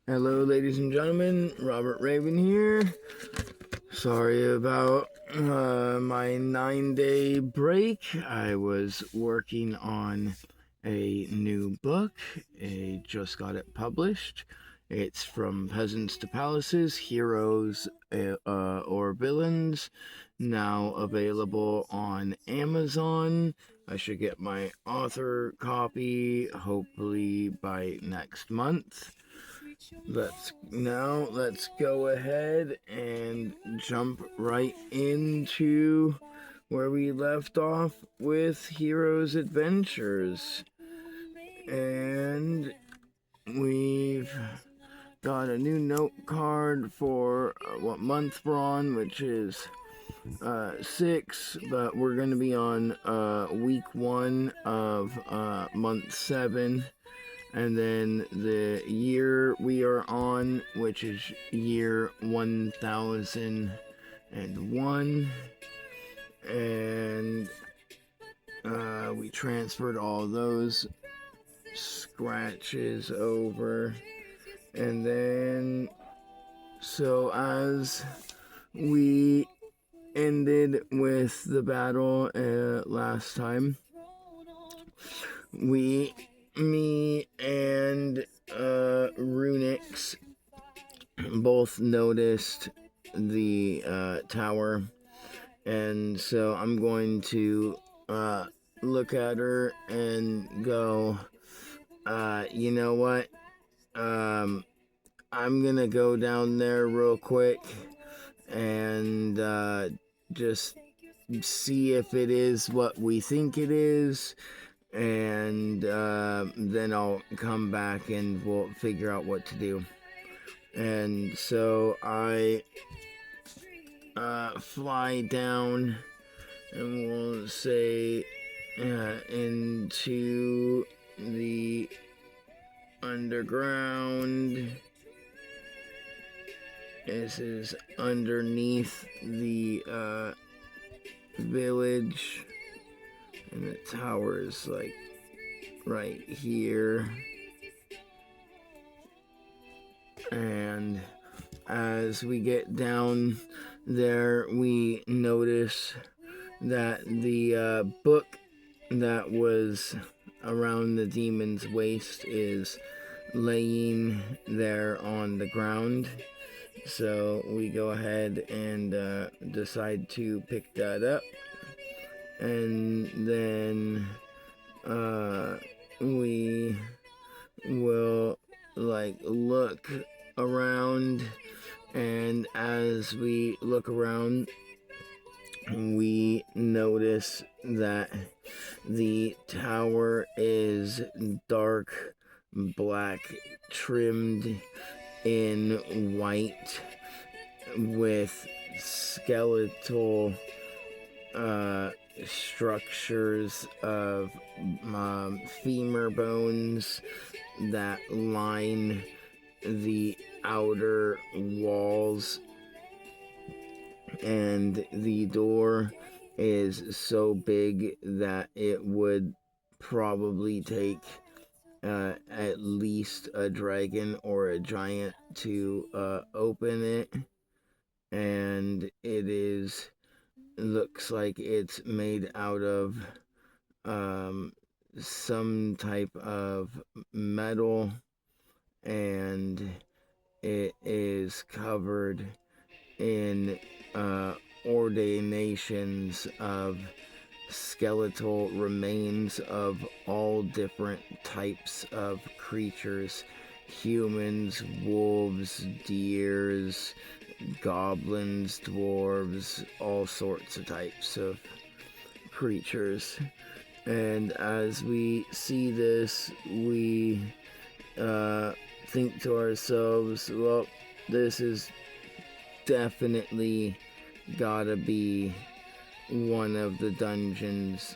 Hello, ladies and gentlemen. Robert Raven here. Sorry about my 9-day break. I was working on a new book. I just got it published. It's From Peasants to Palaces, Heroes or Villains, now available on Amazon. I should get my author copy hopefully by next month. Let's go ahead and jump right into where we left off with Heroes Adventures. And we've got a new note card for what month we're on, which is 6, but we're going to be on week 1 of month 7. And then the year we are on, which is year 1001. And we transferred all those scratches over. And then, so as we ended with the battle last time, me and Runix both noticed the tower, and so I'm going to look at her and go, you know what, I'm gonna go down there real quick and just see if it is what we think it is, and then I'll come back and we'll figure out what to do. And so I fly down, and we'll say into the underground. This is underneath the village. And the tower is like right here. And as we get down there, we notice that the book that was around the demon's waist is laying there on the ground. So we go ahead and decide to pick that up. And then we will look around, and as we look around, we notice that the tower is dark black, trimmed in white, with skeletal structures of femur bones that line the outer walls, and the door is so big that it would probably take at least a dragon or a giant to open it. And it looks like it's made out of some type of metal, and it is covered in ordinations of skeletal remains of all different types of creatures: humans, wolves, deers, goblins, dwarves, all sorts of types of creatures. And as we see this, we think to ourselves, well, this is definitely gotta be one of the dungeons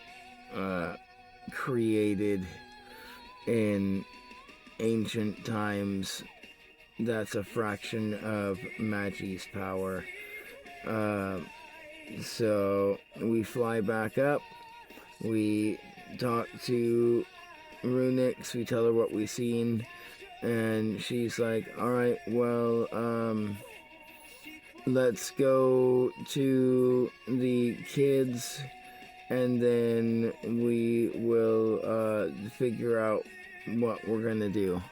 created in ancient times. That's a fraction of Magi's power. So we fly back up. We talk to Runix. We tell her what we've seen. And she's like, all right, well, let's go to the kids, and then we will figure out what we're gonna do.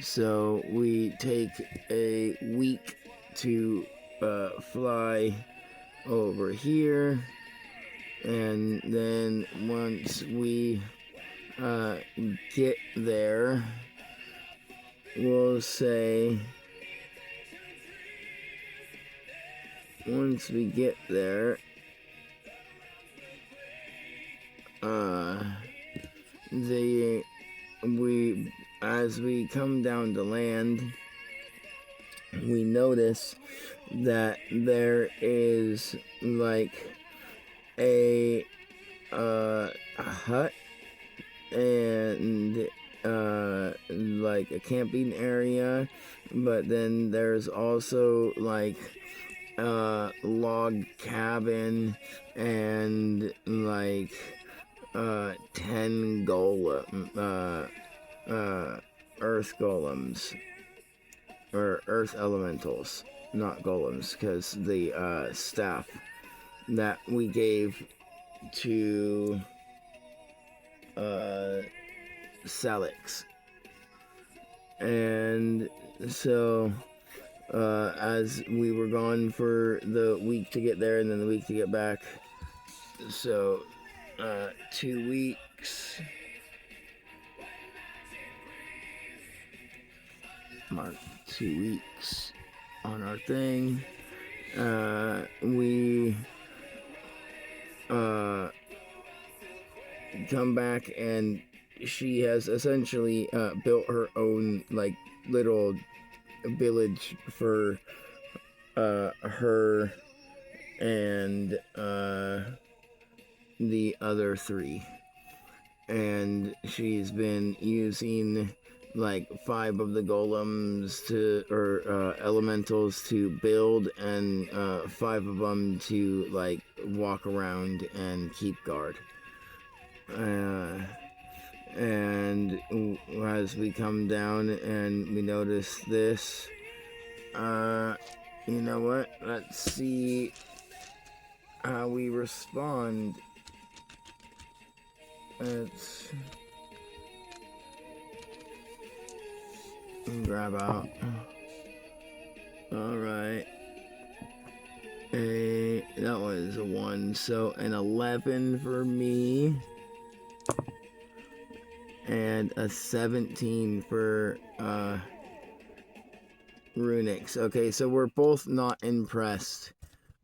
So we take a week to fly over here, and then once we get there, we'll say, once we get there, as we come down to land, we notice that there is like a hut and like a camping area, but then there's also like a log cabin and like 10 earth golems, or earth elementals, not golems, because the staff that we gave to Salix. And so as we were gone for the week to get there and then the week to get back, so 2 weeks. Mark 2 weeks on our thing. We come back, and she has essentially built her own like little village for her and the other 3, and she's been using like 5 of the golems or elementals to build, and 5 of them to like walk around and keep guard. And as we come down and we notice this, you know what? Let's see how we respond. Let's grab out. Alright. That was a 1, so an 11 for me. And a 17 for Runix. Okay, so we're both not impressed.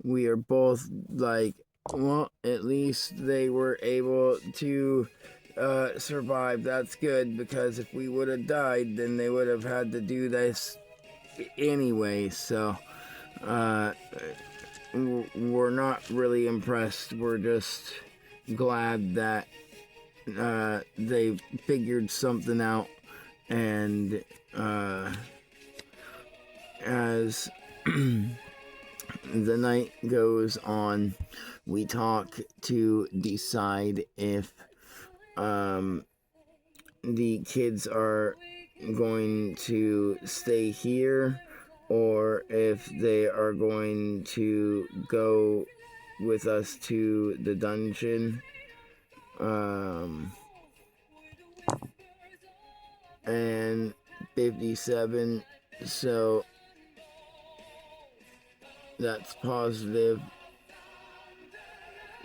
We are both like, well, at least they were able to survive. That's good, because if we would have died, then they would have had to do this anyway. So we're not really impressed. We're just glad that they figured something out. And as the night goes on, we talk to decide if the kids are going to stay here or if they are going to go with us to the dungeon. And 57, so that's positive.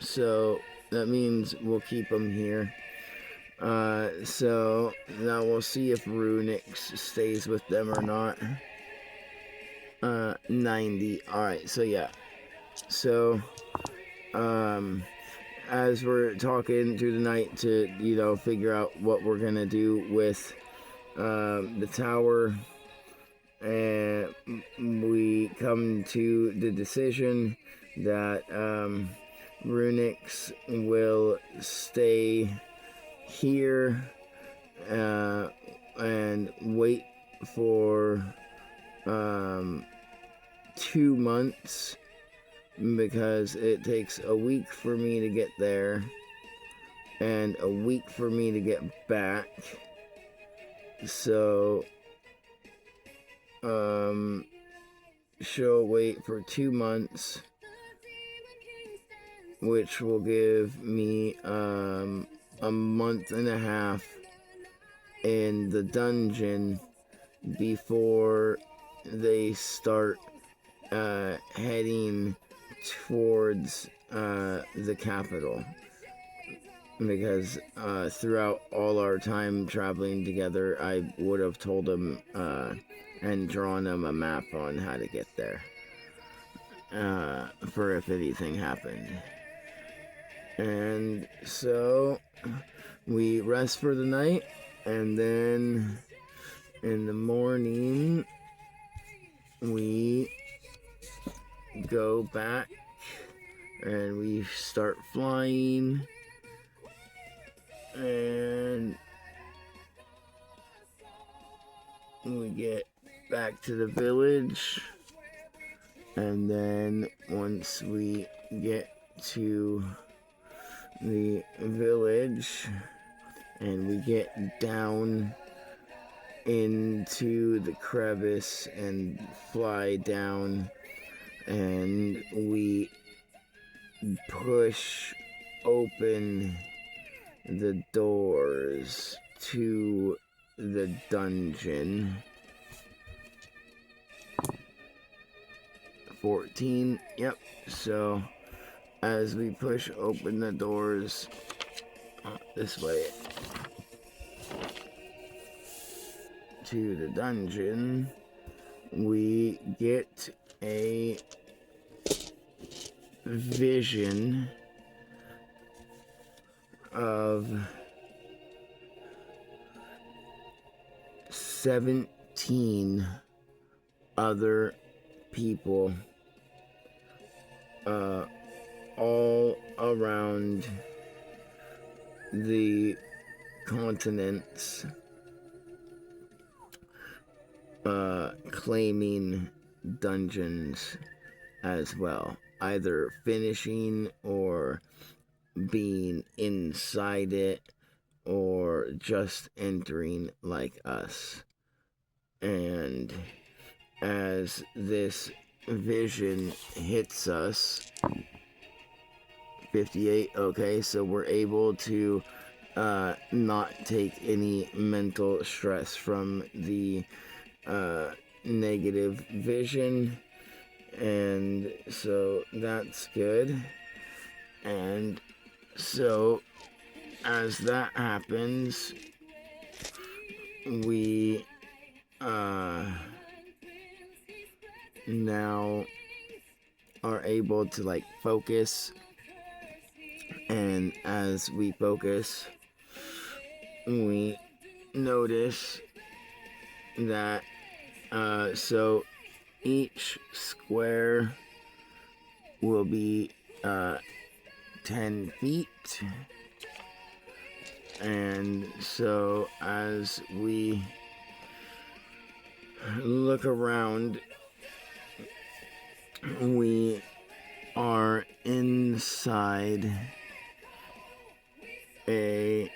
So that means we'll keep them here. So now we'll see if Runix stays with them or not. 90. Alright, so yeah. So, as we're talking through the night to, you know, figure out what we're gonna do with the tower, and we come to the decision that Runix will stay here and wait for 2 months, because it takes a week for me to get there and a week for me to get back. So she'll wait for 2 months, which will give me a month and a half in the dungeon before they start heading towards the capital. Because throughout all our time traveling together, I would have told them and drawn them a map on how to get there for if anything happened. And so we rest for the night, and then in the morning we go back and we start flying, and we get back to the village. And then once we get to the village and we get down into the crevice and fly down, and we push open the doors to the dungeon. 14, yep. So as we push open the doors this way to the dungeon, we get a vision of 17 other people all around the continents, claiming dungeons as well, either finishing or being inside it or just entering like us. And as this vision hits us, 58, okay, so we're able to not take any mental stress from the negative vision, and so that's good. And so as that happens, we now are able to like focus, and as we focus, we notice that so each square will be 10 feet, and so as we look around, we are inside a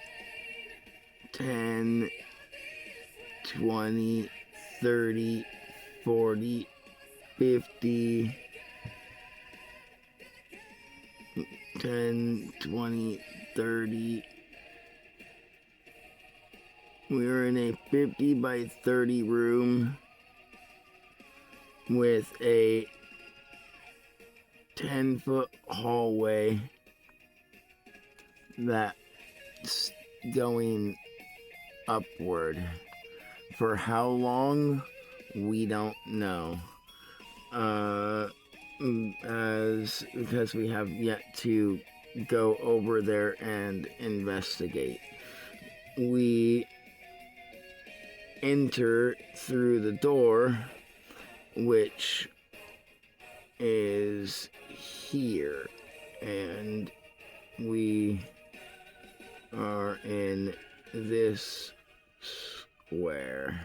10, 20, 30, 40, 50, 10, 20, 30. We're in a 50 by 30 room with a 10-foot hallway that's going upward. For how long, we don't know. Because we have yet to go over there and investigate. We enter through the door, which is here, and we are in this square.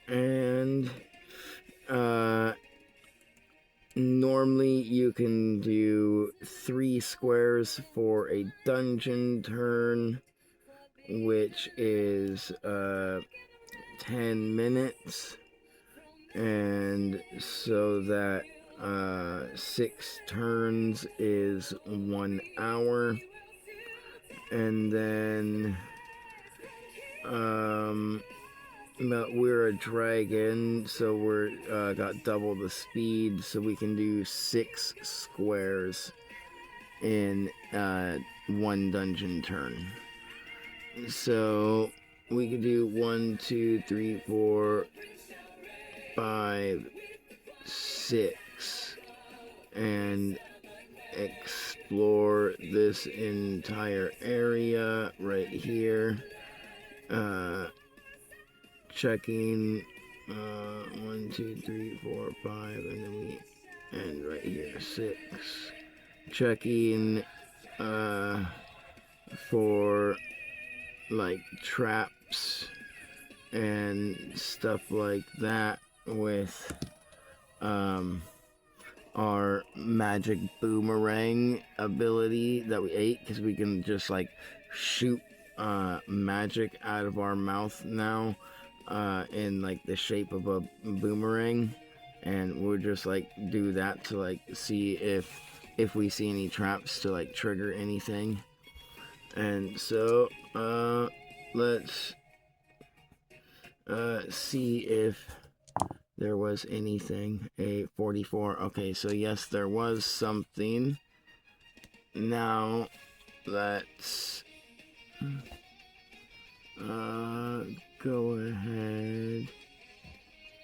And normally you can do 3 squares for a dungeon turn, which is 10 minutes, and so that 6 turns is 1 hour, and then but we're a dragon, so we're got double the speed, so we can do 6 squares in 1 dungeon turn. So we could do 1, 2, 3, 4, 5, 6, and explore this entire area right here. Checking 1, 2, 3, 4, 5, and then we end right here, 6. Checking for like traps and stuff like that with our magic boomerang ability that we ate, because we can just like shoot magic out of our mouth now in like the shape of a boomerang, and we'll just like do that to like see if we see any traps to like trigger anything. And so let's see if there was anything. A 44. Okay, so yes, there was something. Now let's go ahead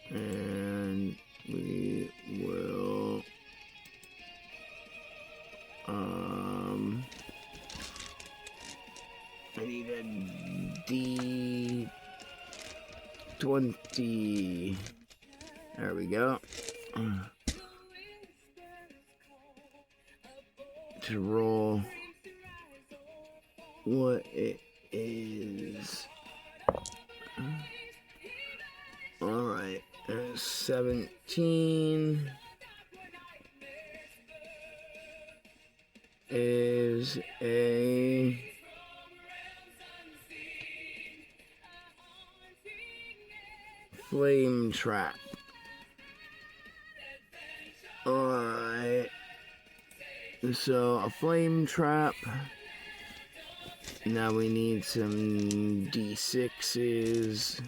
and we will I need a D20. There we go. To roll what it is. Alright, 17 is a flame trap. Alright, so a flame trap. Now we need some D6s.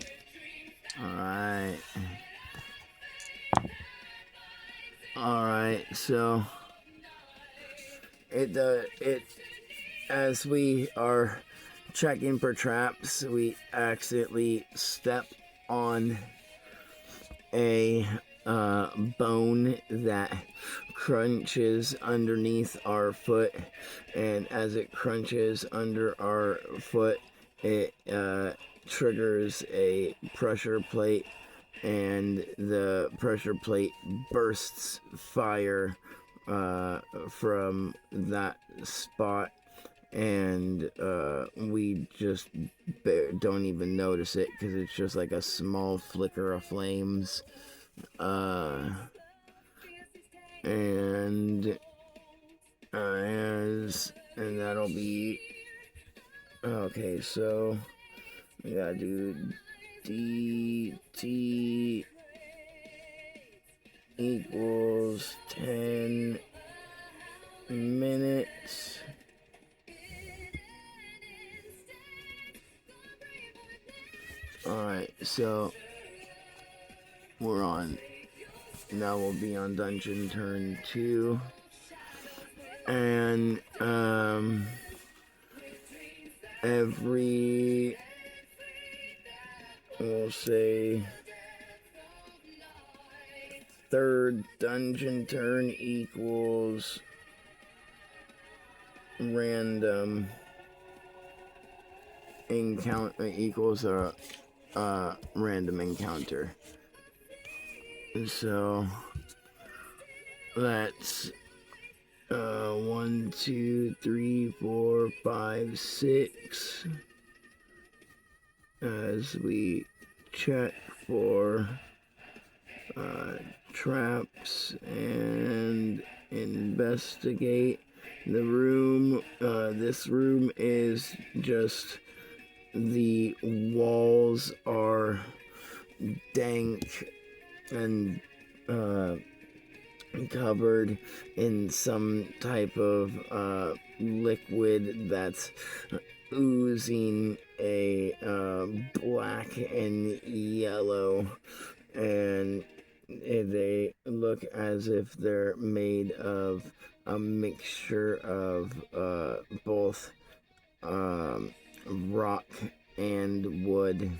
Alright, so it as we are checking for traps, we accidentally step on a bone that crunches underneath our foot, and as it crunches under our foot, it triggers a pressure plate, and the pressure plate bursts fire from that spot, and we just don't even notice it because it's just like a small flicker of flames. And that'll be okay. So we gotta do DT equals 10 minutes. Alright, so we're on. Now we'll be on dungeon turn 2. And every, we'll say, third dungeon turn equals random encounter, equals a random encounter. So that's 1, 2, 3, 4, 5, 6 as we check for traps and investigate the room. This room is just, the walls are dank and covered in some type of liquid that's oozing a black and yellow, and they look as if they're made of a mixture of both rock and wood,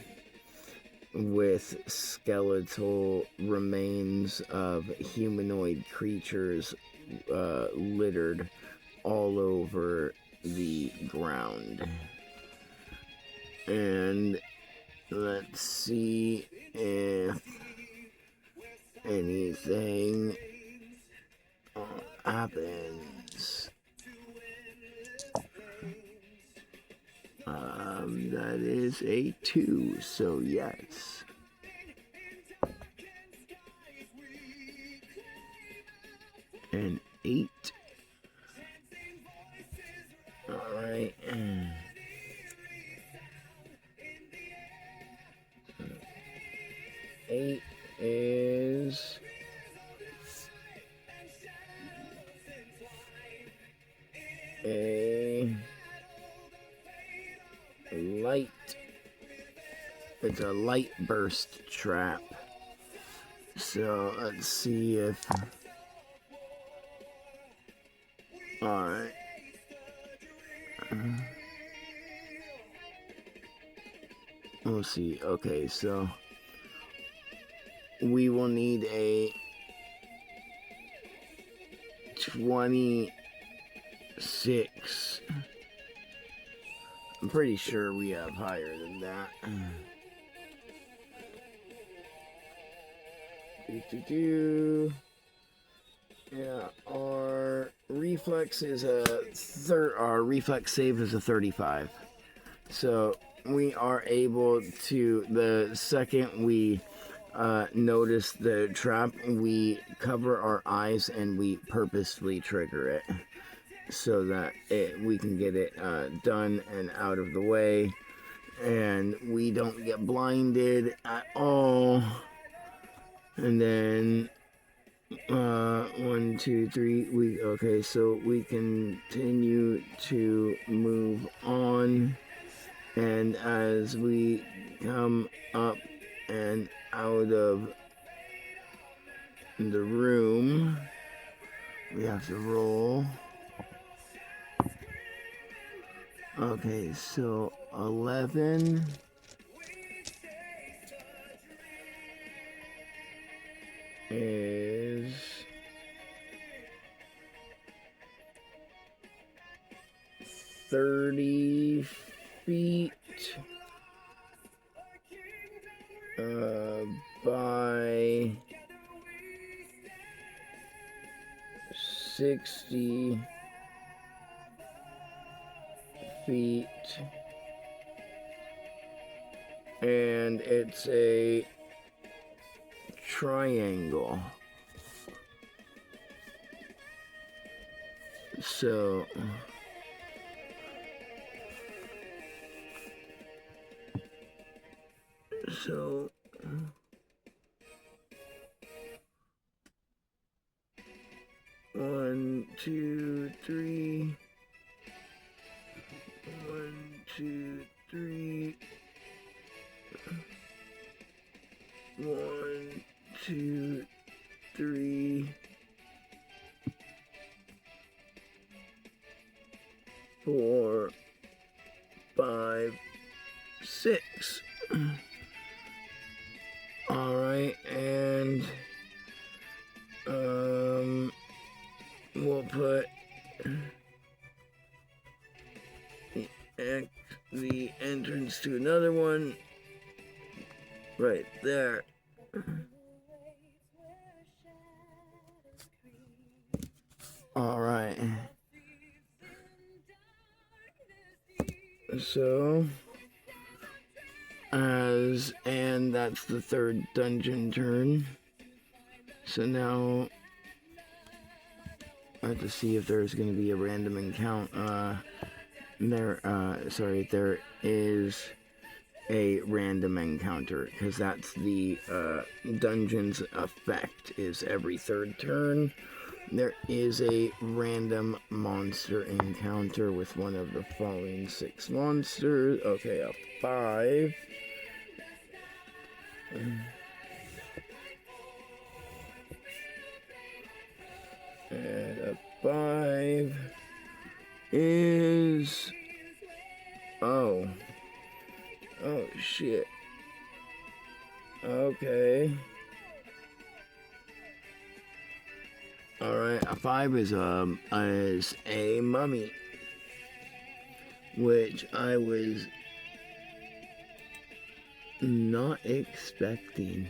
with skeletal remains of humanoid creatures littered all over the ground. And let's see if anything happens. That is a 2, so yes. An 8. Alright. 8 is a light. It's a light burst trap. So let's see if. Alright. We'll see. Okay, so we will need a 26. I'm pretty sure we have higher than that. Yeah, our reflex is our reflex save is a 35. So we are able to, the second we notice the trap, we cover our eyes and we purposefully trigger it so that we can get it done and out of the way, and we don't get blinded at all. And then 1, 2, 3, okay, so we continue to move on, and as we come up and out of the room, we have to roll. Okay, so 11 is 30 feet by 60 feet, and it's a triangle. So one, two, three. 1, 2, 3. 1, 2, 3. 4, 5, 6. All right, and we'll put the entrance to another one right there. All right. So, and that's the third dungeon turn. So now I have to see if there's going to be a random encounter. There is a random encounter, because that's the dungeon's effect, is every third turn there is a random monster encounter with one of the following 6 monsters. Okay, a 5. And a 5 is... Oh shit. Okay. Alright, a 5 is a mummy, which I was not expecting.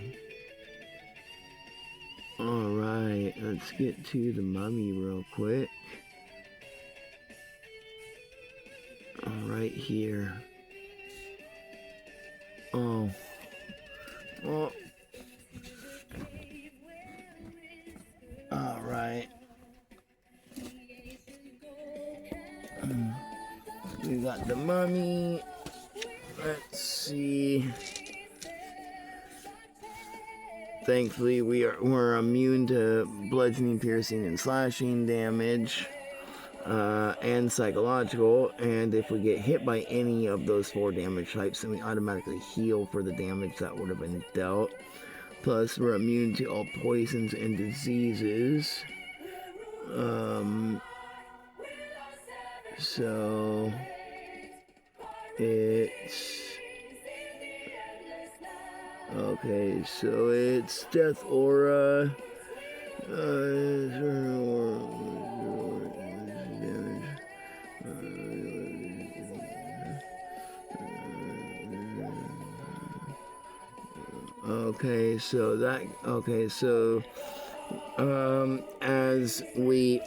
Alright, let's get to the mummy real quick. Right here. Oh. Alright. We got the mummy. Let's see. Thankfully, we're immune to bludgeoning, piercing, and slashing damage, and psychological. And if we get hit by any of those 4 damage types, then we automatically heal for the damage that would have been dealt. Plus, we're immune to all poisons and diseases. So it's okay. So it's Death Aura. Okay, so that, okay, so, as we,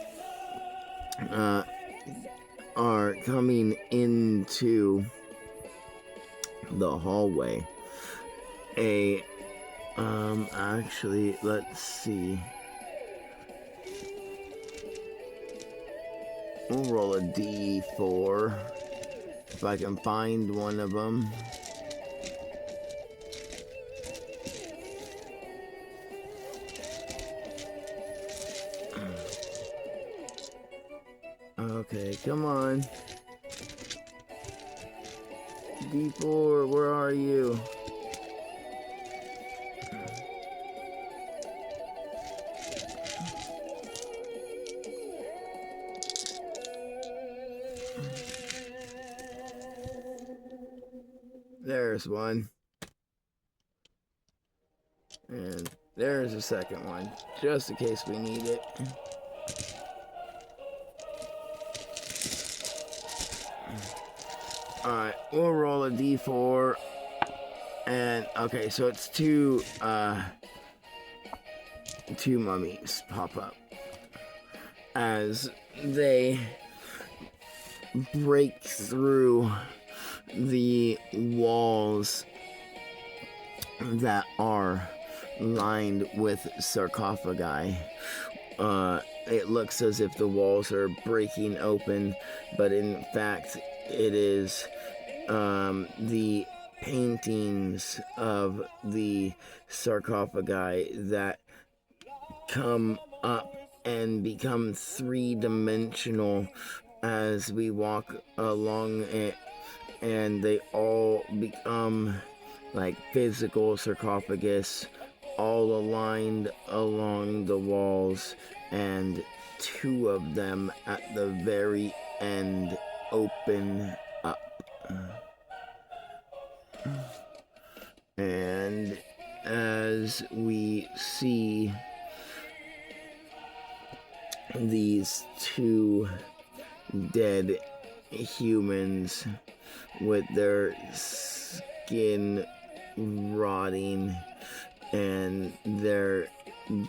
are coming into the hallway, actually, let's see. We'll roll a D4, if I can find one of them. Okay, come on. D4, where are you? There's one. And there's a second one, just in case we need it. Alright, we'll roll a D4. And, okay, so it's two mummies pop up as they break through the walls that are lined with sarcophagi. It looks as if the walls are breaking open, but in fact it is the paintings of the sarcophagi that come up and become 3-dimensional as we walk along it, and they all become like physical sarcophagus, all aligned along the walls, and 2 of them at the very end open up. And as we see these 2 dead humans with their skin rotting and their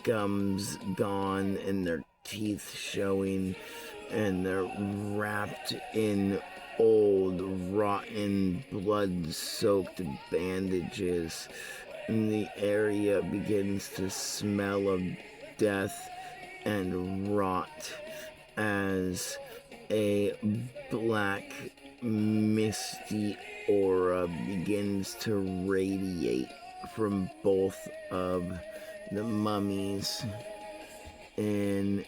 gums gone and their teeth showing, and they're wrapped in old, rotten, blood-soaked bandages, and the area begins to smell of death and rot as a black, misty aura begins to radiate from both of the mummies in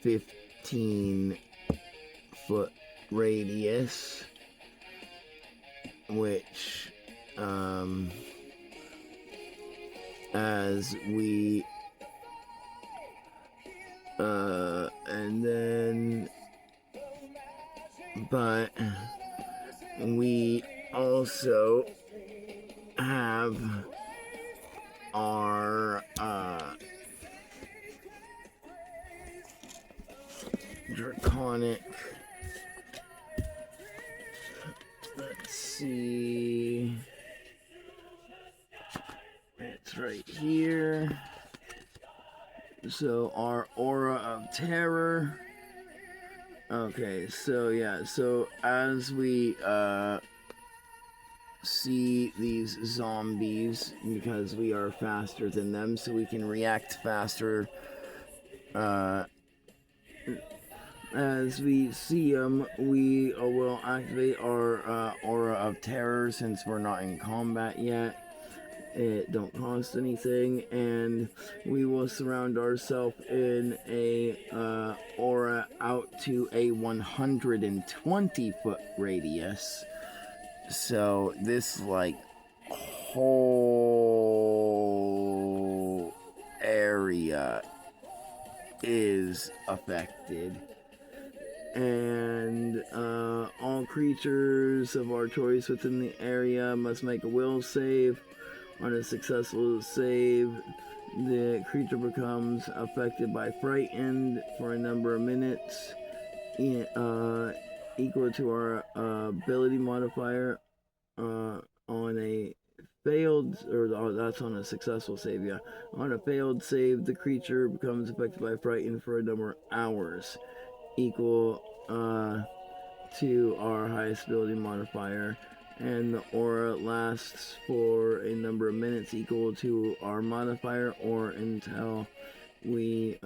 15-foot radius, which as we and then but we also have our draconic, let's see, it's right here. So our aura of terror. Okay, so yeah, so as we see these zombies, because we are faster than them, so we can react faster. As we see them, we will activate our aura of terror since we're not in combat yet. It don't cost anything, and we will surround ourselves in a aura out to a 120-foot radius. So this like whole area is affected, and all creatures of our choice within the area must make a will save. On a successful save, the creature becomes affected by frightened for a number of minutes, equal to our ability modifier. On a failed, that's on a successful save, yeah. On a failed save, the creature becomes affected by frightened for a number of hours, equal to our highest ability modifier. And the aura lasts for a number of minutes equal to our modifier, or until we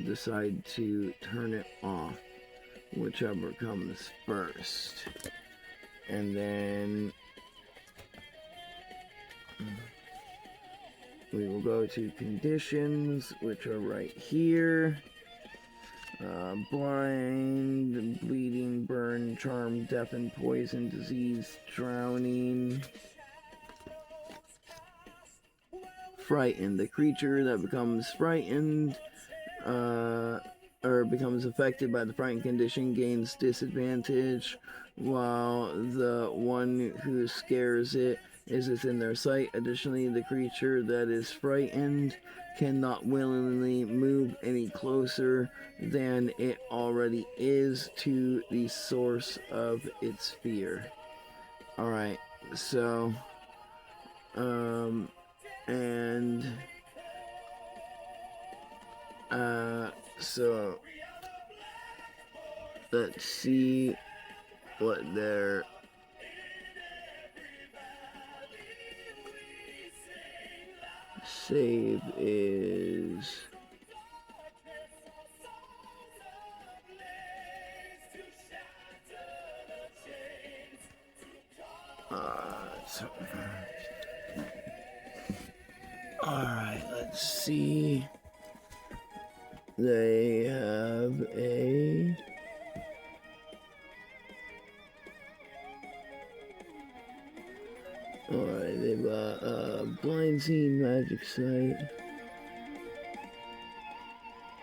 decide to turn it off, whichever comes first. And then we will go to conditions, which are right here. Blind, bleeding, burn, charm, deafen, poison, disease, drowning. Frightened. The creature that becomes frightened or becomes affected by the frightened condition gains disadvantage, while the one who scares it is within their sight. Additionally, the creature that is frightened cannot willingly move any closer than it already is to the source of its fear. Alright, so so let's see what their save is. Alright, let's see. They have a alright, they've got blind scene, magic sight.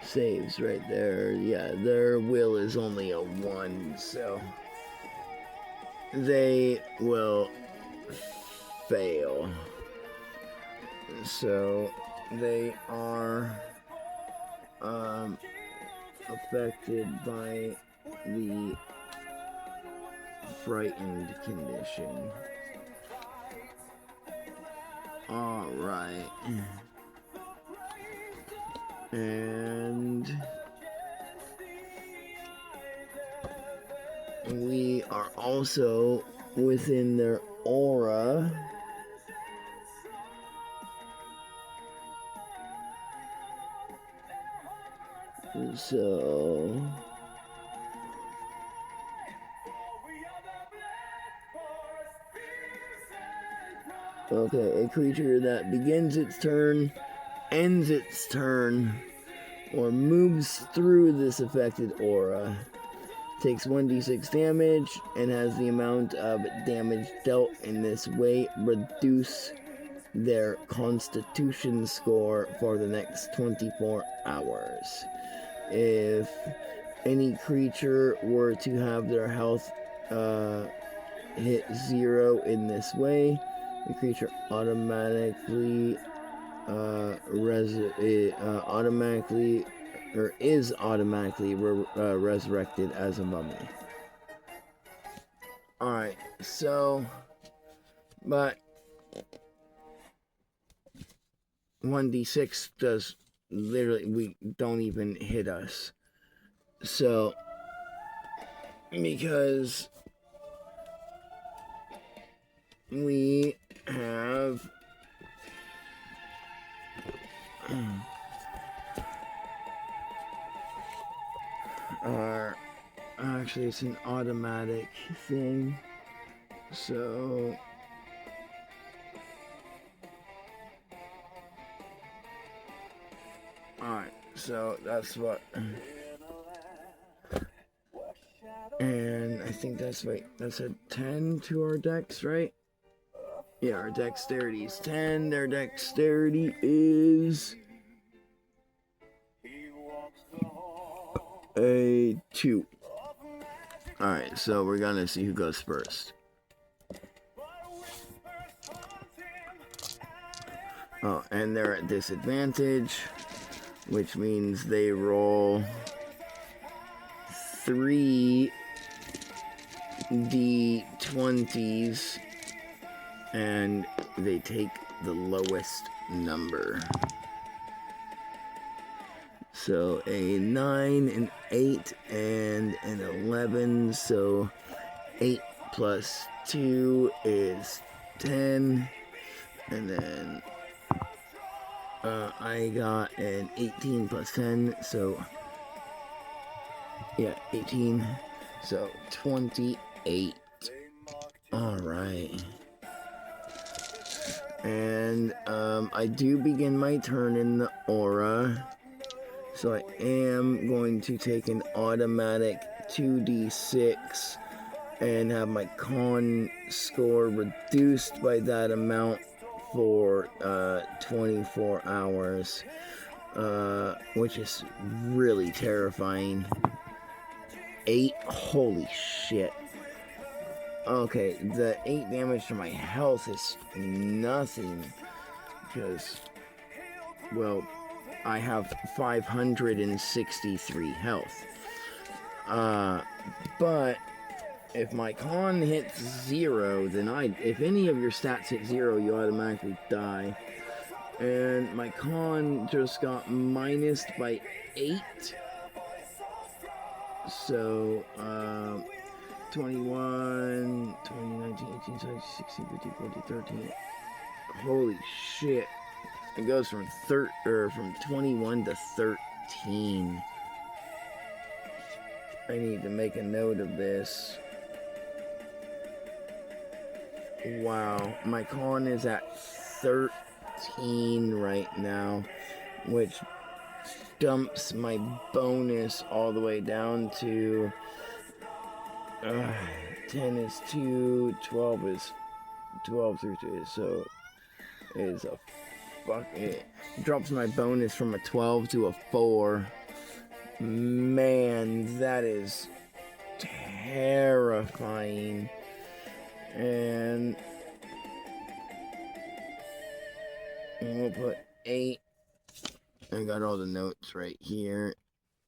Saves right there. Yeah, their will is only a 1, so they will fail. So they are affected by the frightened condition. Alright. And we are also within their aura. So Okay, a creature that begins its turn, ends its turn, or moves through this affected aura takes 1d6 damage and has the amount of damage dealt in this way reduce their constitution score for the next 24 hours. If any creature were to have their health hit 0 in this way, the creature automatically is automatically resurrected as a mummy. Alright, so, but 1d6 does literally, we don't even hit us. So, because we have actually it's an automatic thing, so alright, so that's what, and I think that's a 10 to our dex, right? Yeah, our dexterity is 10, their dexterity is a 2. Alright, so we're gonna see who goes first. Oh, and they're at disadvantage, which means they roll 3 d20s and they take the lowest number. So a 9, an 8, and an 11. So 8 plus 2 is 10. And then I got an 18 plus 10. So yeah, 18. So 28. Alright. And I do begin my turn in the aura. So I am going to take an automatic 2d6 and have my con score reduced by that amount for 24 hours, which is really terrifying. 8, holy shit. Okay, the 8 damage to my health is nothing, because, well, I have 563 health. But if my con hits 0, then if any of your stats hit 0, you automatically die. And my con just got minused by 8. So, 21, 20, 19, 18, 17, 16, 15, 14, 13. Holy shit. It goes from 21 to 13. I need to make a note of this. Wow, my con is at 13 right now, which dumps my bonus all the way down to 10 is 2, 12 is 12 through 2, so it is a it drops my bonus from a 12 to a 4. Man, that is terrifying. And we'll put 8. I got all the notes right here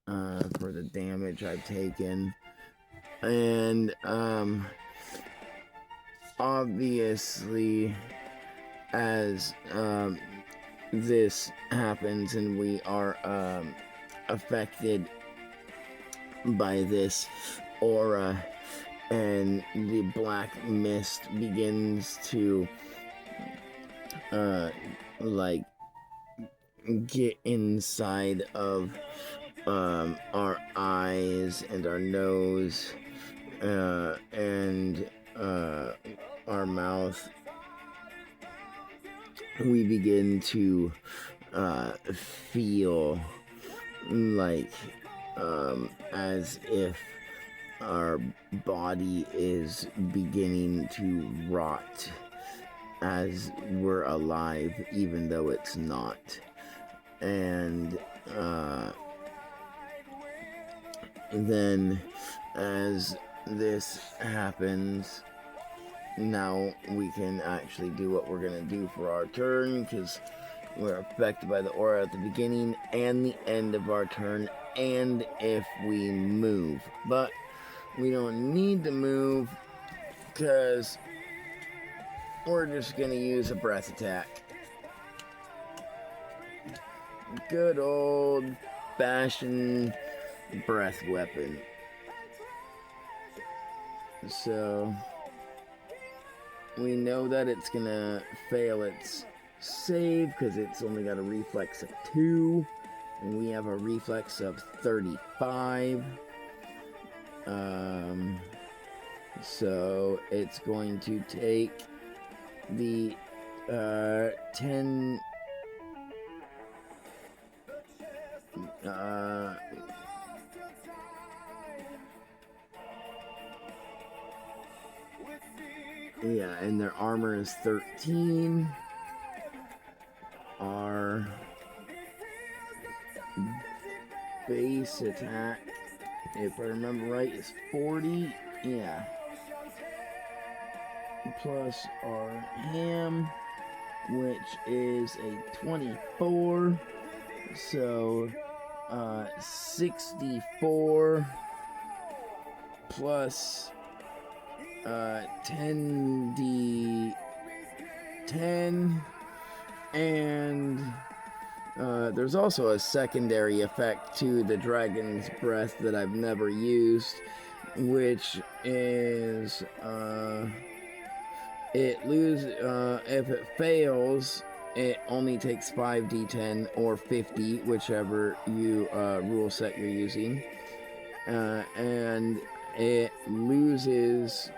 for the damage I've taken. And obviously, as this happens and we are affected by this aura and the black mist begins to like get inside of our eyes and our nose and our mouth, we begin to feel like as if our body is beginning to rot as we're alive, even though it's not. And then as this happens, now we can actually do what we're going to do for our turn, because we're affected by the aura at the beginning and the end of our turn, and if we move. But we don't need to move, because we're just going to use a breath attack. Good old fashioned breath weapon. So we know that it's going to fail its save because it's only got a reflex of 2, and we have a reflex of 35. So it's going to take the 10 yeah, and their armor is 13. Our base attack, if I remember right, is 40. Yeah. Plus our ham, which is a 24. So 64 plus 10d10, and there's also a secondary effect to the dragon's breath that I've never used, which is if it fails, it only takes 5d10 or 50, whichever rule set you're using, and it loses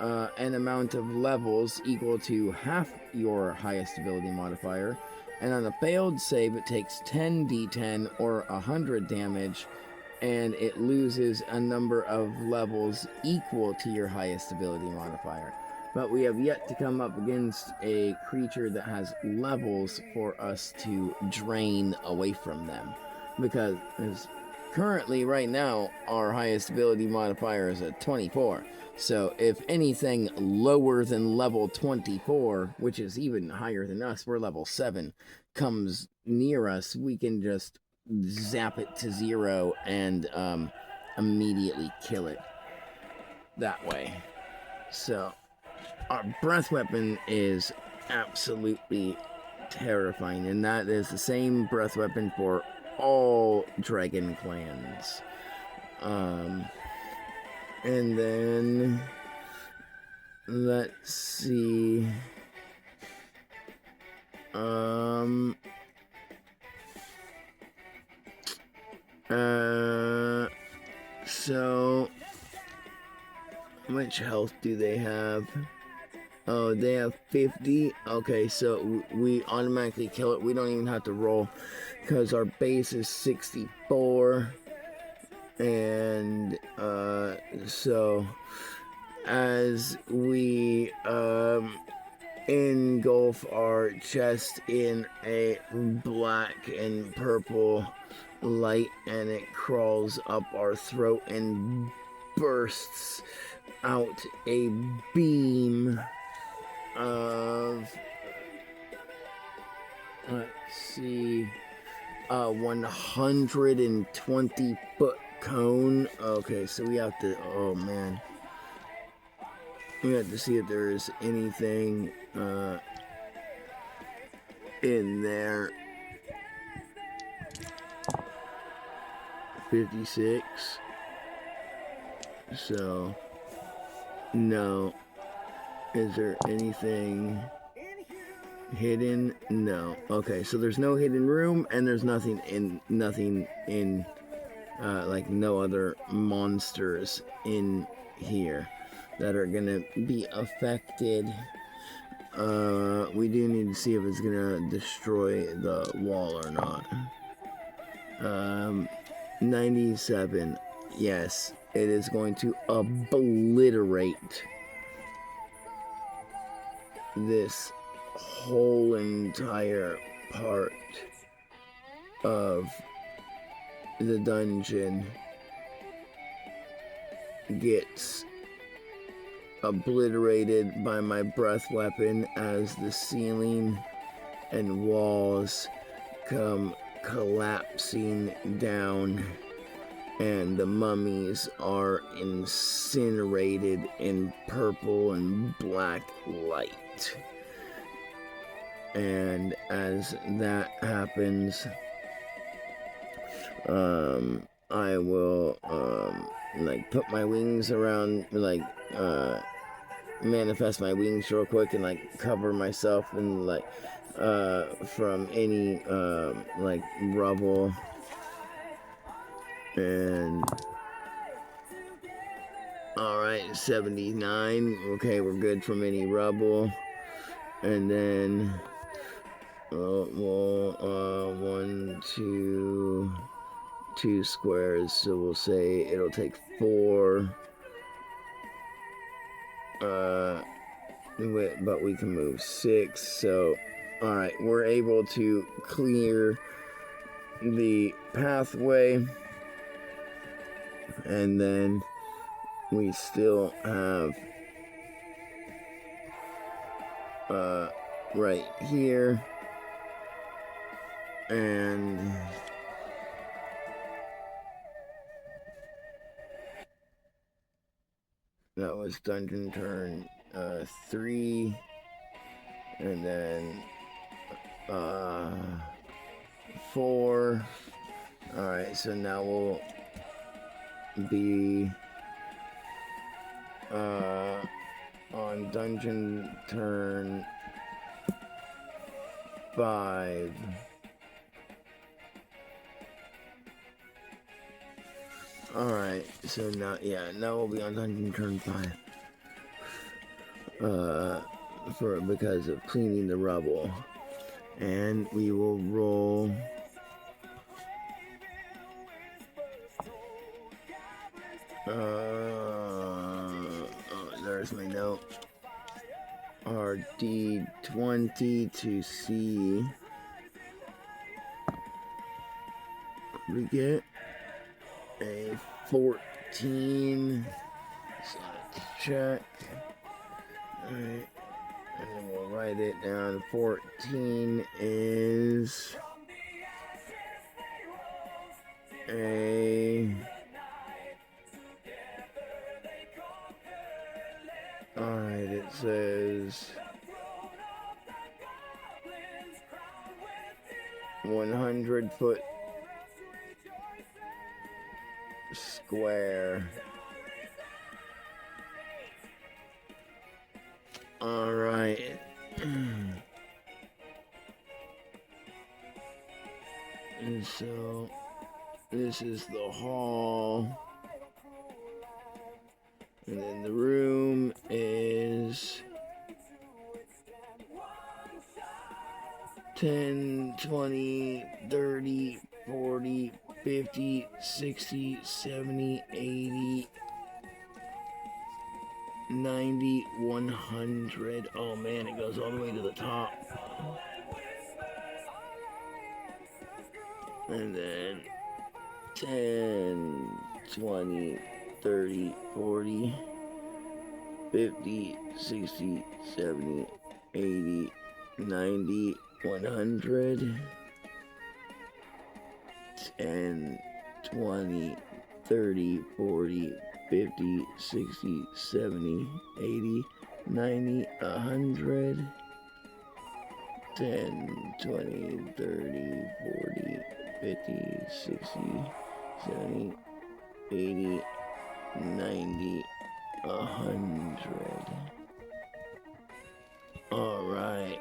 an amount of levels equal to half your highest ability modifier, and on a failed save it takes 10d10 or 100 damage, and it loses a number of levels equal to your highest ability modifier. But we have yet to come up against a creature that has levels for us to drain away from them, because currently, right now, our highest ability modifier is a 24. So if anything lower than level 24, which is even higher than us, we're level 7, comes near us, we can just zap it to 0 and immediately kill it that way. So our breath weapon is absolutely terrifying, and that is the same breath weapon for all dragon clans. And then let's see. So which health do they have? Oh, they have 50. Okay, so we automatically kill it. We don't even have to roll, because our base is 64. And so as we engulf our chest in a black and purple light, and it crawls up our throat and bursts out a beam of, let's see, 120 foot cone. Okay, so we have to, oh man, we have to see if there is anything in there. 56. So no. Is there anything hidden? No. Okay, so there's no hidden room, and there's nothing in like no other monsters in here that are gonna be affected we do need to see if it's gonna destroy the wall or not. 97. Yes, it is going to obliterate this whole entire part of the dungeon. Gets obliterated by my breath weapon as the ceiling and walls come collapsing down, and the mummies are incinerated in purple and black light. And as that happens, I will like put my wings around, like manifest my wings real quick and like cover myself and like from any like rubble. And alright, 79. Okay, we're good from any rubble. And then we'll 1, 2 squares, so we'll say it'll take 4, but we can move 6. So all right, we're able to clear the pathway, and then we still have right here, and that was dungeon turn 3, and then 4. Alright, so now we'll be on dungeon turn 5. Alright, so now we'll be on dungeon turn 5. Because of cleaning the rubble. And we will roll there's my note. RD20 to see. We get a 14. So let's check. Alright. And then we'll write it down. 14 is a... Alright, it says 100-foot square. Alright. And so this is the hall. And then the room is 10, 20, 30, 40, 50, 60, 70, 80, 90, 100. Oh man, it goes all the way to the top. And then 10, 20, 30, 40, 50, 60, 70, 80, 90, 100. 10, 20, 30, 40, 50, 60, 70, 80, 90, 100. 10, 20, 30, 40, 50, 60, 70, 80, 90, 100. Alright.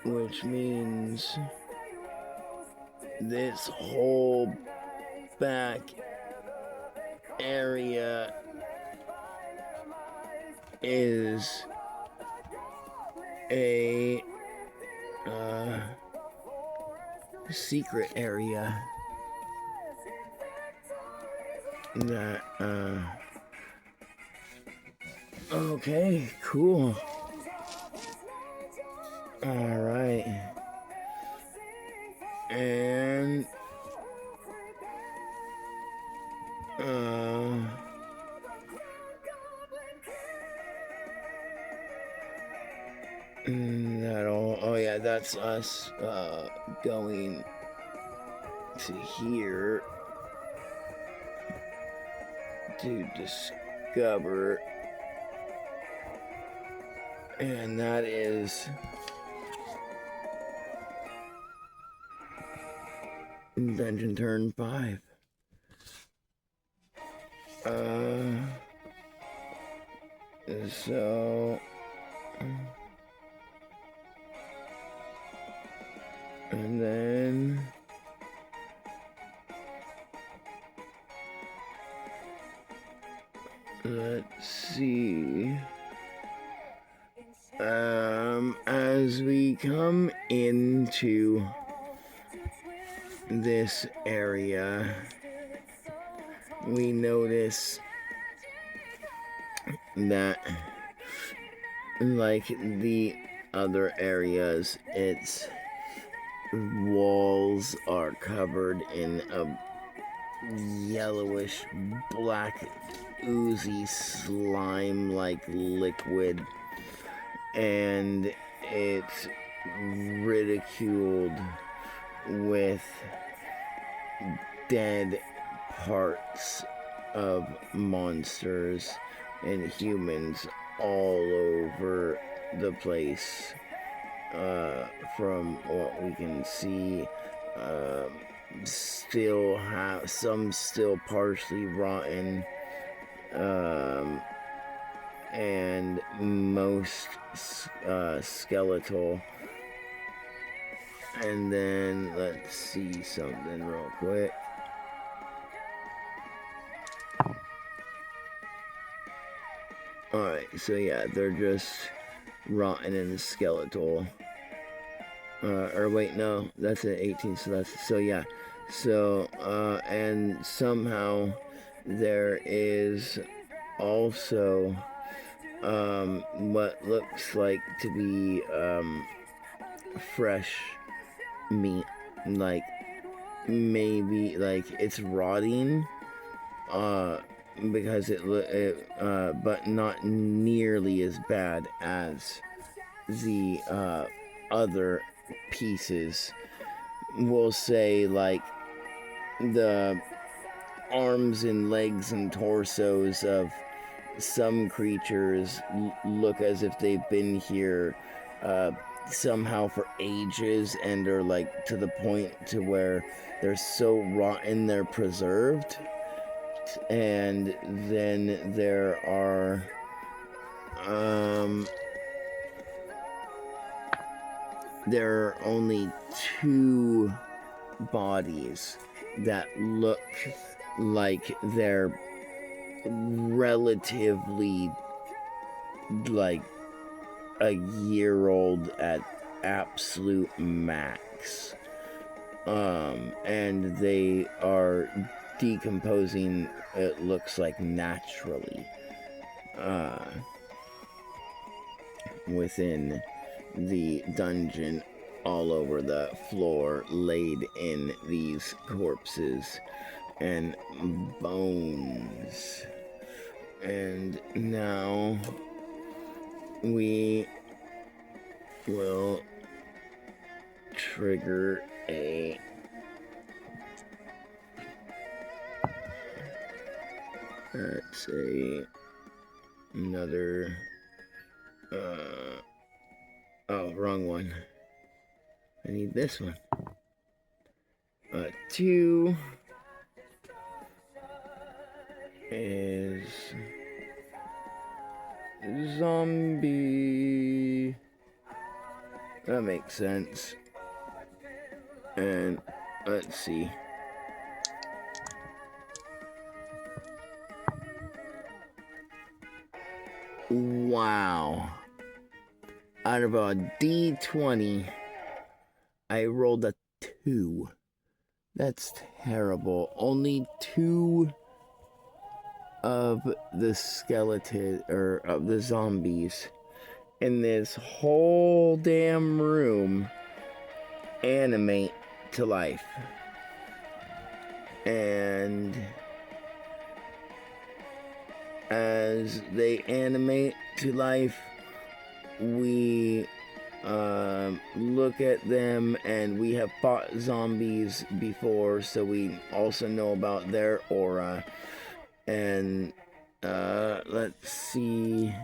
Which means this whole back area is a secret area that okay, cool. All right. And that'll, oh yeah, that's us going to here to discover, and that is Dungeon Turn 5. So and then let's see. As we come into this area, we notice that, like the other areas, its walls are covered in a yellowish black oozy slime-like liquid, and it's ridiculed with dead parts of monsters and humans all over the place. From what we can see, some still partially rotten, and most skeletal. And then let's see something real quick. Alright, so yeah, they're just rotten and skeletal. Or wait, no, that's at 18, so yeah. So, and somehow there is also, what looks like to be, fresh meat, like, maybe, like, it's rotting, because but not nearly as bad as the, other pieces. We'll say, like, the arms and legs and torsos of some creatures look as if they've been here somehow for ages, and are like to the point to where they're so rotten they're preserved. And then there are only 2 bodies that look like they're relatively like a year old at absolute max, and they are decomposing, it looks like, naturally within the dungeon, all over the floor, laid in these corpses and bones. And now we will trigger another, oh, wrong one. I need this one. 2 is zombie. That makes sense. And let's see. Wow. Out of a D20, I rolled a 2. That's terrible. Only 2 of the skeleton, or of the zombies in this whole damn room animate to life. And as they animate to life, we look at them, and we have fought zombies before, so we also know about their aura. And let's see.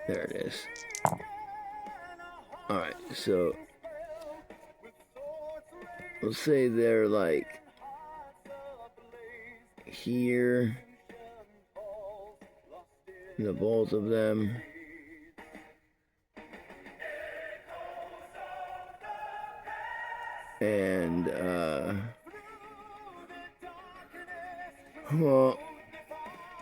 There it is. Alright, so we'll say they're like here, the both of them. And well,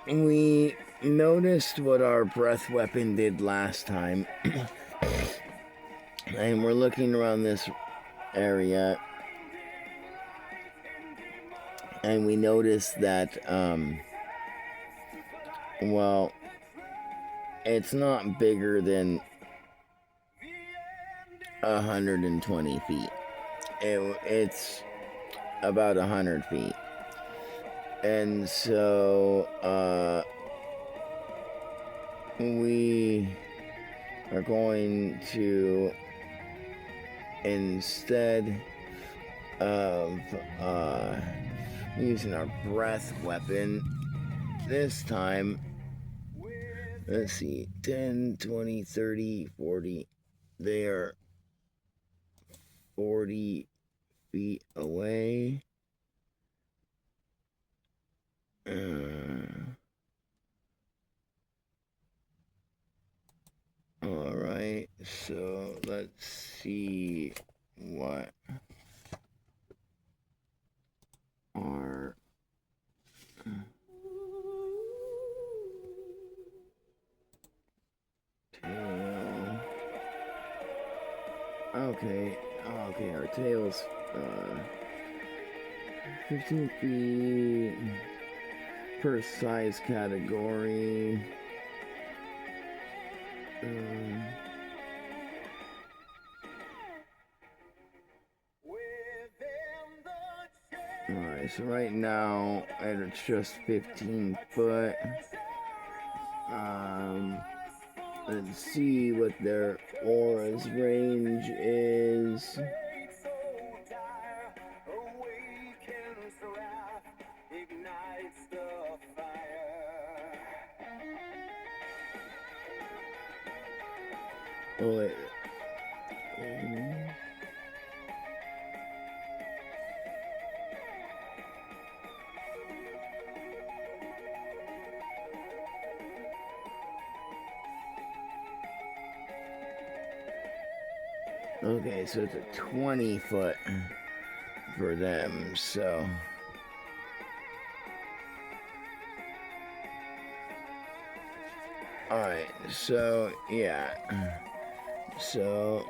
we noticed what our breath weapon did last time. And we're looking around this area, and we noticed that well, it's not bigger than 120 feet. It's about 100 feet. And so we are going to, instead of using our breath weapon this time, let's see, 10, 20, 30, 40, they are 40 feet away. Alright, so let's see what our tail. Okay, our tail's 15 feet per size category. Alright, so right now it's just 15 foot. Let's see what their aura's range is. Oh, wait. Okay, so it's a 20 foot for them, so. Alright, so, yeah. So.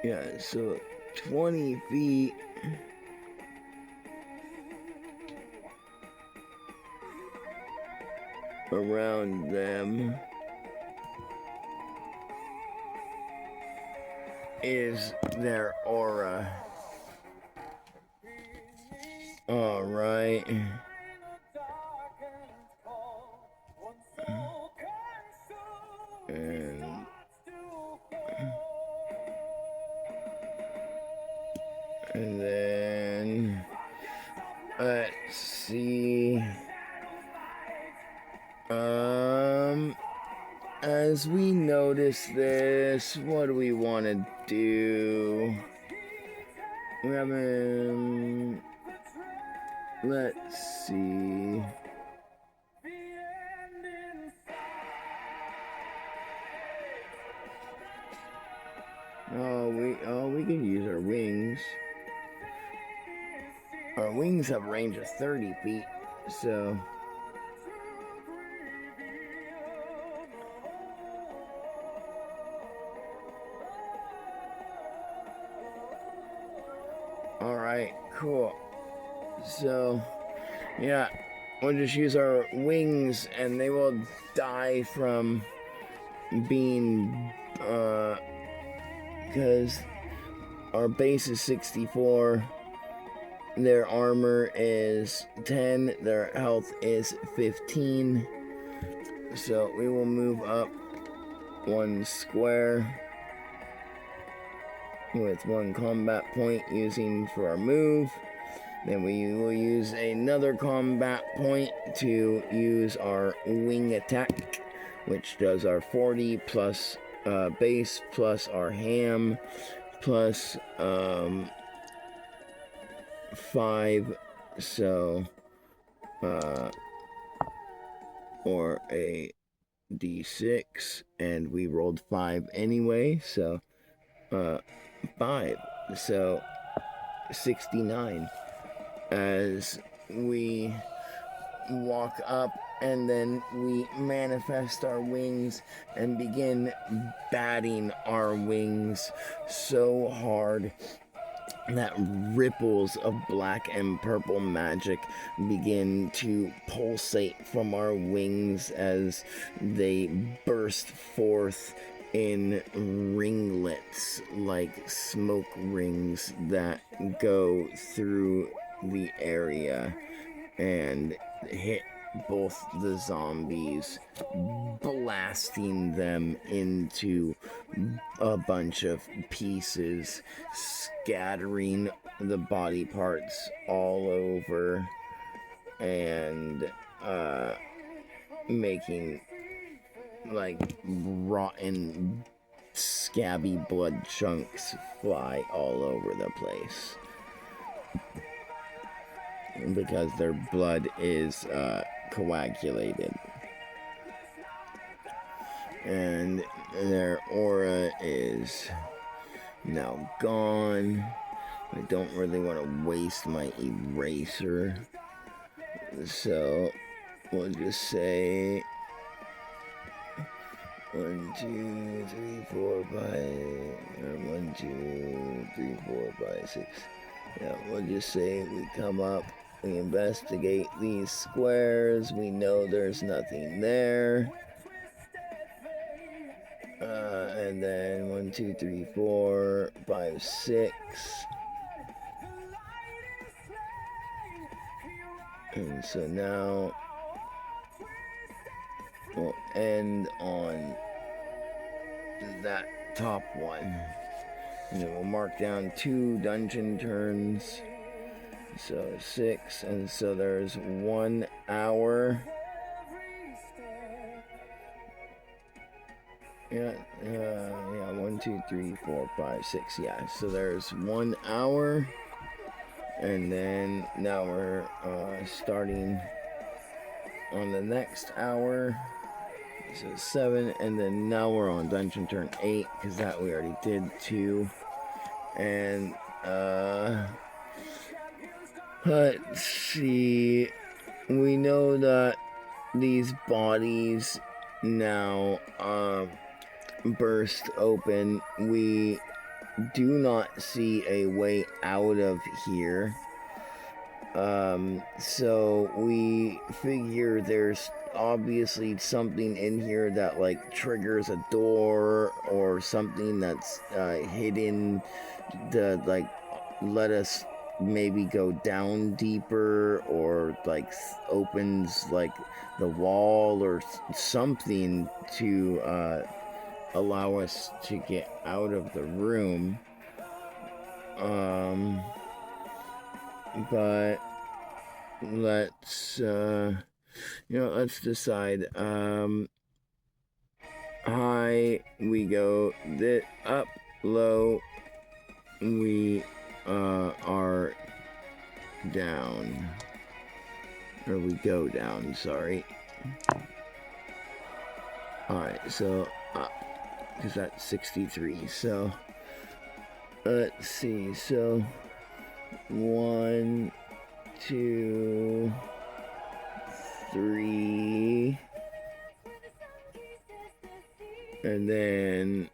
Yeah, so 20 feet. Around them is their aura. All right. And then let's see. As we notice this, what do we want to do? We haven't. Let's see. We can use our wings. Our wings have a range of 30 feet, so... Alright, cool. So, yeah, we'll just use our wings and they will die from being, because our base is 64, their armor is 10, their health is 15, so we will move up 1 square with 1 combat point using for our move. Then we will use another combat point to use our wing attack, which does our 40 plus base plus our ham plus 5, so or a d6, and we rolled 5 anyway, so 5, so 69 as we walk up, and then we manifest our wings and begin batting our wings so hard that ripples of black and purple magic begin to pulsate from our wings as they burst forth in ringlets like smoke rings that go through the area and hit both the zombies, blasting them into a bunch of pieces, scattering the body parts all over, and making like rotten, scabby blood chunks fly all over the place, because their blood is coagulated, and their aura is now gone. I don't really want to waste my eraser, so we'll just say 1, 2, 3, 4, 5, or 1, 2, 3, 4, 5, 6. Yeah, we'll just say we come up, we investigate these squares, we know there's nothing there. And then 1, 2, 3, 4, 5, 6. And so now we'll end on that top one. And then we'll mark down 2 dungeon turns. So 6, and so there's 1 hour. Yeah, 1, 2, 3, 4, 5, 6. Yeah, so there's 1 hour, and then now we're starting on the next hour. So 7, and then now we're on dungeon turn 8, because that we already did 2. And let's see, we know that these bodies now burst open. We do not see a way out of here, so we figure there's obviously something in here that like triggers a door or something that's hidden to like let us maybe go down deeper, or like opens like the wall or something to allow us to get out of the room. But let's let's decide. High we go, up, low we are down, or we go down, sorry. Alright, so up, because that's 63, so Let's see, so 1, 2, 3, and then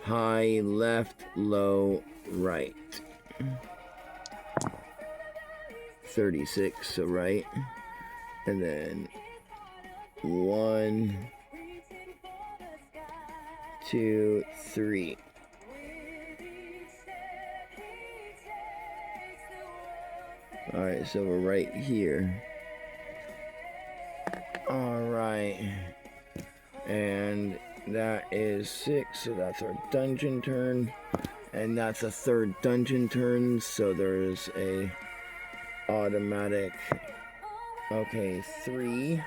high left, low right. 36, so right, and then 1, 2, 3. Alright, so we're right here. Alright. And that is 6, so that's our dungeon turn. And that's a third dungeon turn, so there's a automatic. Okay, 3.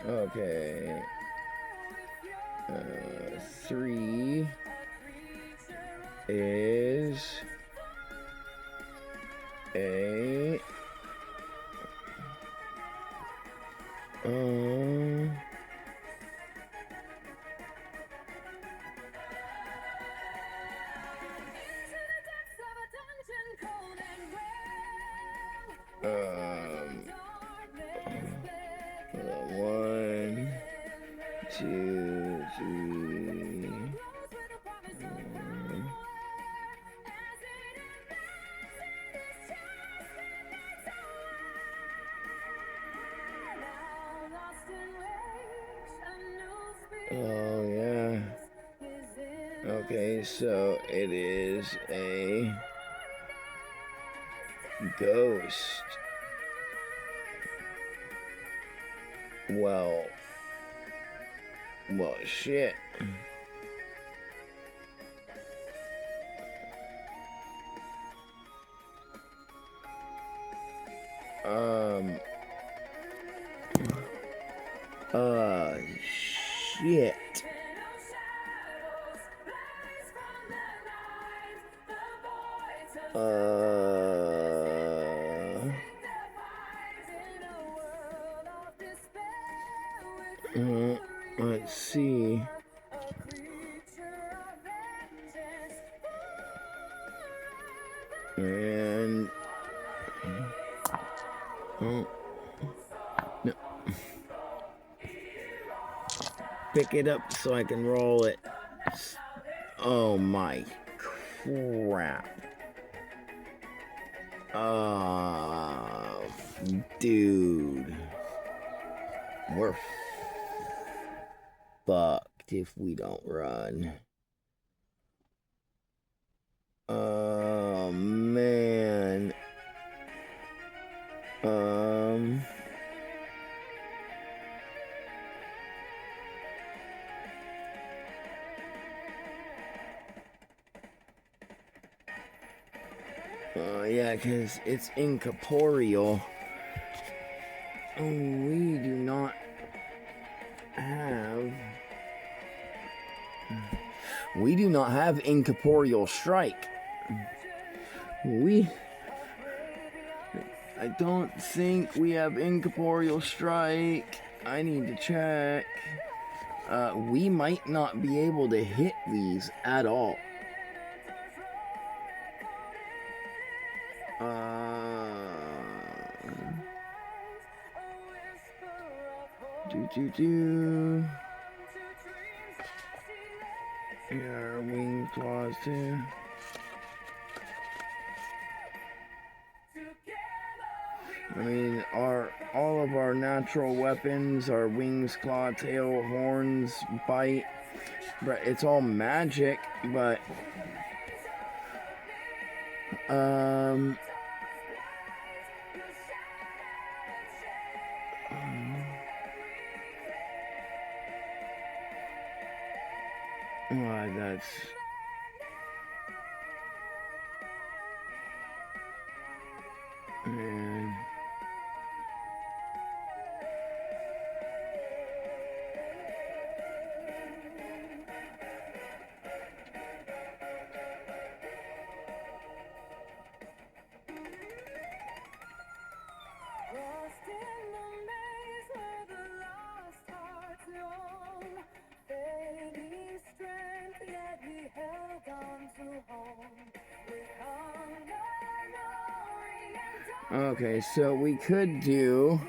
Okay. 3 is a one, two, three. Oh yeah. Okay, so it is a ghost. Well, shit. Shit. Let's see. And no. Pick it up so I can roll it. Oh my crap. Dude. We're fucked if we don't run. Oh man. Yeah, because it's incorporeal. Oh, we do not have incorporeal strike. I don't think we have incorporeal strike. I need to check. We might not be able to hit these at all. Yeah, our wing claws too. I mean, all of our natural weapons, our wings, claw, tail, horns, bite, but it's all magic, but that's man. Okay, so we could do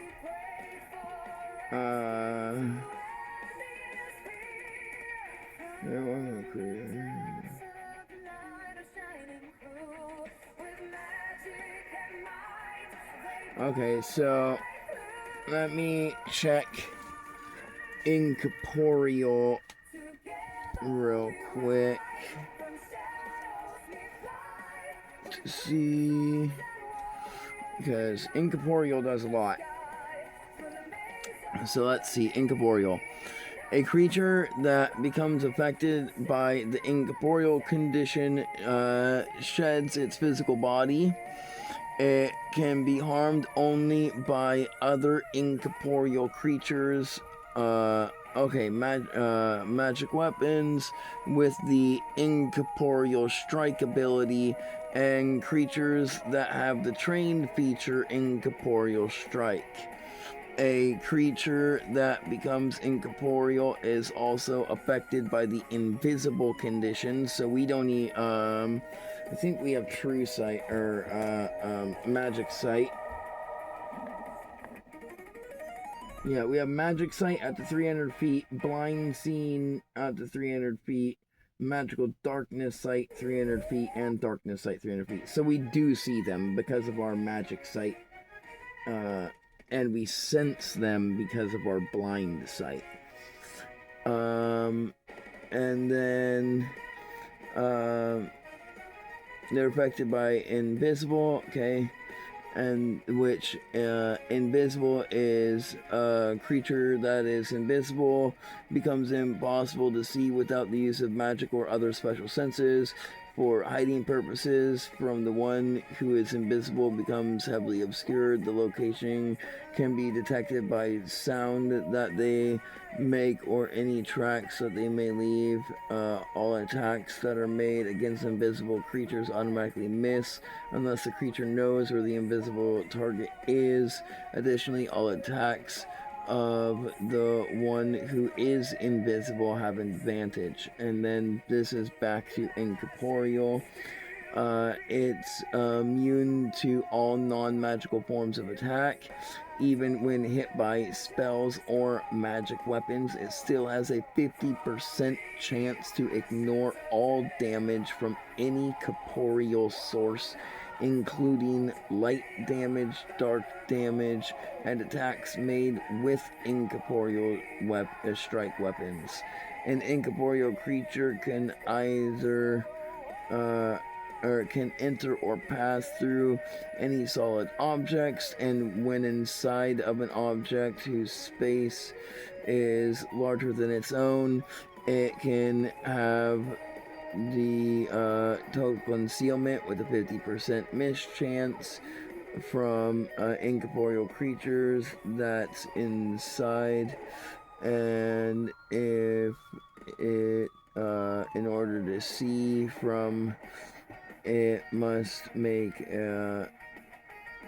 okay, so let me check incorporeal real quick to see, because incorporeal does a lot. So let's see, incorporeal. A creature that becomes affected by the incorporeal condition sheds its physical body. It can be harmed only by other incorporeal creatures. Magic weapons with the incorporeal strike ability, and creatures that have the trained feature incorporeal strike. A creature that becomes incorporeal is also affected by the invisible condition, so we don't need, I think we have true sight, or, magic sight. Yeah, we have magic sight at the 300 feet, blind seeing at the 300 feet, magical darkness sight 300 feet, and darkness sight 300 feet. So we do see them because of our magic sight, and we sense them because of our blind sight. And then they're affected by invisible, okay, and which invisible is a creature that is invisible, becomes impossible to see without the use of magic or other special senses. For hiding purposes from the one who is invisible, becomes heavily obscured. The location can be detected by sound that they make or any tracks that they may leave. All attacks that are made against invisible creatures automatically miss unless the creature knows where the invisible target is. Additionally, all attacks of the one who is invisible have advantage. And then this is back to incorporeal. It's immune to all non-magical forms of attack. Even when hit by spells or magic weapons, it still has a 50% chance to ignore all damage from any corporeal source, including light damage, dark damage, and attacks made with incorporeal strike weapons. An incorporeal creature can either or can enter or pass through any solid objects, and when inside of an object whose space is larger than its own, it can have the total concealment with a 50% miss chance from incorporeal creatures that's inside. And if it in order to see from, it must make an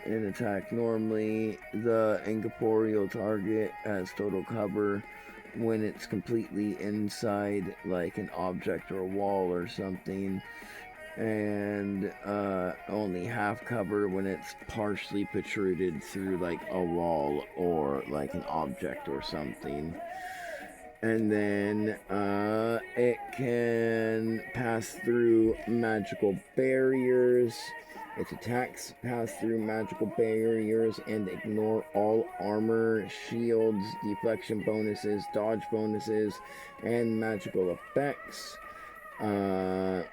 attack normally. The incorporeal target has total cover when it's completely inside, like an object or a wall or something, and only half cover when it's partially protruded through like a wall or like an object or something. And then it can pass through magical barriers. Its attacks pass through magical barriers and ignore all armor, shields, deflection bonuses, dodge bonuses, and magical effects. But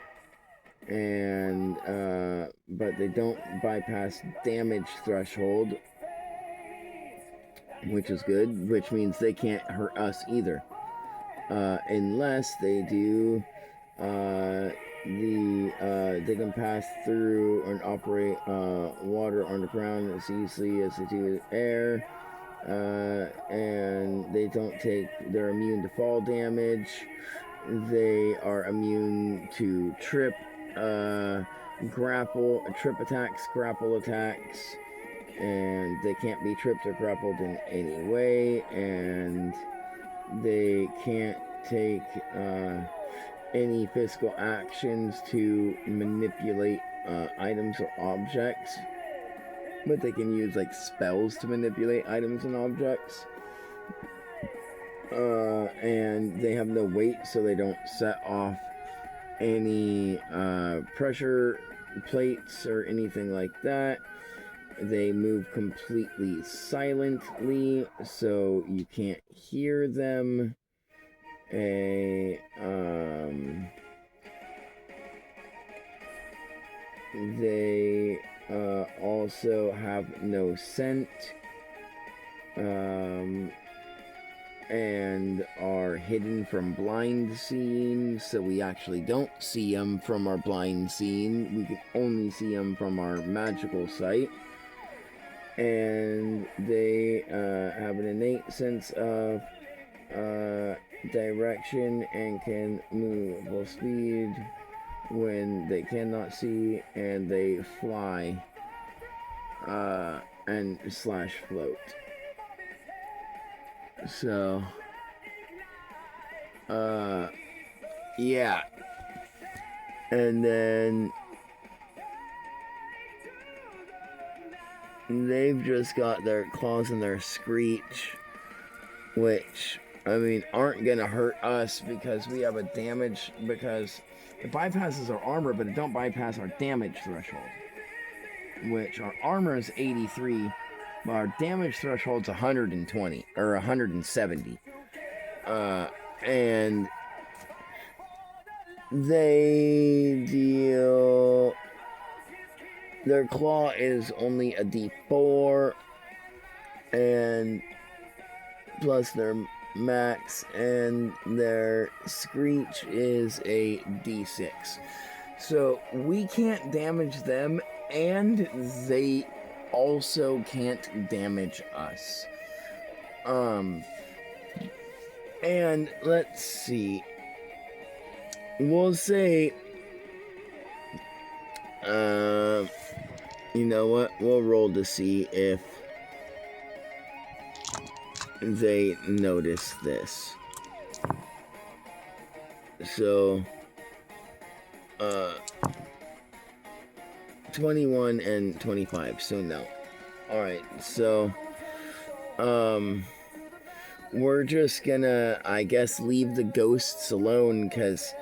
they don't bypass damage threshold, which is good, which means they can't hurt us either. Unless they do, they can pass through and operate water underground as easily as they do air, and they're immune to fall damage. They are immune to trip attacks, grapple attacks, and they can't be tripped or grappled in any way, and they can't take any physical actions to manipulate items or objects, but they can use like spells to manipulate items and objects. And they have no weight, so they don't set off any pressure plates or anything like that. They move completely silently, so you can't hear them. They also have no scent, and are hidden from blind seeing, so we actually don't see them from our blind seeing. We can only see them from our magical sight. And they have an innate sense of direction and can move at full speed when they cannot see, and they fly and slash float. So yeah, and then they've just got their claws and their screech, which, I mean, aren't gonna hurt us because we have a damage, because it bypasses our armor, but it don't bypass our damage threshold, which our armor is 83, but our damage threshold's 120 or 170. And they deal, their claw is only a D4, and plus their max, and their screech is a D6. So we can't damage them, and they also can't damage us. And let's see. We'll say, you know what? We'll roll to see if they notice this. So, 21 and 25, so no. Alright, so, we're just gonna, I guess, leave the ghosts alone, because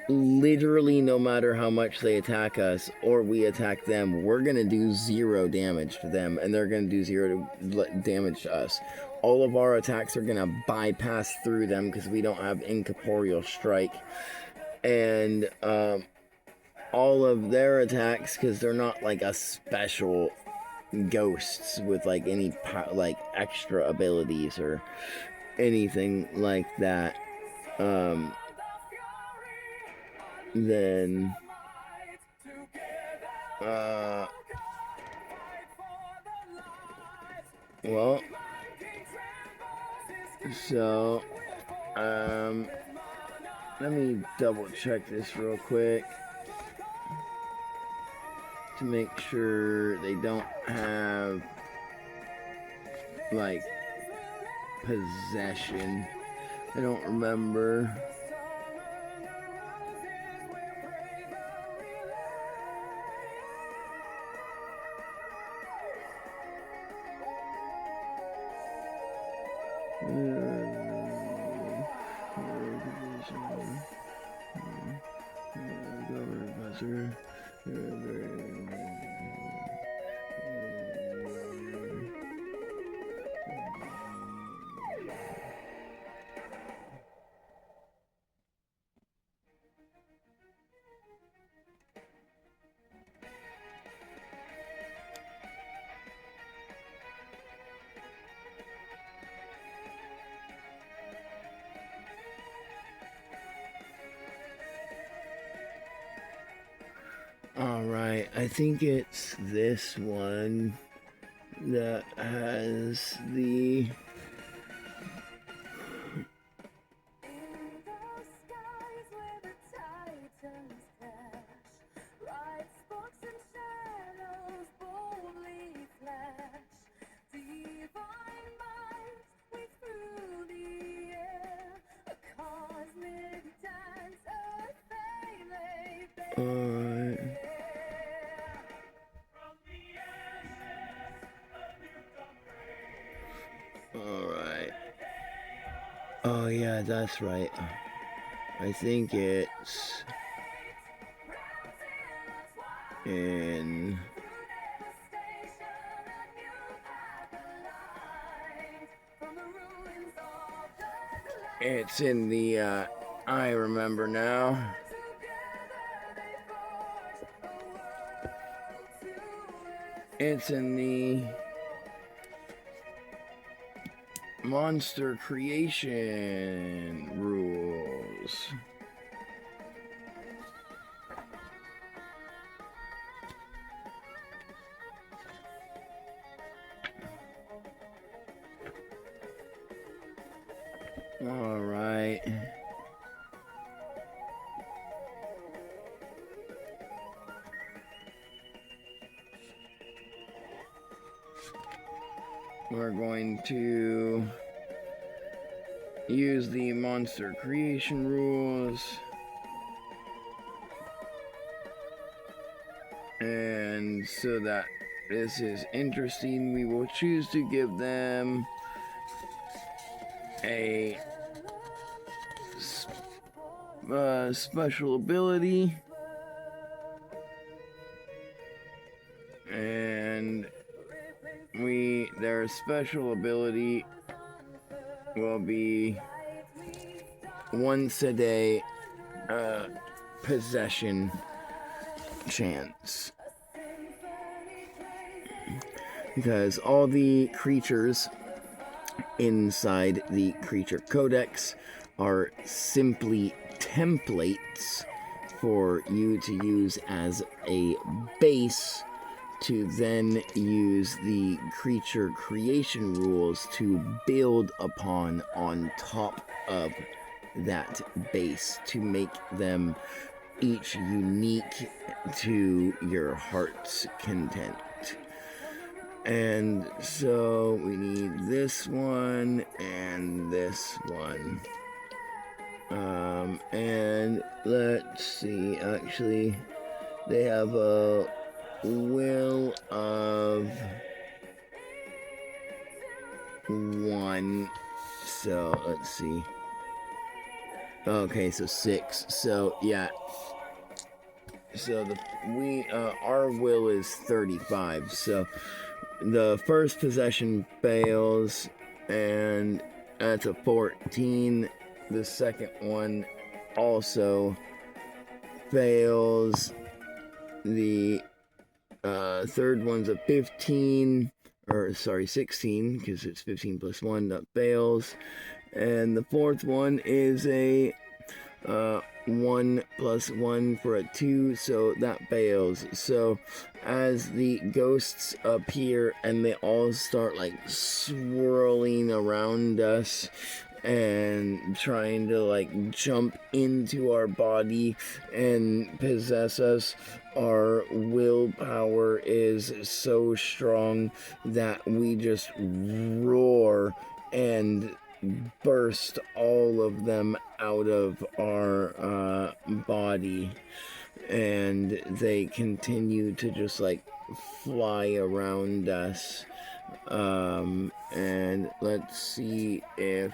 literally no matter how much they attack us or we attack them, we're gonna do 0 damage to them, and they're gonna do 0 damage to us. All of our attacks are gonna bypass through them because we don't have incorporeal strike, and all of their attacks, because they're not like a special ghosts with like any like extra abilities or anything like that, then well, so let me double check this real quick to make sure they don't have like possession. I don't remember. Alright, I think it's this one that has the Alright. Oh yeah, that's right. I think it's in... It's in the, I remember now. It's in the monster creation rules. All right. We're going to use the monster creation rules. And so that this is interesting, we will choose to give them a special ability, and their special ability will be once a day possession chance, because all the creatures inside the creature codex are simply templates for you to use as a base to then use the creature creation rules to build upon on top of that base to make them each unique to your heart's content. And so we need this one and this one. And let's see, actually, they have a will of 1. So let's see. Okay, so 6. So yeah. So our will is 35. So the first possession fails, and that's a 14. The second one also fails. The third one's a 15, or sorry, 16, because it's 15 plus 1, that fails. And the fourth one is a 1 plus 1 for a 2, so that fails. So as the ghosts appear and they all start like swirling around us and trying to like jump into our body and possess us, our willpower is so strong that we just roar and burst all of them out of our body, and they continue to just like fly around us. And let's see if...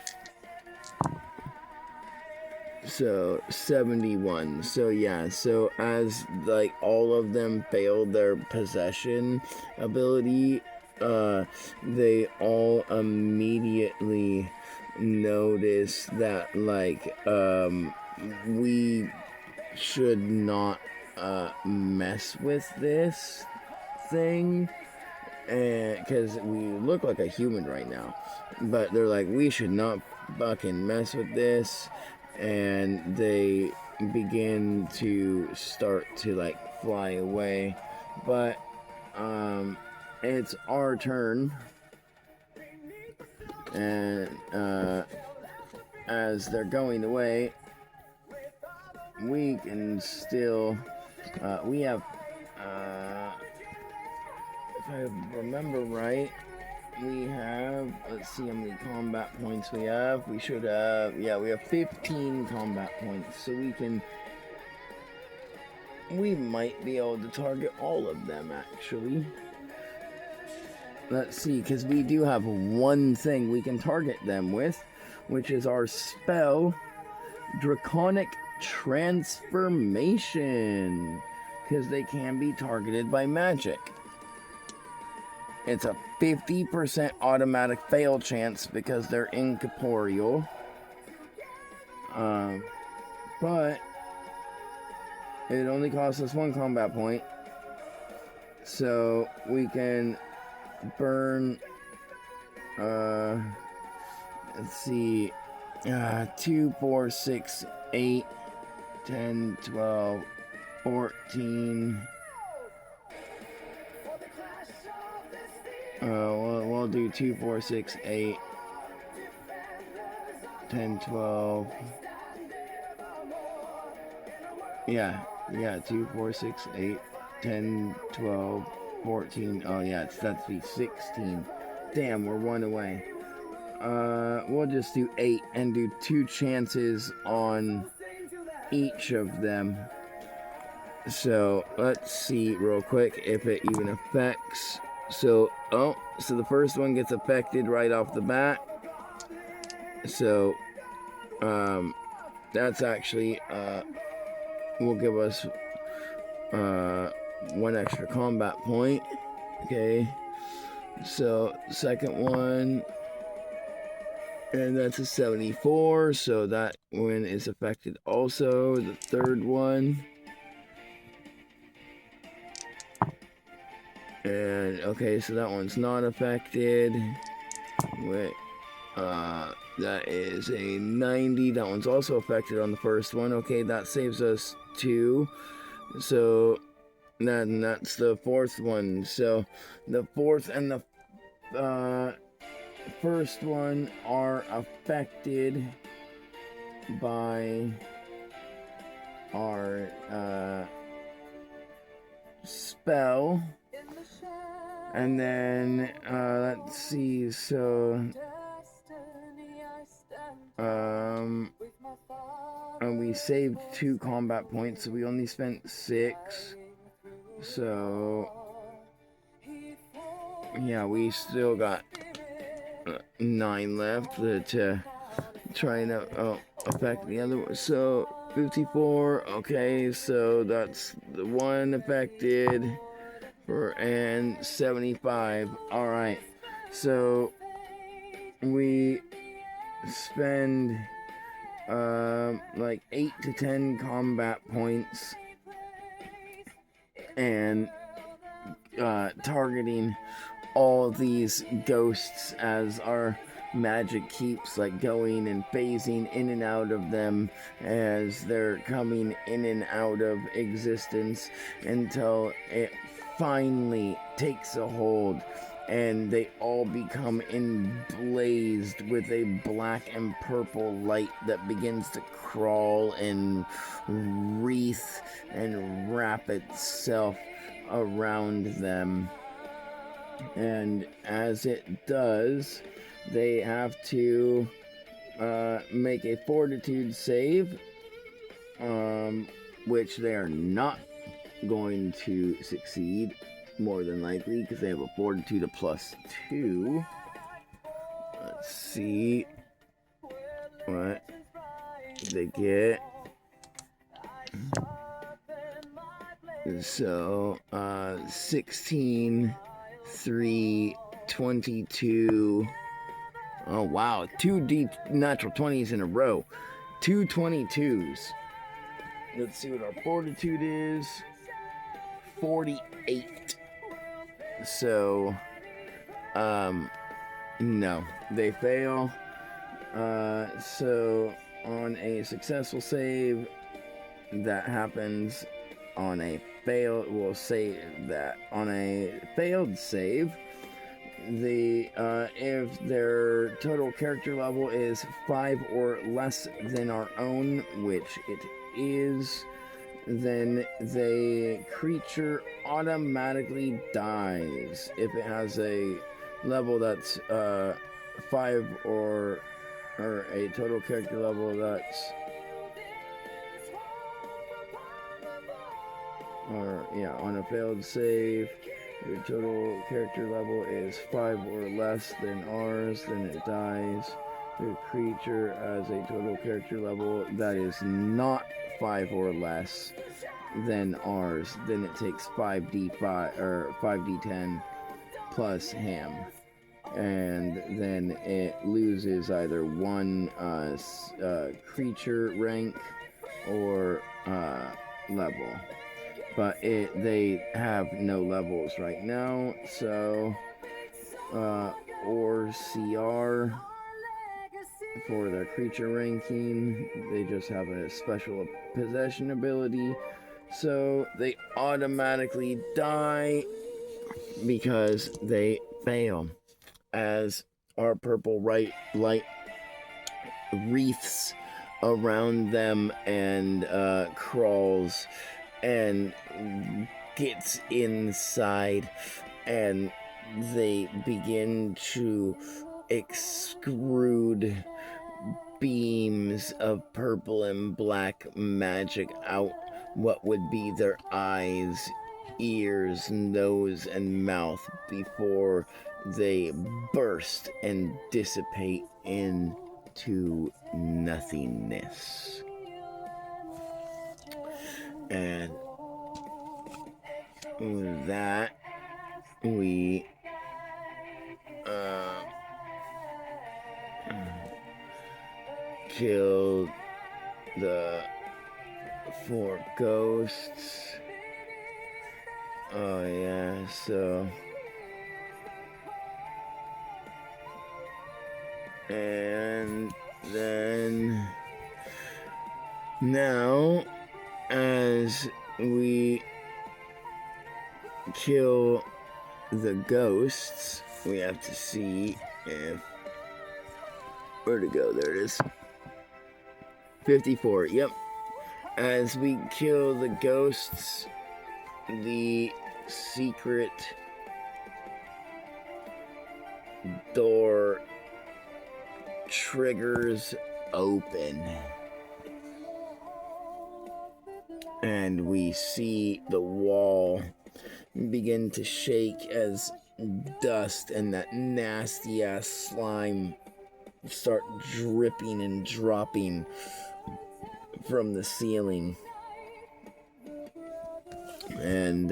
So 71. So yeah, so as like all of them fail their possession ability, they all immediately notice that like we should not mess with this thing, and because we look like a human right now, but they're like, we should not fucking mess with this, and they begin to start to like fly away. But it's our turn, and as they're going away, we can still we have if I remember right, we have, let's see how many combat points we have. We should have, yeah, we have 15 combat points, so we can we might be able to target all of them, actually. Let's see, because we do have one thing we can target them with, which is our spell, Draconic Transformation, because they can be targeted by magic. It's a 50% automatic fail chance because they're incorporeal. But it only costs us 1 combat point. So we can burn, let's see, 2, 4, 6, 8, 10, 12, 14. We'll do 2, 4, 6, 8, 10, 12. Yeah, 2, 4, 6, 8, 10, 12, 14. Oh yeah, that's be 16. Damn, we're 1 away. We'll just do 8 and do 2 chances on each of them. So let's see real quick if it even affects. So the first one gets affected right off the bat. So that's actually will give us 1 extra combat point. Okay, so second one, and that's a 74, so that one is affected also. The third one, and okay, so that one's not affected. Wait, that is a 90. That one's also affected on the first one. Okay, that saves us 2. So then that's the fourth one. So the fourth and the first one are affected by our spell. And then let's see, so and we saved 2 combat points, so we only spent 6. So yeah, we still got 9 left to try and affect the other one. So 54. Okay, so that's the one affected, and 75. All right, so we spend like 8 to 10 combat points and targeting all these ghosts as our magic keeps like going and phasing in and out of them as they're coming in and out of existence until it finally takes a hold and they all become emblazed with a black and purple light that begins to crawl and wreath and wrap itself around them. And as it does, they have to make a fortitude save, which they are not going to succeed, more than likely, because they have a fortitude of +2. Let's see what they get. So 16, 3, 22. Oh wow, 2 natural 20s in a row. 2 22s. Let's see what our fortitude is. 48. So no, they fail. So on a successful save, that happens. On a fail, we'll say that on a failed save, if their total character level is 5 or less than our own, which it is, then the creature automatically dies. If it has a level that's 5 or a total character level that's or yeah, on a failed save, your total character level is 5 or less than ours, then it dies. Your creature has a total character level that is not 5 or less than ours, then it takes 5d5 or 5d10 plus ham, and then it loses either one creature rank or level. But they have no levels right now, so or CR for their creature ranking. They just have a special possession ability, so they automatically die because they fail. As our purple light wreaths around them and crawls and gets inside, and they begin to extrude beams of purple and black magic out what would be their eyes, ears, nose, and mouth before they burst and dissipate into nothingness. And with that, we killed the 4 ghosts. Oh yeah, so and then now as we kill the ghosts, we have to see if where to go. There it is. 54. Yep. As we kill the ghosts, the secret door triggers open, and we see the wall begin to shake as dust and that nasty ass slime start dripping and dropping from the ceiling. And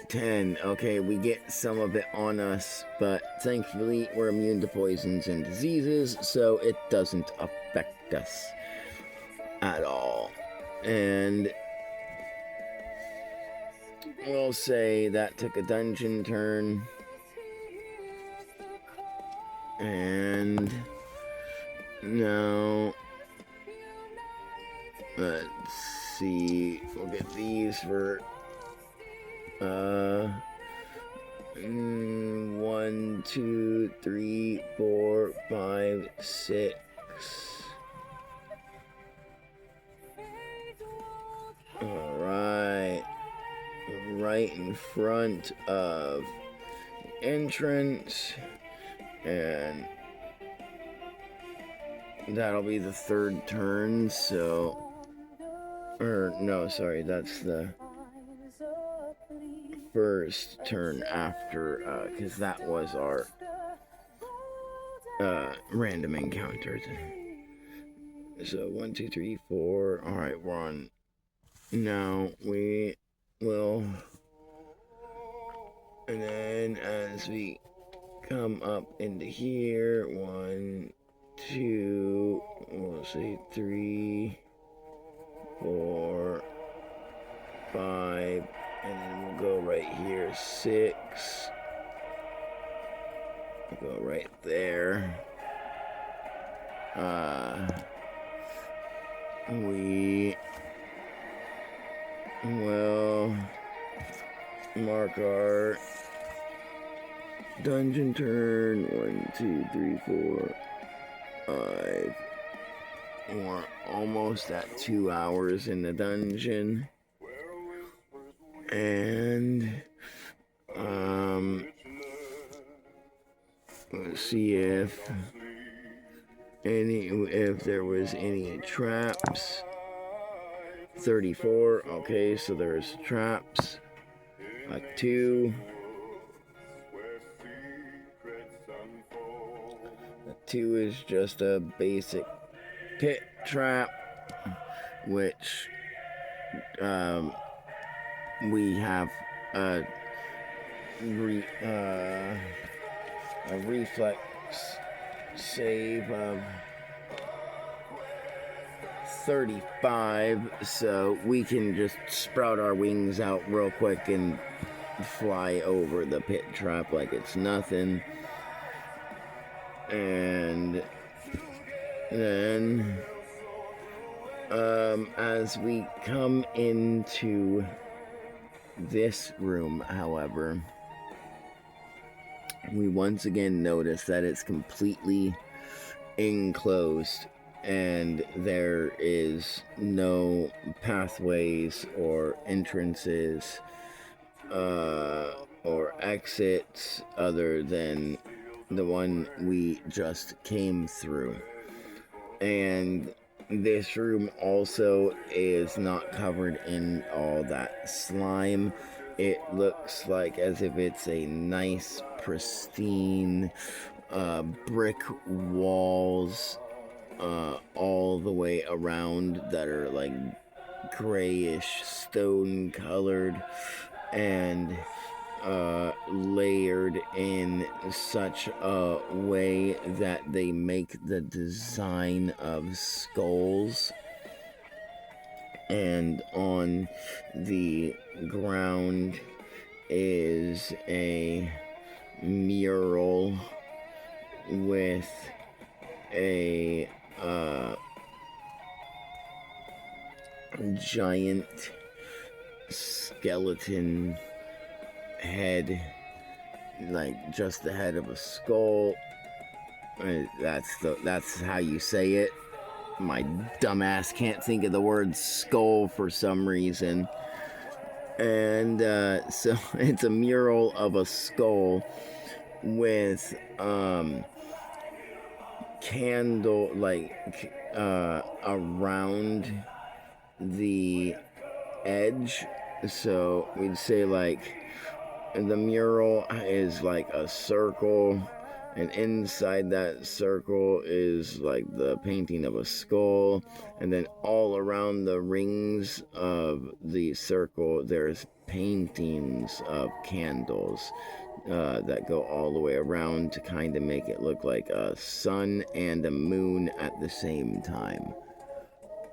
10. Okay, we get some of it on us, but thankfully we're immune to poisons and diseases, so it doesn't affect us at all. And we'll say that took a dungeon turn. And now let's see, we'll get these for 1, 2, 3, 4, 5, 6. All right, right in front of the entrance, and that'll be the 3rd turn. So, or no, sorry, that's the 1st turn after, because that was our random encounters. So 1, 2, 3, 4. All right, we're on. Now we will, and then as we come up into here, 1, 2, we'll say 3, 4, 5, and then we'll go right here, 6. We'll go right there. We will mark our dungeon turn. 1, 2, 3, 4, 5. We're almost at 2 hours in the dungeon. And let's see if if there was any traps. 34. Okay, so there's traps. 2. 2 is just a basic pit trap, which we have a reflex save of 35, so we can just sprout our wings out real quick and fly over the pit trap like it's nothing. And then as we come into this room, however, we once again notice that it's completely enclosed and there is no pathways or entrances or exits other than the one we just came through. And this room also is not covered in all that slime. It looks like as if it's a nice, pristine brick walls all the way around that are like grayish stone colored and layered in such a way that they make the design of skulls. And on the ground is a mural with a giant skeleton head, like just the head of a skull. That's how you say it. My dumbass can't think of the word skull for some reason. And so it's a mural of a skull with candle around the edge. So we'd say like the mural is like a circle, and inside that circle is like the painting of a skull, and then all around the rings of the circle there's paintings of candles that go all the way around to kind of make it look like a sun and a moon at the same time.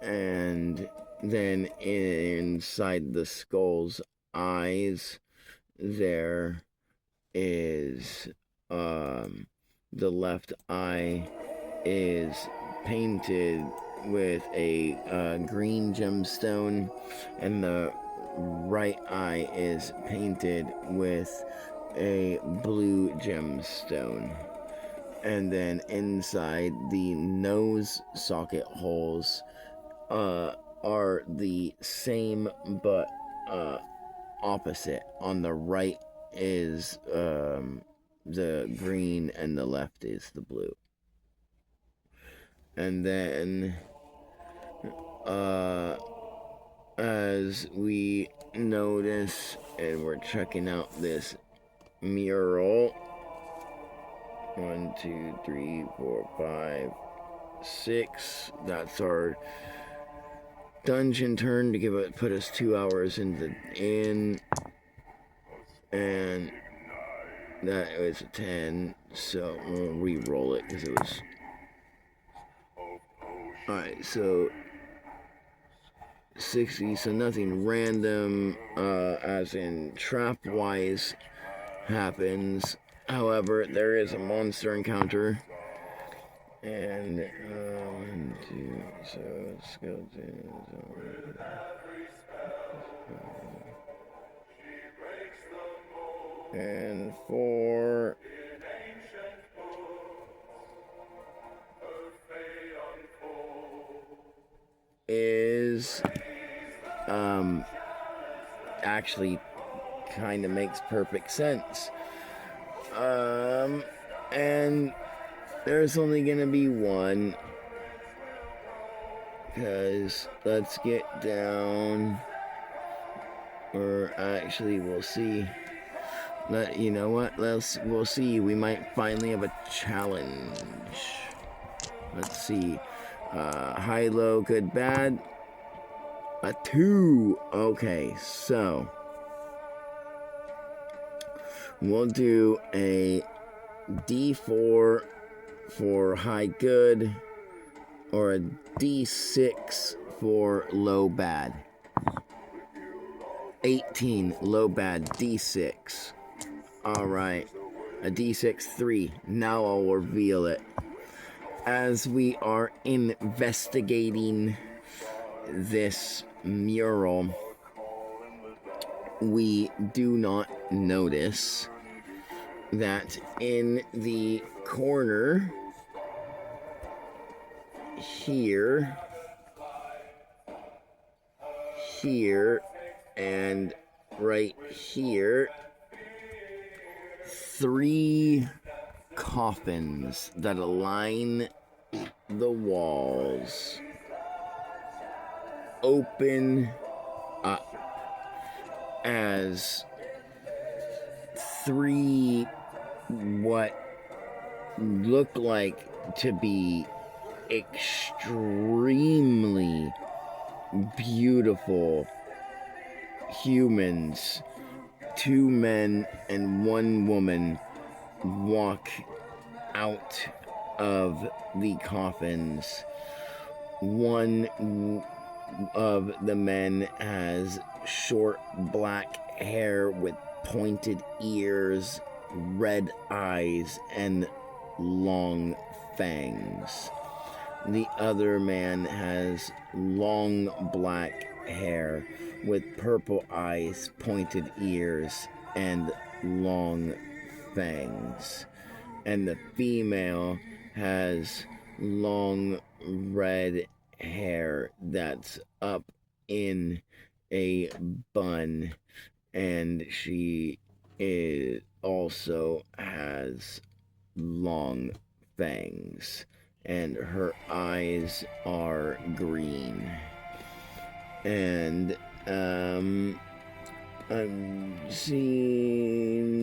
And then inside the skull's eyes there is the left eye is painted with a green gemstone, and the right eye is painted with a blue gemstone. And then inside the nose socket holes are the same but opposite. On the right is the green and the left is the blue. And then as we notice and we're checking out this mural, 1, 2, 3, 4, 5, 6, that's our dungeon turn to put us 2 hours into the inn, and that was a 10, so we'll re-roll it because it was alright. So 60, so nothing random as in trap wise happens. However, there is a monster encounter. And 1, 2, so skeleton. And 4. Is actually kind of makes perfect sense. And There's only gonna be one. Because let's get down. Or actually, we'll see. You know what? We'll see. We might finally have a challenge. Let's see. High, low, good, bad. A 2. Okay, so we'll do a D4 for high, good, or a D6 for low, bad. 18, low, bad, D6. Alright, a D6 3. Now I'll reveal it. As we are investigating this mural, we do not notice that in the corner here, and right here, 3 coffins that align the walls open up as 3 what look like to be extremely beautiful humans, 2 men and 1 woman, walk out of the coffins. One of the men has short black hair with pointed ears, red eyes, and long fangs. The other man has long black hair with purple eyes, pointed ears, and long fangs. And the female has long red hair that's up in a bun, and she also has long fangs, and her eyes are green. And I'm seeing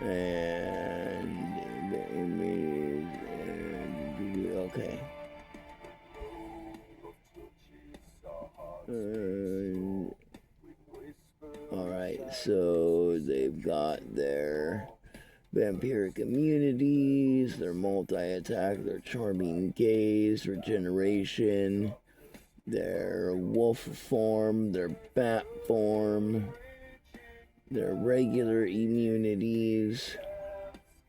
and the image, okay. Alright, so they've got their vampiric immunities, their multi-attack, their charming gaze, regeneration, their wolf form, their bat form, their regular immunities,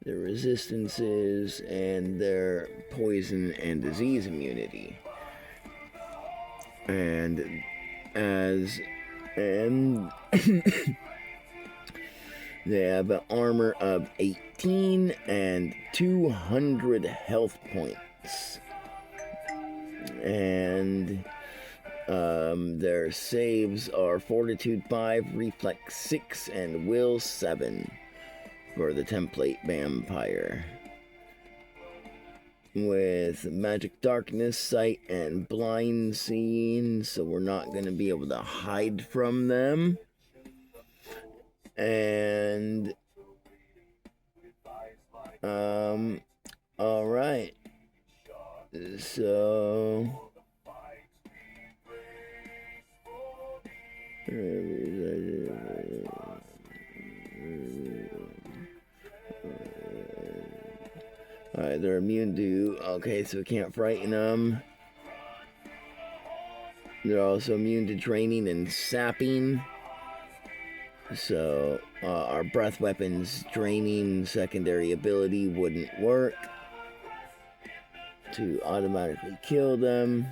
their resistances, and their poison and disease immunity. And they have an armor of 18 and 200 health points. And their saves are Fortitude 5, Reflex 6, and Will 7 for the template vampire. With magic, darkness, sight, and blind seeing, so we're not going to be able to hide from them. And all right, so alright, they're immune to, okay, so we can't frighten them. They're also immune to draining and sapping. So our breath weapons draining secondary ability wouldn't work to automatically kill them.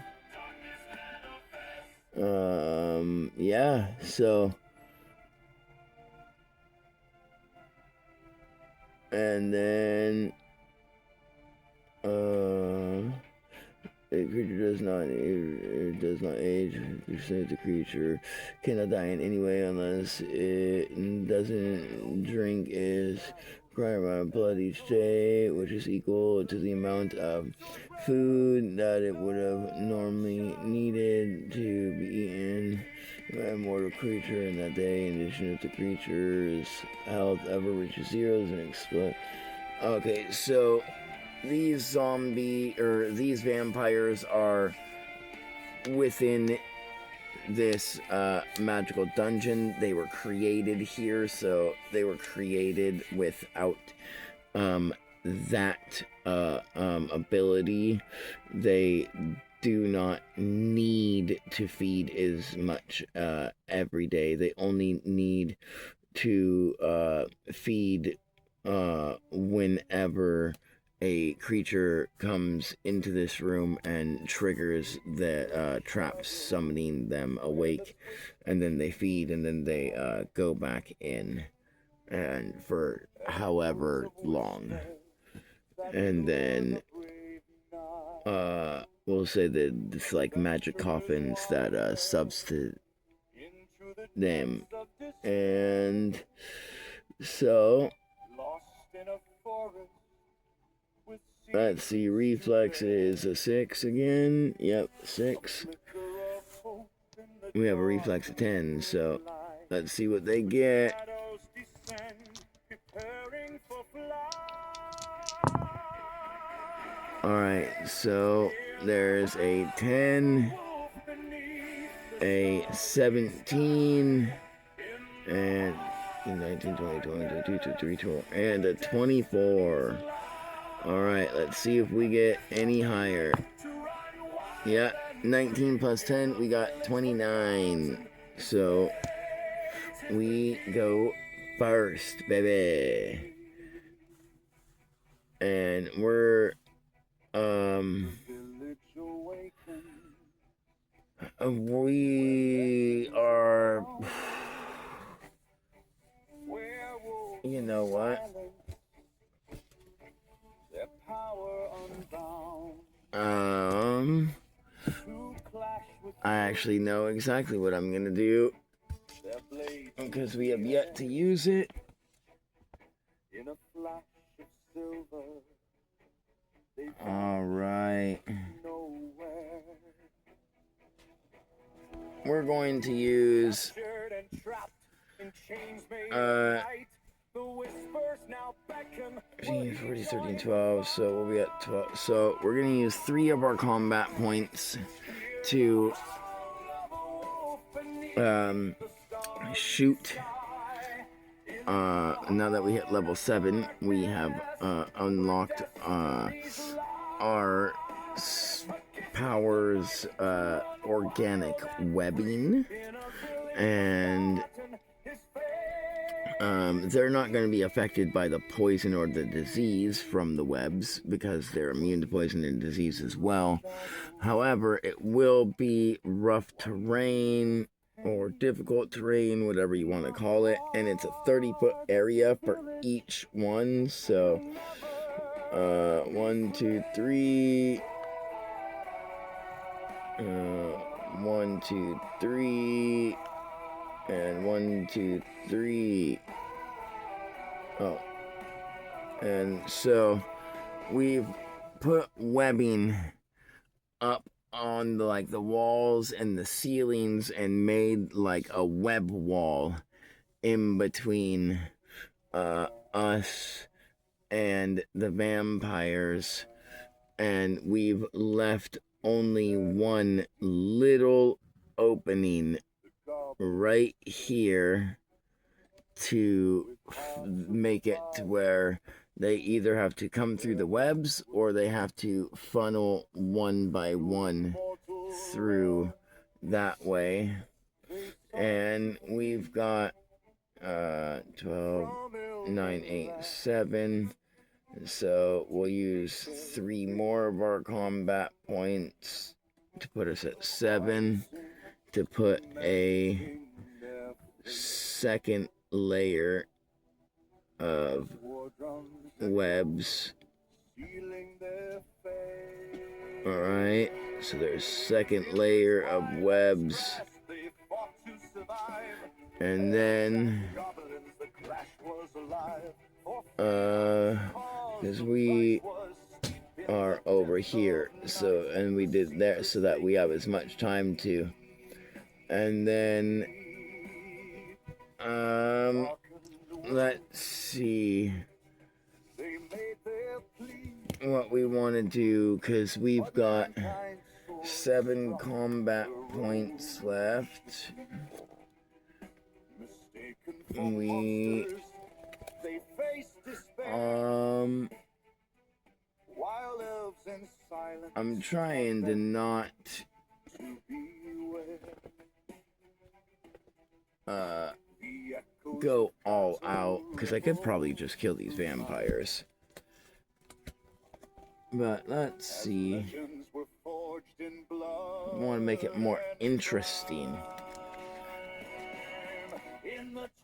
Yeah, so and then A creature does not age. The creature cannot die in any way unless it doesn't drink its requirement of blood each day, which is equal to the amount of food that it would have normally needed to be eaten by a mortal creature in that day. In addition, if the creature's health ever reaches zero, then explode. Okay, so these these vampires are within this magical dungeon. They were created here, so they were created without that ability. They do not need to feed as much every day. They only need to feed whenever a creature comes into this room and triggers the trap, summoning them awake, and then they feed, and then they go back in, and for however long, and then we'll say that it's like magic coffins that substitute them, and so let's see, reflex is a 6 again. Yep, 6. We have a reflex of 10, so let's see what they get. Alright, so there's a 10, a 17, and 19, 20, 22, 23, 24, and a 24. Alright, let's see if we get any higher. Yeah, 19 plus 10, we got 29. So, we go first, baby. And we're, we are, you know what? I actually know exactly what I'm gonna do because we have yet to use it. Alright. We're going to use 40, 13, 12, so we'll be at 12. So we're going to use 3 of our combat points to shoot. Now that we hit level 7, we have unlocked our powers, organic webbing, and they're not going to be affected by the poison or the disease from the webs because they're immune to poison and disease as well. However, it will be rough terrain or difficult terrain, whatever you want to call it, and it's a 30-foot area for each one. So 1, 2, 3, 1, 2, 3, and 1, 2, 3. Oh, and so we've put webbing up on the walls and the ceilings and made like a web wall in between us and the vampires, and we've left only one little opening right here to make it to where they either have to come through the webs or they have to funnel one by one through that way. And we've got 12, 9, 8, 7. So we'll use 3 more of our combat points to put us at 7, to put a second layer of webs Alright, so there's second layer of webs. And then, because we are over here, so, and we did there so that we have as much time to. And then, let's see what we want to do, because we've got 7 combat points left. We I'm trying to not go all out, because I could probably just kill these vampires. But let's see. I want to make it more interesting.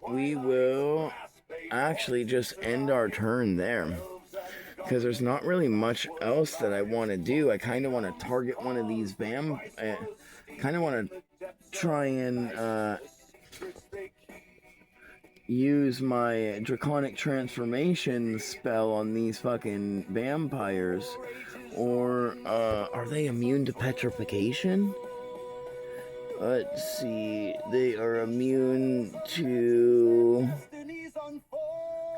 We will actually just end our turn there, because there's not really much else that I want to do. I kind of want to target one of these kind of want to try and use my Draconic Transformation spell on these fucking vampires. Or, are they immune to petrification? Let's see. They are immune to...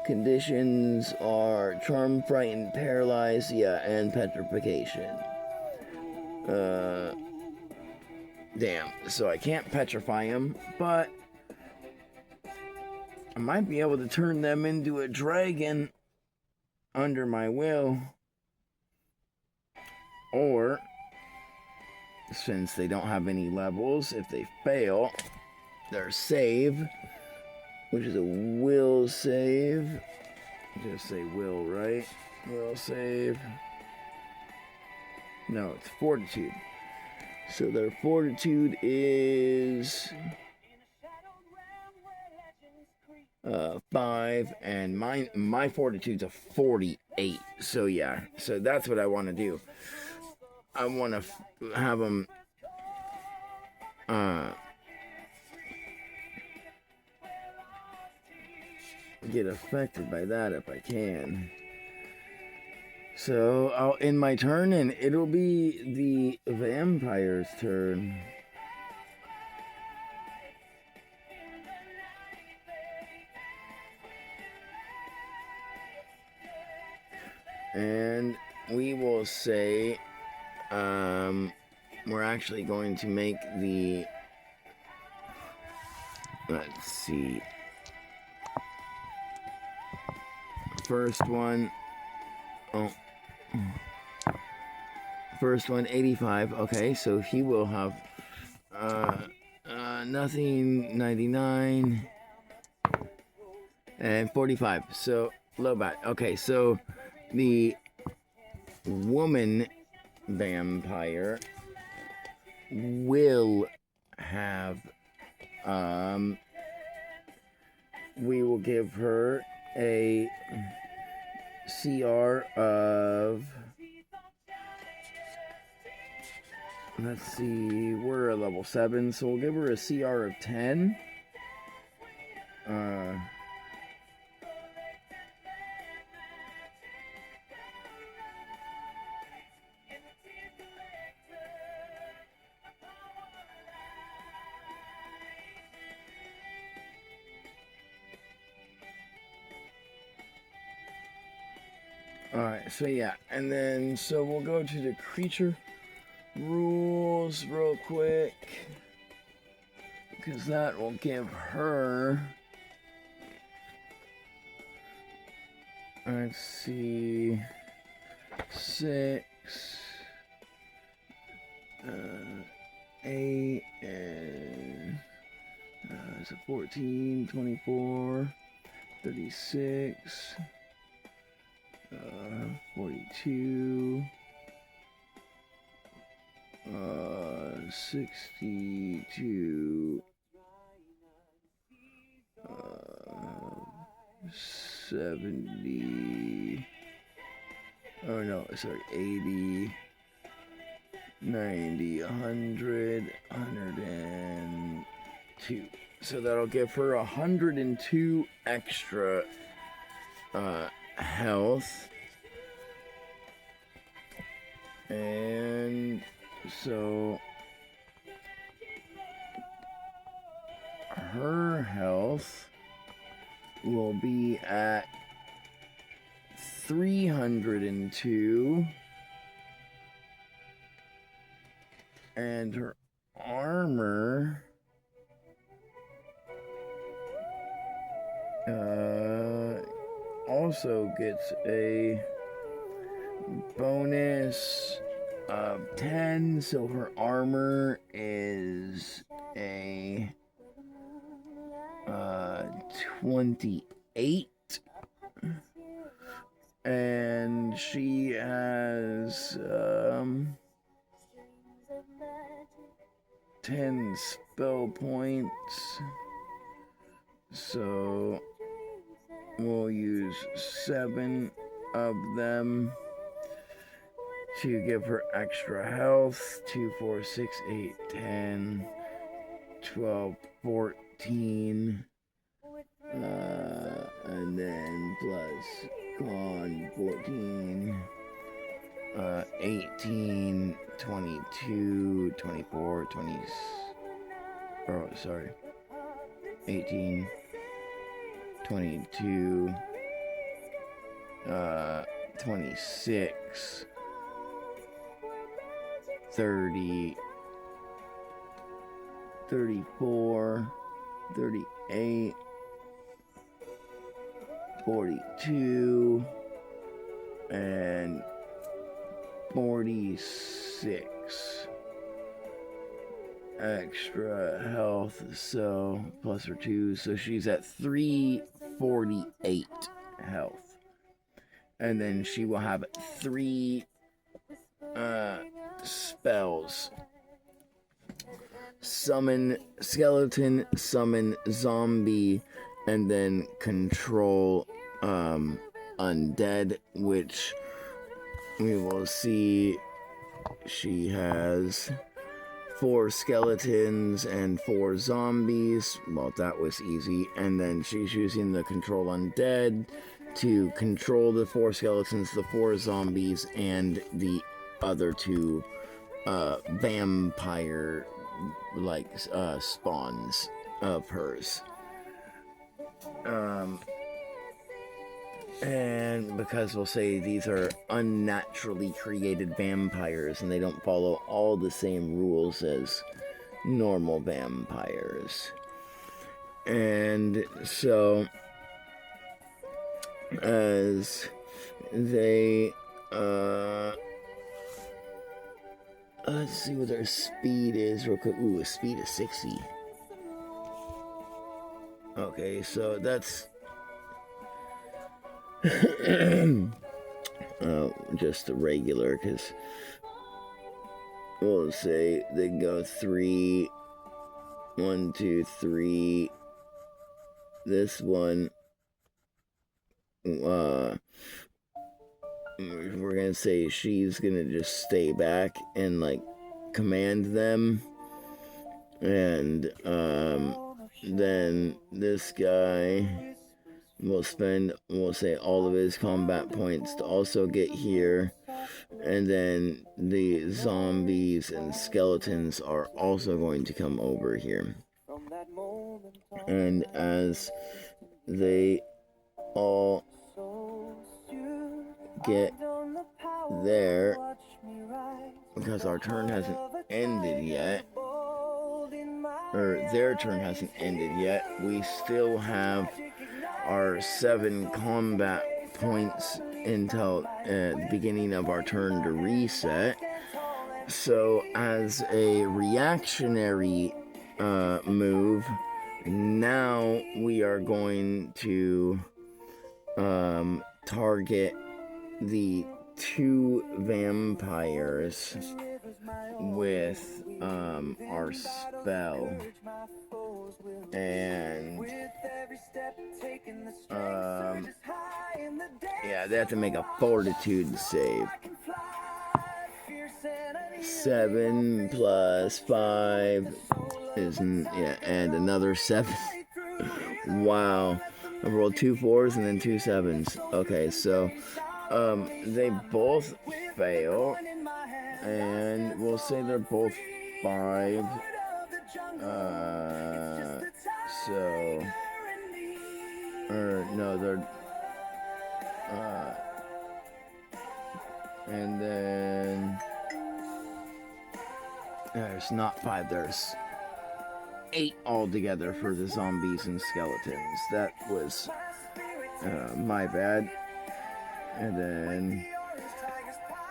Conditions are Charm, Frightened, Paralyze, yeah, and Petrification. Damn. So I can't petrify them, but I might be able to turn them into a dragon under my will. Or, since they don't have any levels, if they fail, their save, which is a will save. Just say will, right? Will save. No, it's fortitude. So their fortitude is 5, and my fortitude's a 48. So yeah, so that's what I want to do. I want to have them get affected by that if I can. So I'll end my turn, and it'll be the vampire's turn. And we will say, we're actually going to make the, let's see, first one, first one, 85, okay, so he will have, nothing, 99, and 45, so, low bat, okay, so, the woman vampire will have, we will give her a CR of, let's see, we're at level 7, so we'll give her a CR of 10. Alright, so yeah, and then, so we'll go to the creature rules real quick, because that will give her, let's see, 6, 8, and so 14, 24, 36, 42, 62, 70, oh no, sorry, 80, 90, 100, 102. So that'll give her 102 extra health. And so her health will be at 302. And her armor also gets a bonus of 10, so her armor is a 28, and she has 10 spell points, so we'll use 7 of them to give her extra health. 2, 4, 6, 8, 10, 12, 14, and then plus con 14, 18, 22, 24, 20, 18, 22, 26, 30, 34, 38, 42, and 46 extra health, so plus her 2, so she's at 348 health. And then she will have 3 spells: summon skeleton, summon zombie, and then control undead, which we will see she has 4 skeletons and 4 zombies. Well, that was easy. And then she's using the control undead to control the 4 skeletons, the 4 zombies, and the other 2 vampire spawns of hers. And because we'll say these are unnaturally created vampires and they don't follow all the same rules as normal vampires. And so as they let's see what their speed is real quick. Ooh, a speed of 60. Okay, so that's just the regular, because we'll say they go 3, 1, 2, 3. This one, we're gonna say she's gonna just stay back and command them, and then this guy will spend, we'll say, all of his combat points to also get here, and then the zombies and skeletons are also going to come over here. And as they all get there, because our turn hasn't ended yet, or their turn hasn't ended yet, we still have our 7 combat points until the beginning of our turn to reset. So as a reactionary move, now we are going to target the 2 vampires with our spell, and yeah, they have to make a fortitude save. 7 plus 5 is, yeah, and another 7. Wow. I rolled 2 4s and then 2 7s. Okay, so they both fail, and we'll say they're both 5. So, or no, they're and then there's not 5, there's 8 altogether for the zombies and skeletons. That was my bad. And then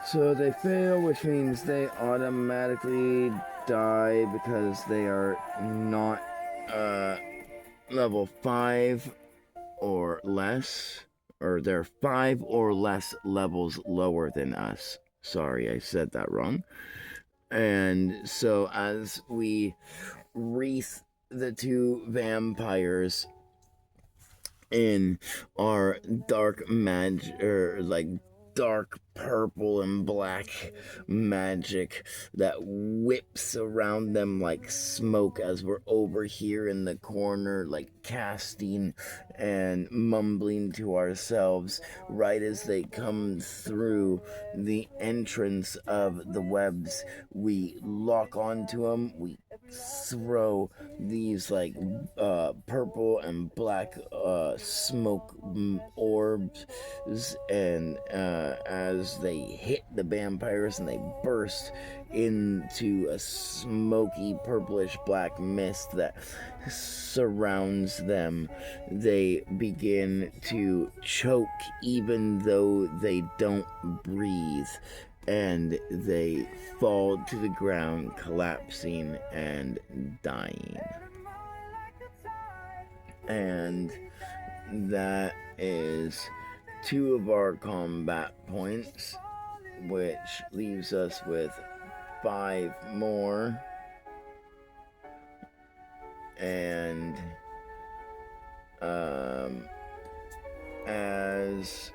so they fail, which means they automatically die because they are not level 5 or less, or they're 5 or less levels lower than us. Sorry, I said that wrong. And so as we wreath the 2 vampires in our dark magic, or like dark purple and black magic that whips around them like smoke, as we're over here in the corner like casting and mumbling to ourselves right as they come through the entrance of the webs. We lock onto them, we throw these like purple and black smoke orbs, and as they hit the vampires and they burst into a smoky purplish black mist that surrounds them, they begin to choke even though they don't breathe, and they fall to the ground, collapsing and dying. And that is 2 of our combat points, which leaves us with 5 more. And as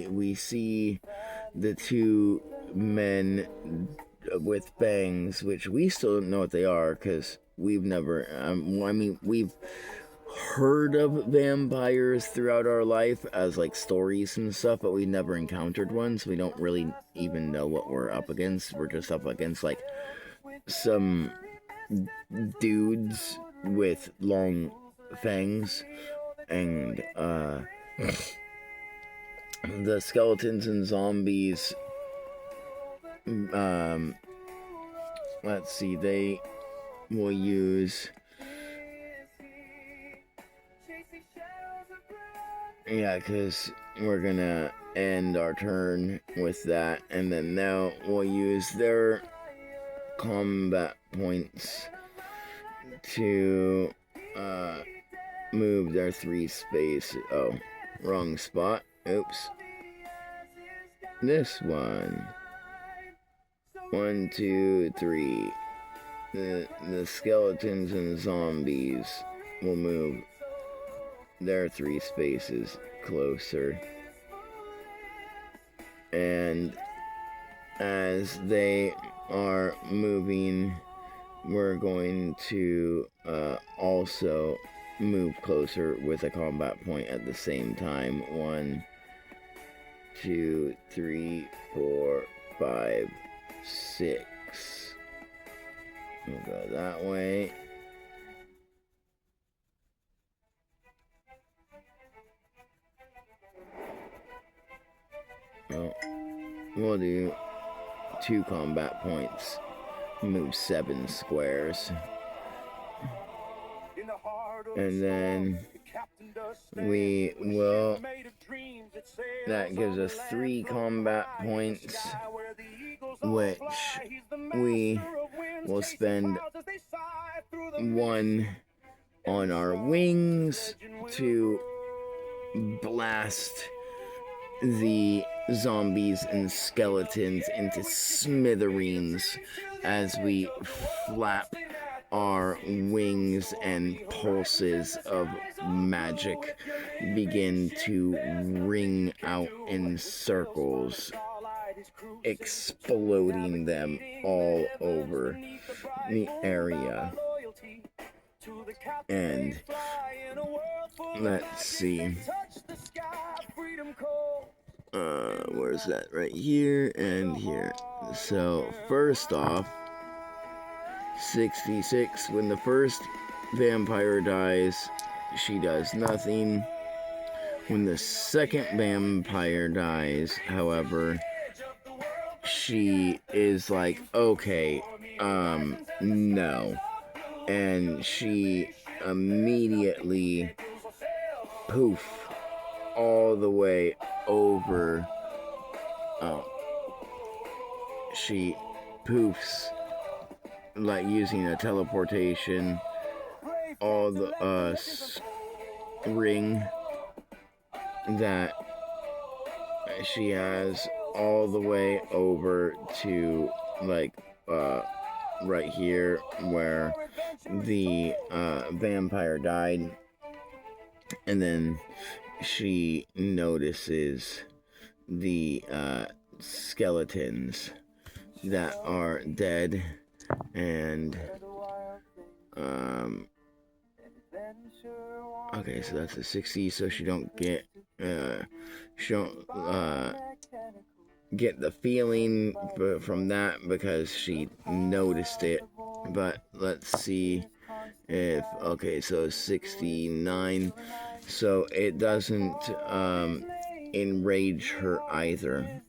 we see the 2 men with fangs, which we still don't know what they are because we've never, we've heard of vampires throughout our life as like stories and stuff, but we never encountered one, so we don't really even know what we're up against. We're just up against like some dudes with long fangs, and the skeletons and zombies, let's see, they will use, yeah, because we're gonna end our turn with that, and then now we'll use their combat points to move their 3 space. Oh, wrong spot. Oops. This one. 1, 2, 3. The skeletons and zombies will move their 3 spaces closer. And as they are moving, we're going to also move closer with a combat point at the same time. 1, 2, 3, 4, 5, 6. We'll go that way. Well, we'll do 2 combat points. Move 7 squares. And then we will, that gives us 3 combat points, which we will spend 1 on our wings to blast the zombies and skeletons into smithereens as we flap our wings, and pulses of magic begin to ring out in circles exploding them all over the area. And let's see. Where's that? Right here and here. So first off, 66, when the first vampire dies, she does nothing. When the second vampire dies, however, she is like, okay, no. And she immediately poof all the way over. She poofs like using a teleportation all the ring that she has all the way over to like right here where the vampire died. And then she notices the skeletons that are dead, and okay, so that's a 60, so she don't get get the feeling from that because she noticed it. But let's see if, okay, so 69, so it doesn't enrage her either.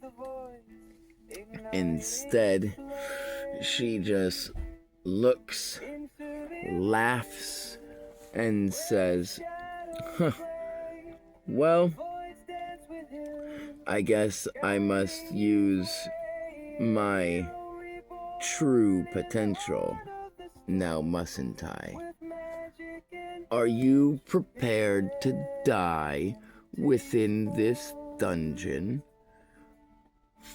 Instead, she just looks, laughs, and says, huh, well, I guess I must use my true potential now, mustn't I? Are you prepared to die within this dungeon?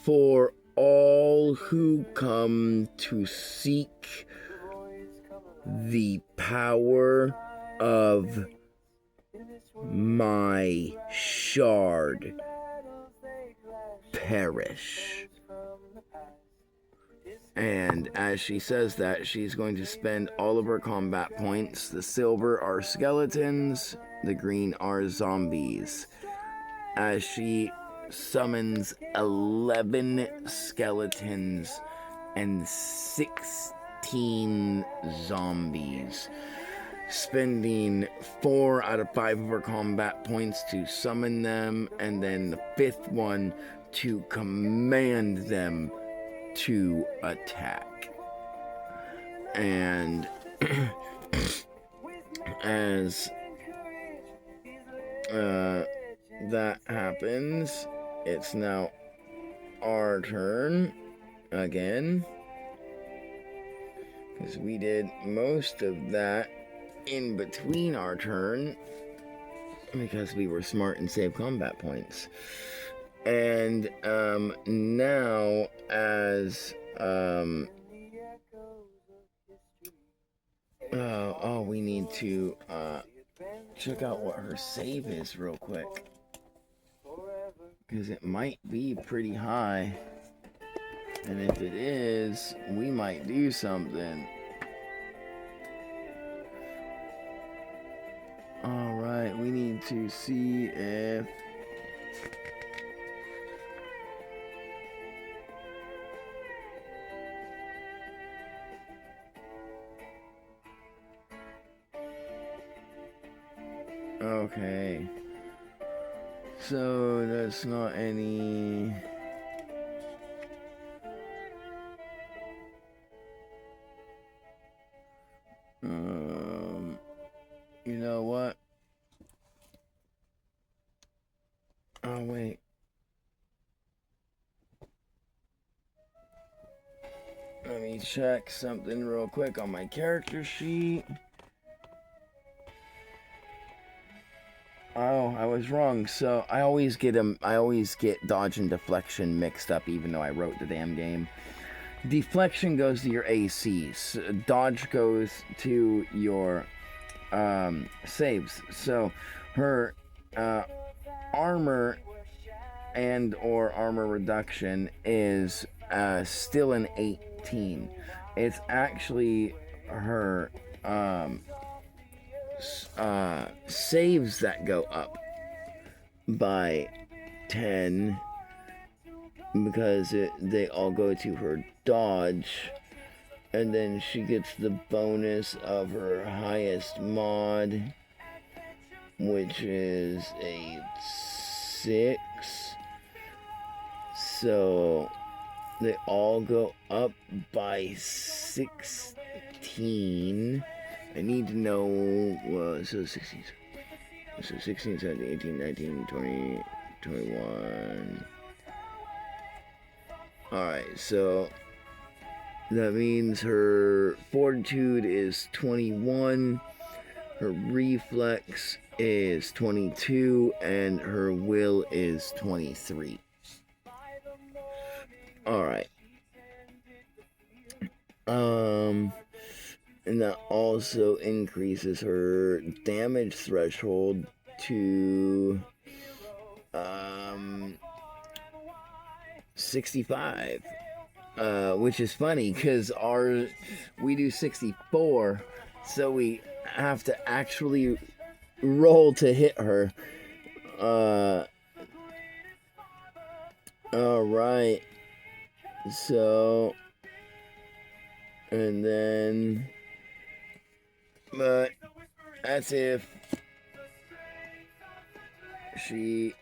For all who come to seek the power of my shard perish. And as she says that, she's going to spend all of her combat points. The silver are skeletons, the green are zombies. As she summons 11 skeletons and 16 zombies, spending 4 out of 5 of her combat points to summon them, and then the 5th one to command them to attack. And as that happens, it's now our turn again, because we did most of that in between our turn because we were smart and saved combat points. And now as we need to check out what her save is real quick, because it might be pretty high, and if it is, we might do something. Alright, we need to see if okay, so that's not any. You know what? Oh, wait. Let me check something real quick on my character sheet. Oh, I was wrong. So I always get dodge and deflection mixed up, even though I wrote the damn game. Deflection goes to your ACs. Dodge goes to your saves. So her armor and or armor reduction is still an 18. It's actually her saves that go up by 10 because they all go to her dodge, and then she gets the bonus of her highest mod, which is a 6. So they all go up by 16. I need to know, so 16, so 16, 17, 18, 19, 20, 21. Alright, so that means her fortitude is 21, her reflex is 22, and her will is 23. Alright. And that also increases her damage threshold to 65. Which is funny because we do 64, so we have to actually roll to hit her. Alright. So, and then, but that's if she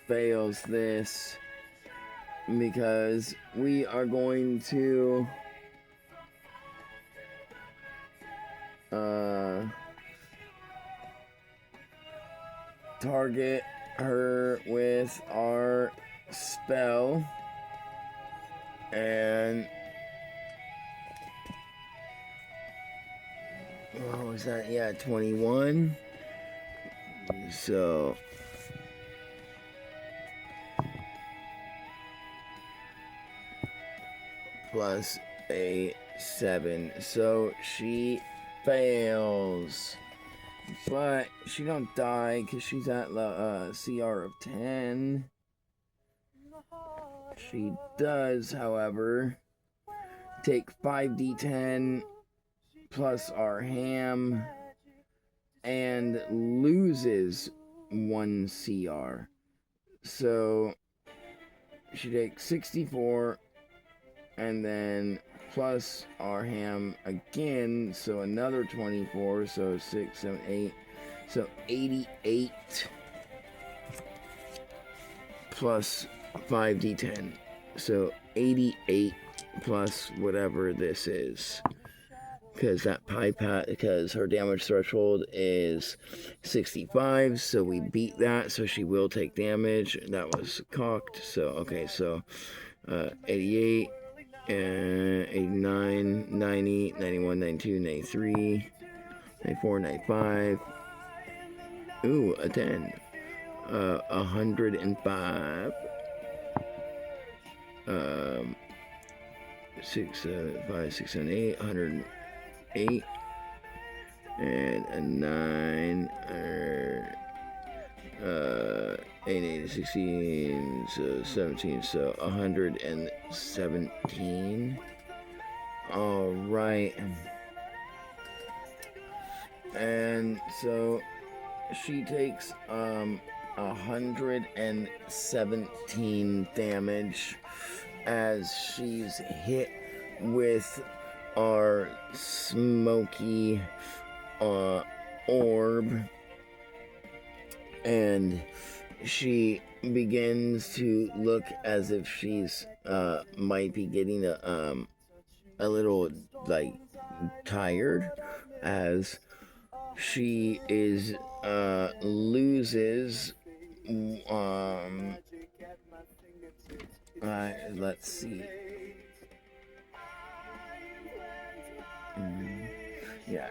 fails this, because we are going to target her with our spell, and what was that? Yeah, 21. So plus a 7. So she fails. But she don't die because she's at CR of 10. She does, however, take 5d10 plus our ham and loses 1 CR. So she takes 64 and then plus our ham again, so another 24, so 6, 7, 8, so 88 plus 5d10, so 88 plus whatever this is, because because her damage threshold is 65, so we beat that, so she will take damage. That was cocked, so okay, so 88, 89, 90, 91, 92, 93, 94, 95. Ooh, a 10. 105. 6, 5, 6, 7, 8, 108. And a 9. 8, 8, 16, so 17, so 117. Alright. And so she takes 117 damage as she's hit with our smoky orb, and she begins to look as if she's might be getting a little like tired, as she is loses let's see. Yeah.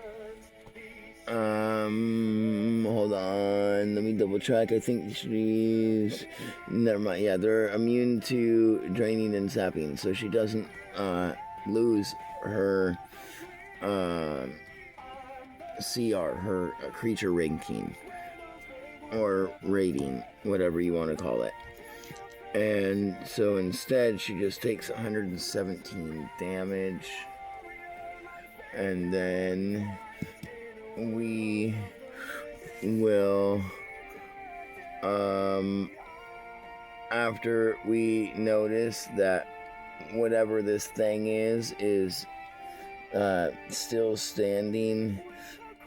Hold on. Let me double check. I think she's... Never mind. Yeah, they're immune to draining and sapping, so she doesn't lose her CR, her creature ranking, or rating, whatever you want to call it. And so instead, she just takes 117 damage. And then we will, after we notice that whatever this thing is still standing,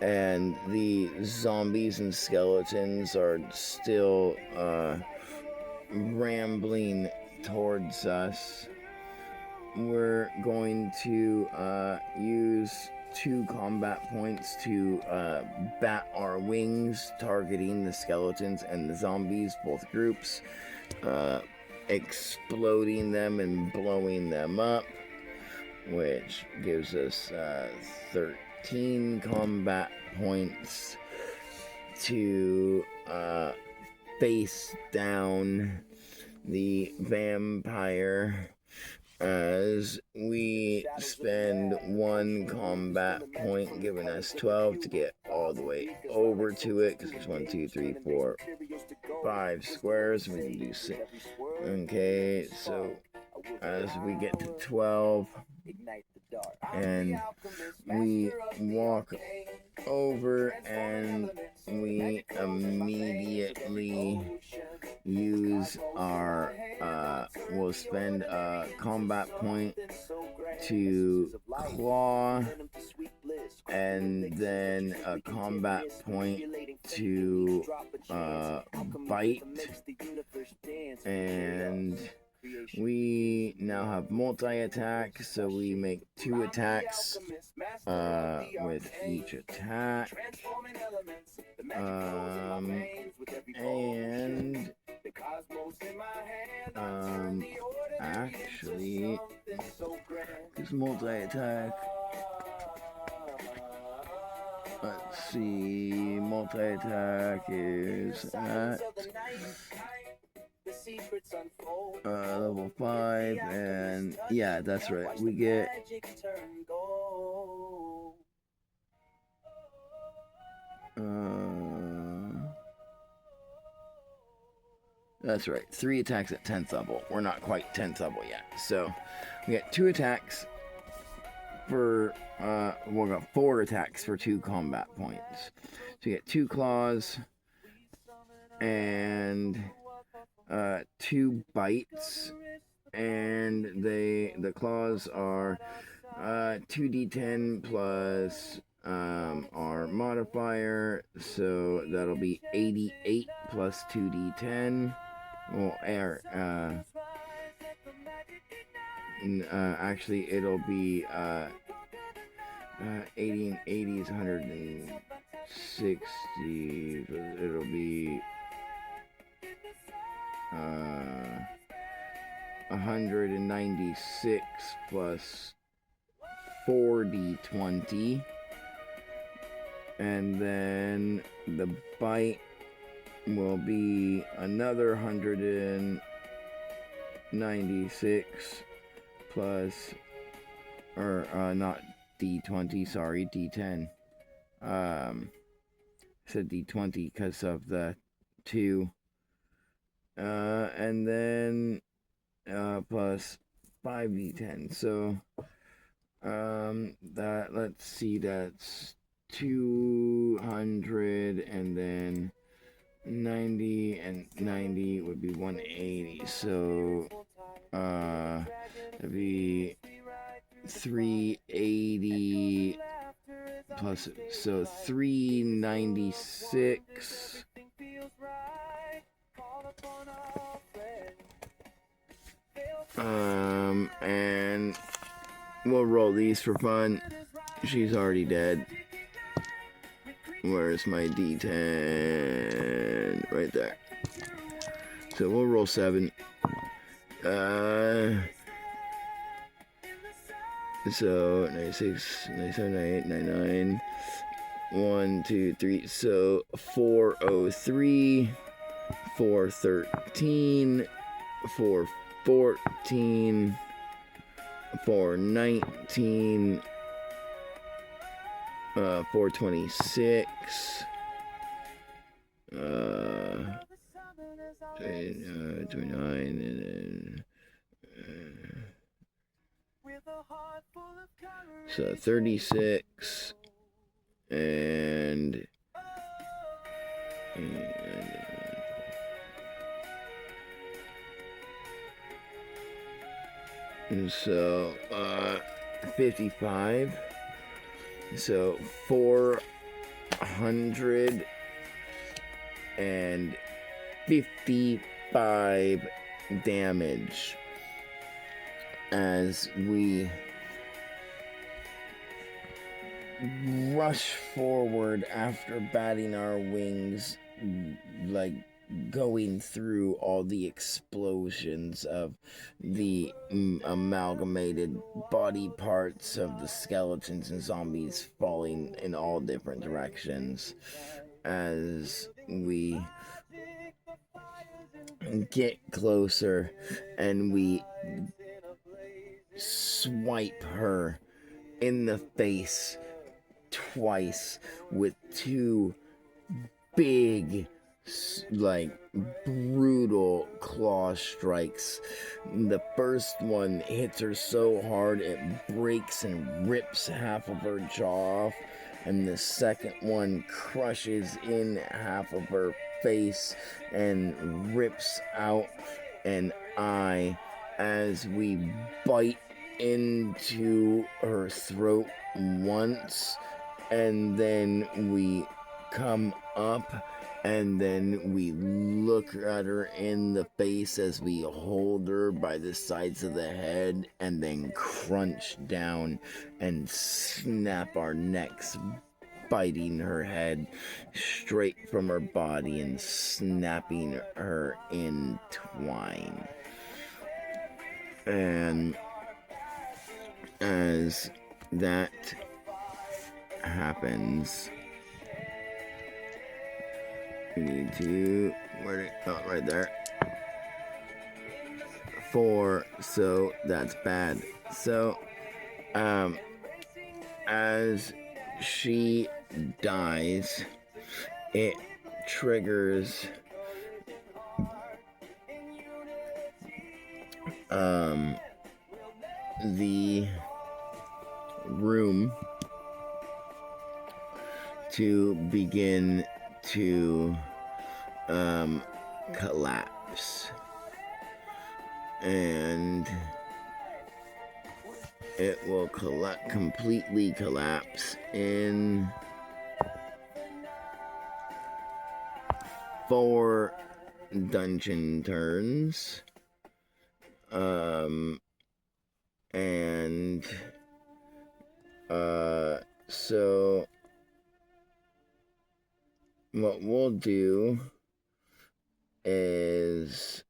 and the zombies and skeletons are still rambling towards us, we're going to use 2 combat points to bat our wings, targeting the skeletons and the zombies, both groups, exploding them and blowing them up, which gives us 13 combat points to face down the vampire, as we spend 1 combat point, giving us 12 to get all the way over to it, because there's 1, 2, 3, 4, 5 squares. We can do 6. Okay, so as we get to 12, and we walk over, and we immediately use our we'll spend a combat point to claw, and then a combat point to bite, and we now have multi-attack, so we make 2 attacks with each attack. And actually, this multi-attack, let's see, multi-attack is at level 5, and yeah, that's right, we get that's right, 3 attacks at 10th level. We're not quite 10th level yet, so we get 2 attacks for we'll got 4 attacks for 2 combat points. So you get 2 claws and 2 bites, and the claws are 2d10 plus our modifier, so that'll be 88 plus 2d10. Well, actually, it'll be 80 and 80 is 160. It'll be 196 plus 4d20, and then the bite will be another 196 plus, or not d20, sorry, d10. I said d20 because of the 2, and then plus 5d10. So that, let's see, that's 200, and then 90 and 90 would be 180. So it'd be 380 plus, so 396. And we'll roll these for fun. She's already dead. Where's my d10? Right there. So we'll roll 7. So 96, 97, 98, 99. 1, 2, 3. So 403, 413, 414, 419, 426, 29, and then so 36, and so 55. So 455 damage as we rush forward after batting our wings, like going through all the explosions of the amalgamated body parts of the skeletons and zombies falling in all different directions as we get closer and we swipe her in the face twice with two big, like, brutal claw strikes. The first one hits her so hard it breaks and rips half of her jaw off, and the second one crushes in half of her face and rips out an eye as we bite into her throat once, and then we come up and then we look at her in the face as we hold her by the sides of the head and then crunch down and snap our necks, biting her head straight from her body and snapping her in twine. And as that happens, we need to, right there. 4, so that's bad. So, as she dies, it triggers the room to begin to collapse, and it will completely collapse in 4 dungeon turns. And so what we'll do is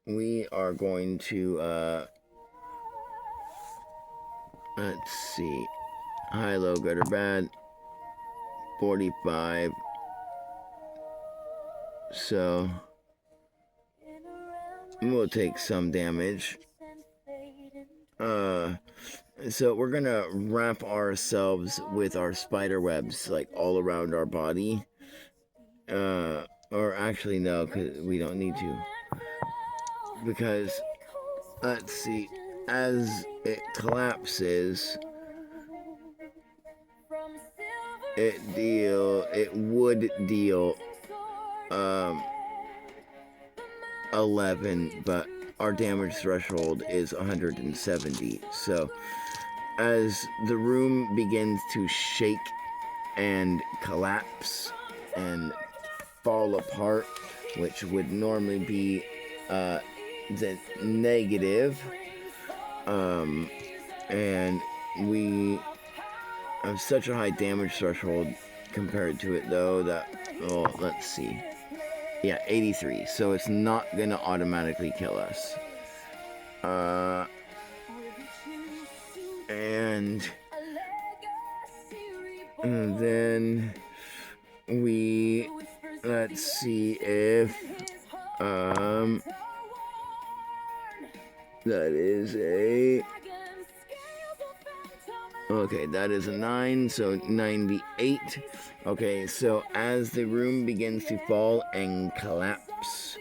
we are going to let's see, high, low, good or bad, 45. So we'll take some damage. So we're gonna wrap ourselves with our spider webs like all around our body. Or actually no, because we don't need to. Because let's see, as it collapses, it would deal 11, but our damage threshold is 170. So as the room begins to shake and collapse and fall apart, which would normally be the negative, and we have such a high damage threshold compared to it though that, oh, let's see, yeah, 83, so it's not gonna automatically kill us. And then we, let's see if that is a Okay, that is a 9, so 98. Okay, so as the room begins to fall and collapse,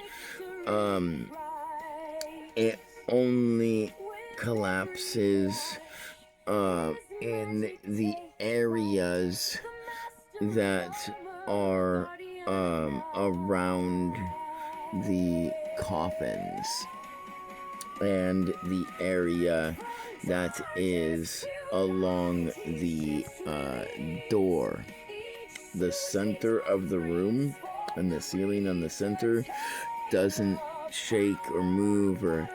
it only collapses in the areas that are around the coffins and the area that is along the door. The center of the room and the ceiling on the center doesn't shake or move or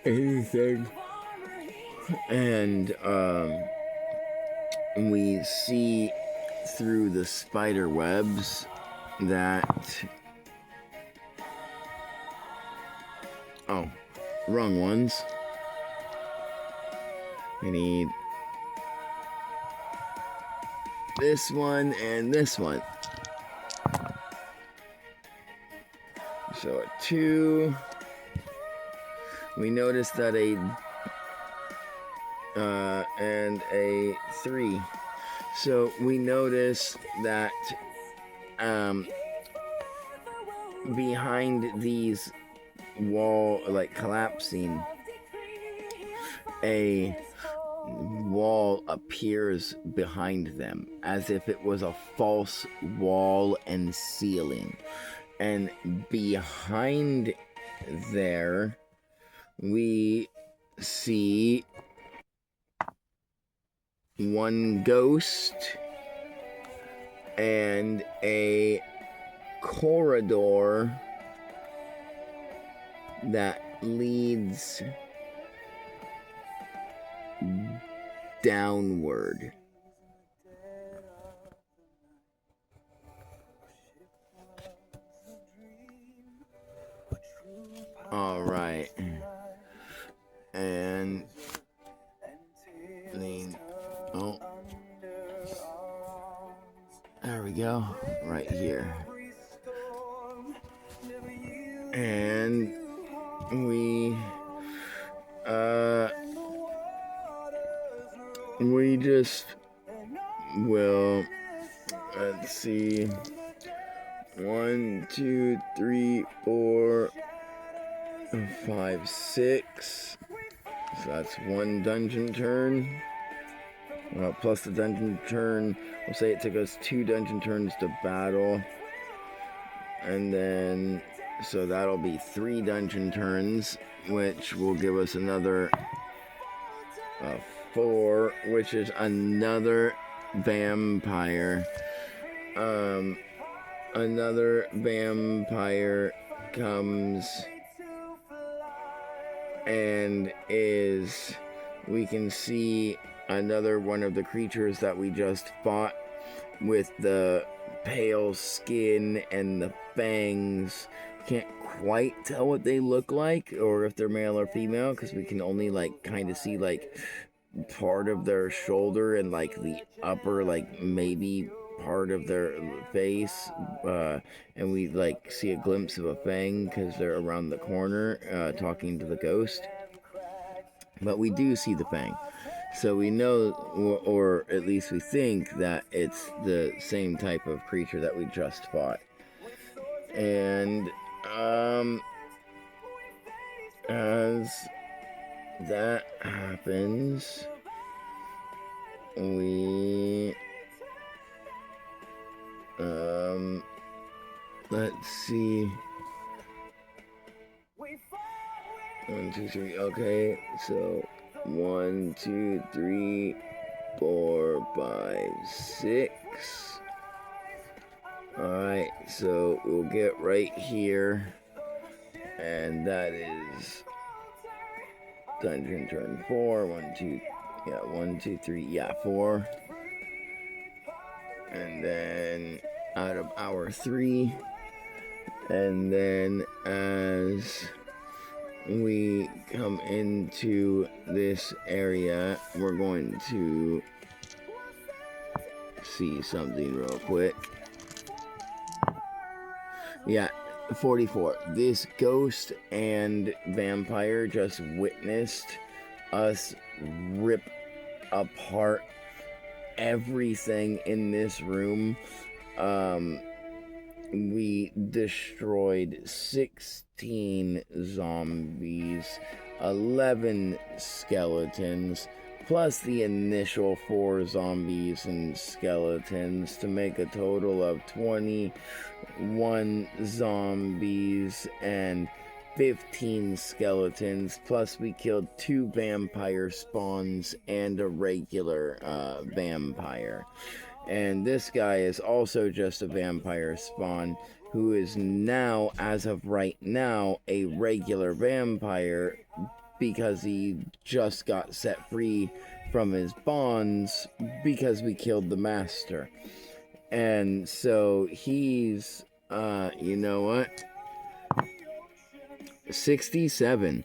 anything. And we see through the spider webs that... Oh, wrong ones. We need this one and this one. So a 2. We notice that and a 3. So we notice that behind these wall, like collapsing, a wall appears behind them as if it was a false wall and ceiling. And behind there, we see one ghost and a corridor that leads downward. All right. And oh, there we go, right here. And we just will, let's see, 1, 2, 3, 4, 5, 6. So that's 1 dungeon turn. Plus the dungeon turn. We'll say it took us 2 dungeon turns to battle. And then, so that'll be 3 dungeon turns, which will give us another 4, which is another vampire. Another vampire comes and we can see another one of the creatures that we just fought with the pale skin and the fangs. Can't quite tell what they look like or if they're male or female because we can only like kind of see like part of their shoulder and like the upper like maybe part of their face, and we like see a glimpse of a fang because they're around the corner talking to the ghost, but we do see the fang, so we know, or at least we think that it's the same type of creature that we just fought. And as that happens, we let's see. 1, 2, 3. Okay, so 1, 2, 3, 4, 5, 6. Alright, so we'll get right here, and that is dungeon turn 4. 1, 2, 1, 2, 3, 4. And then out of hour 3, and then as we come into this area, we're going to see something real quick. 44. This ghost and vampire just witnessed us rip apart everything in this room. We destroyed 16 zombies, 11 skeletons, plus the initial 4 zombies and skeletons to make a total of 21 zombies and 15 skeletons, plus we killed 2 vampire spawns and a regular vampire. And this guy is also just a vampire spawn who is now, as of right now, a regular vampire because he just got set free from his bonds because we killed the master. And so he's, you know what? 67.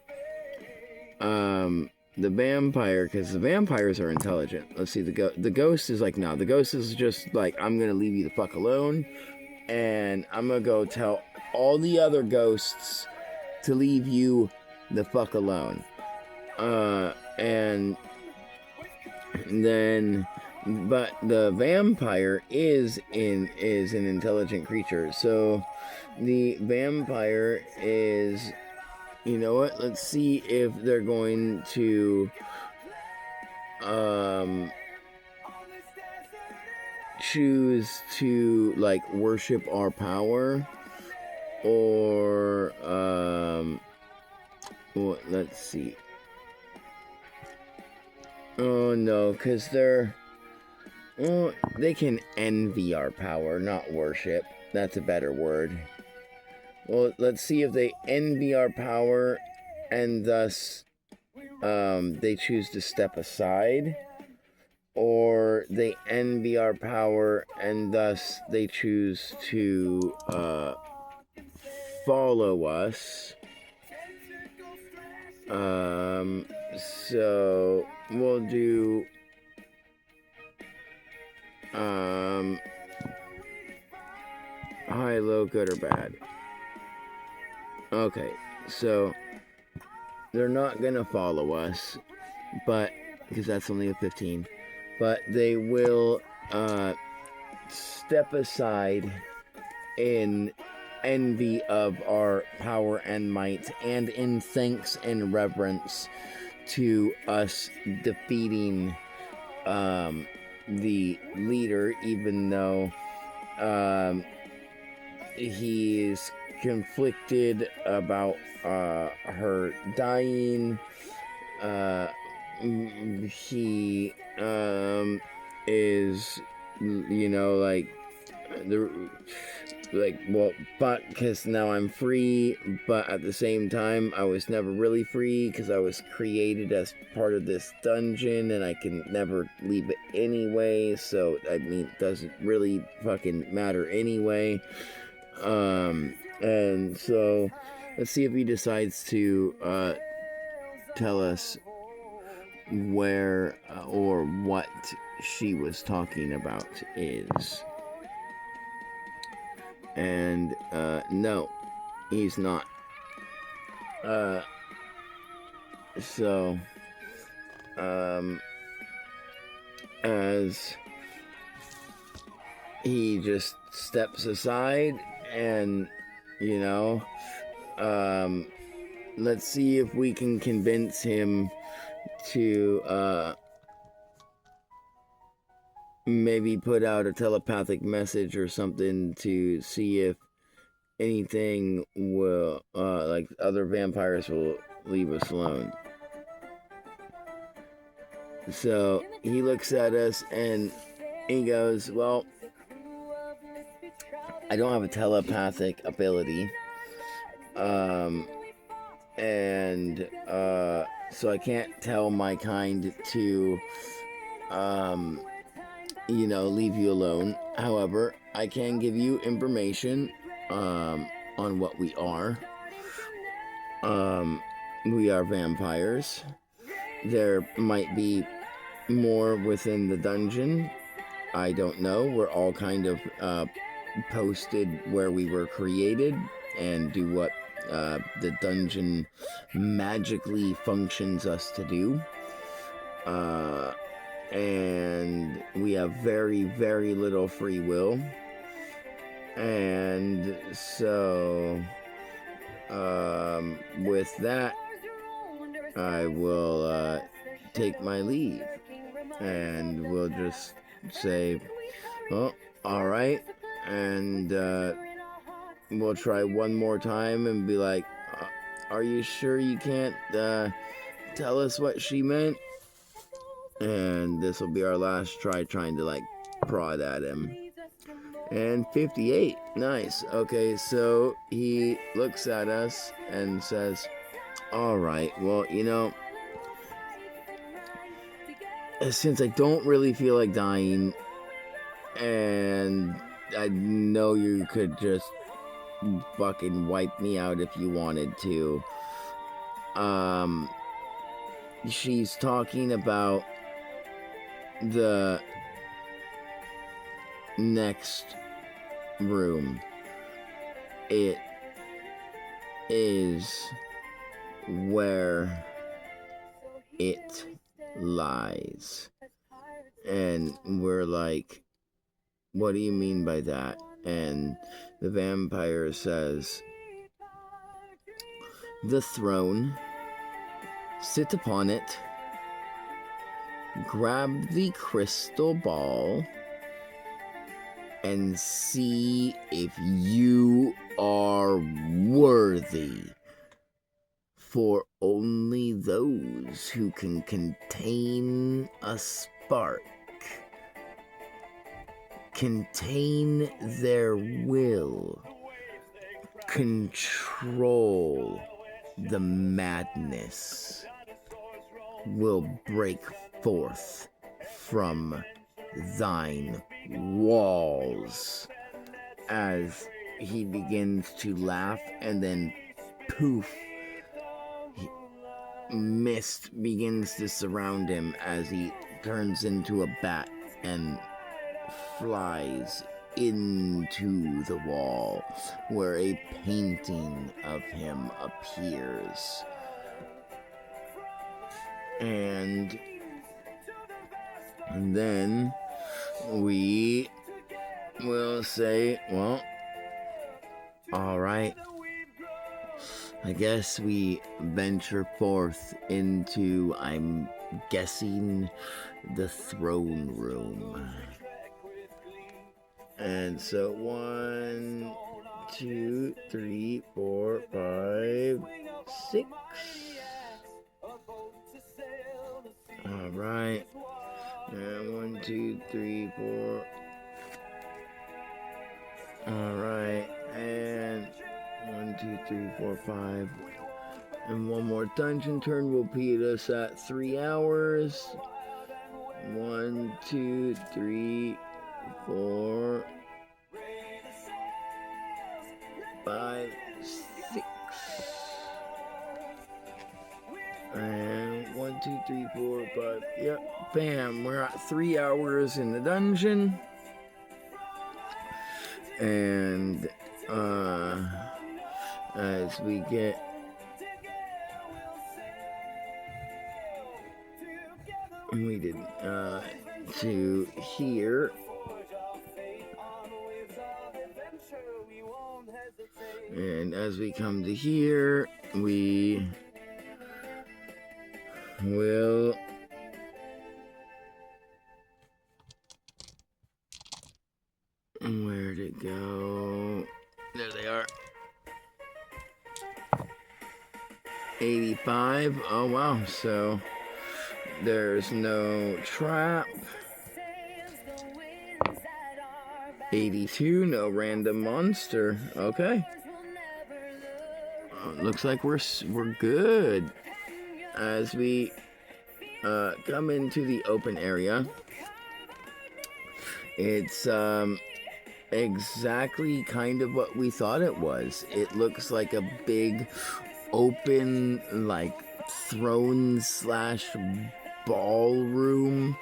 The vampire, because the vampires are intelligent. Let's see, the ghost is like, no, the ghost is just like, I'm gonna leave you the fuck alone, and I'm gonna go tell all the other ghosts to leave you the fuck alone. And then, but the vampire is an intelligent creature. So the vampire is, you know what? Let's see if they're going to choose to like worship our power, or well, let's see. Oh no, because they can envy our power, not worship. That's a better word. Well, let's see if they envy our power and thus they choose to step aside, or they envy our power and thus they choose to follow us. So we'll do high, low, good, or bad. Okay, so they're not gonna follow us, but because that's only a 15, but they will step aside in envy of our power and might, and in thanks and reverence to us defeating the leader, even though he's conflicted about her dying. He is, you know, like well, but because now I'm free, but at the same time I was never really free because I was created as part of this dungeon and I can never leave it anyway, so I mean it doesn't really fucking matter anyway. And so let's see if he decides to tell us where or what she was talking about is. And no, he's not. So as he just steps aside, and you know, let's see if we can convince him to maybe put out a telepathic message or something to see if anything will, like other vampires will leave us alone. So he looks at us and he goes, well, I don't have a telepathic ability. And so I can't tell my kind to, you know, leave you alone. However, I can give you information on what we are. We are vampires. There might be more within the dungeon. I don't know. We're all kind of posted where we were created and do what the dungeon magically functions us to do. and we have very, very little free will. And so, with that, I will take my leave, and we'll just say, oh, all right, and we'll try one more time and be like, are you sure you can't tell us what she meant? And this will be our last try trying to like prod at him. And 58, nice. Okay, so he looks at us and says, all right, well, you know, since I don't really feel like dying, and I know you could just fucking wipe me out if you wanted to. She's talking about the next room. It is where it lies. And we're like, what do you mean by that? And the vampire says, the throne, sit upon it, grab the crystal ball, and see if you are worthy. For only those who can contain a spark, contain their will, control the madness, will break forth from thine walls. As he begins to laugh, and then poof, mist begins to surround him as he turns into a bat and flies into the wall, where a painting of him appears. And then we will say, well, all right, I guess we venture forth into, I'm guessing, the throne room. And so 1, 2, 3, 4, 5, 6. All right. And 1, 2, 3, 4. All right. And 1, 2, 3, 4, 5. And one more dungeon turn will beat us at 3 hours. 1, 2, 3, 4, 5, 6. And 1, 2, 3, 4, 5. Yep, bam. We're at 3 hours in the dungeon. And as we get to here, and as we come to here, we will where'd it go? There they are. 85. Oh wow, so there's no trap. 82, no random monster. Okay. Looks like we're good. As we come into the open area, it's exactly kind of what we thought it was. It looks like a big open, like, throne / ballroom,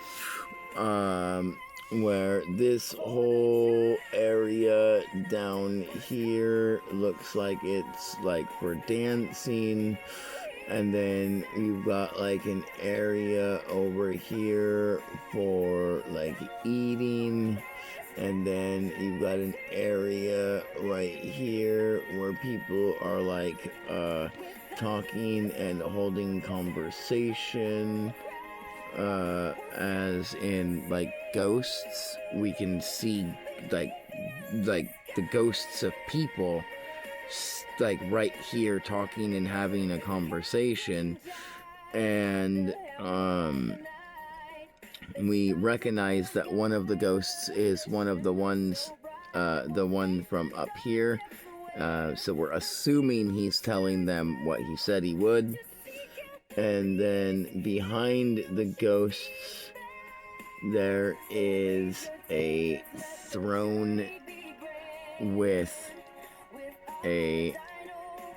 where this whole area down here looks like it's like for dancing, And then you've got like an area over here for like eating. And then you've got an area right here where people are like talking and holding conversation. As in like ghosts, we can see like the ghosts of people like right here talking and having a conversation. And we recognize that one of the ghosts is one of the ones, the one from up here. So we're assuming he's telling them what he said he would. And then behind the ghosts, there is a throne with a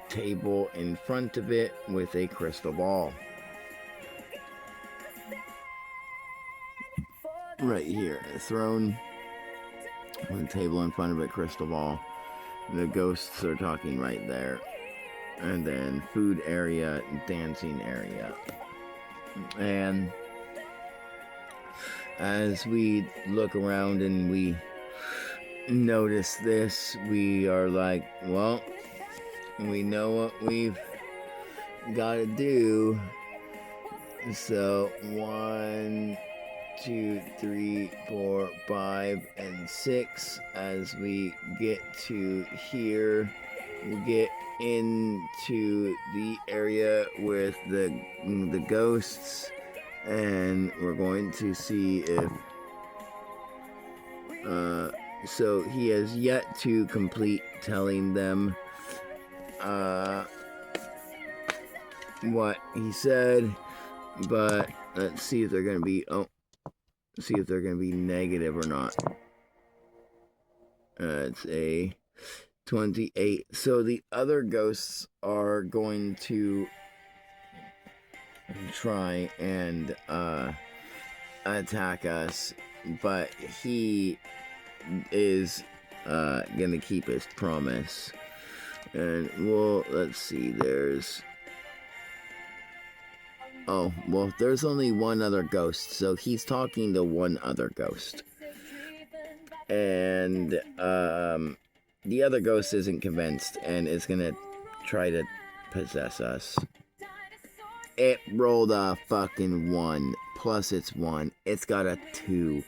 table in front of it with a crystal ball. Right here, a throne with a table in front of it, crystal ball. The ghosts are talking right there. And then food area, dancing area. And as we look around and we notice this, we are like, well, we know what we've got to do. So 1, 2, 3, 4, 5, and 6. As we get to here, we'll get into the area with the ghosts, and we're going to see if so he has yet to complete telling them what he said, but let's see if they're gonna be negative or not. It's a 28. So the other ghosts are going to try and attack us, but he is gonna keep his promise. And well, let's see, there's there's only one other ghost, so he's talking to one other ghost. And the other ghost isn't convinced and is gonna try to possess us. It rolled a fucking 1, plus it's 1. It's got a 2.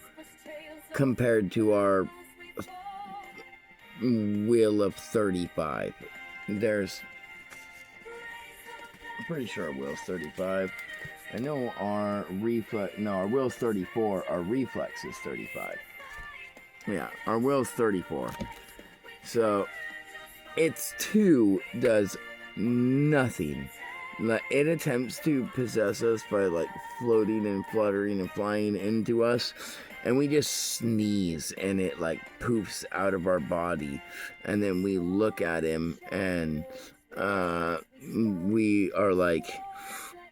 Compared to our will of 35. I'm pretty sure our will's 35. I know our our will's 34, our reflex is 35. Yeah, our will's 34. So, its 2 does nothing. It attempts to possess us by like floating and fluttering and flying into us, and we just sneeze and it like poofs out of our body. And then we look at him and we are like,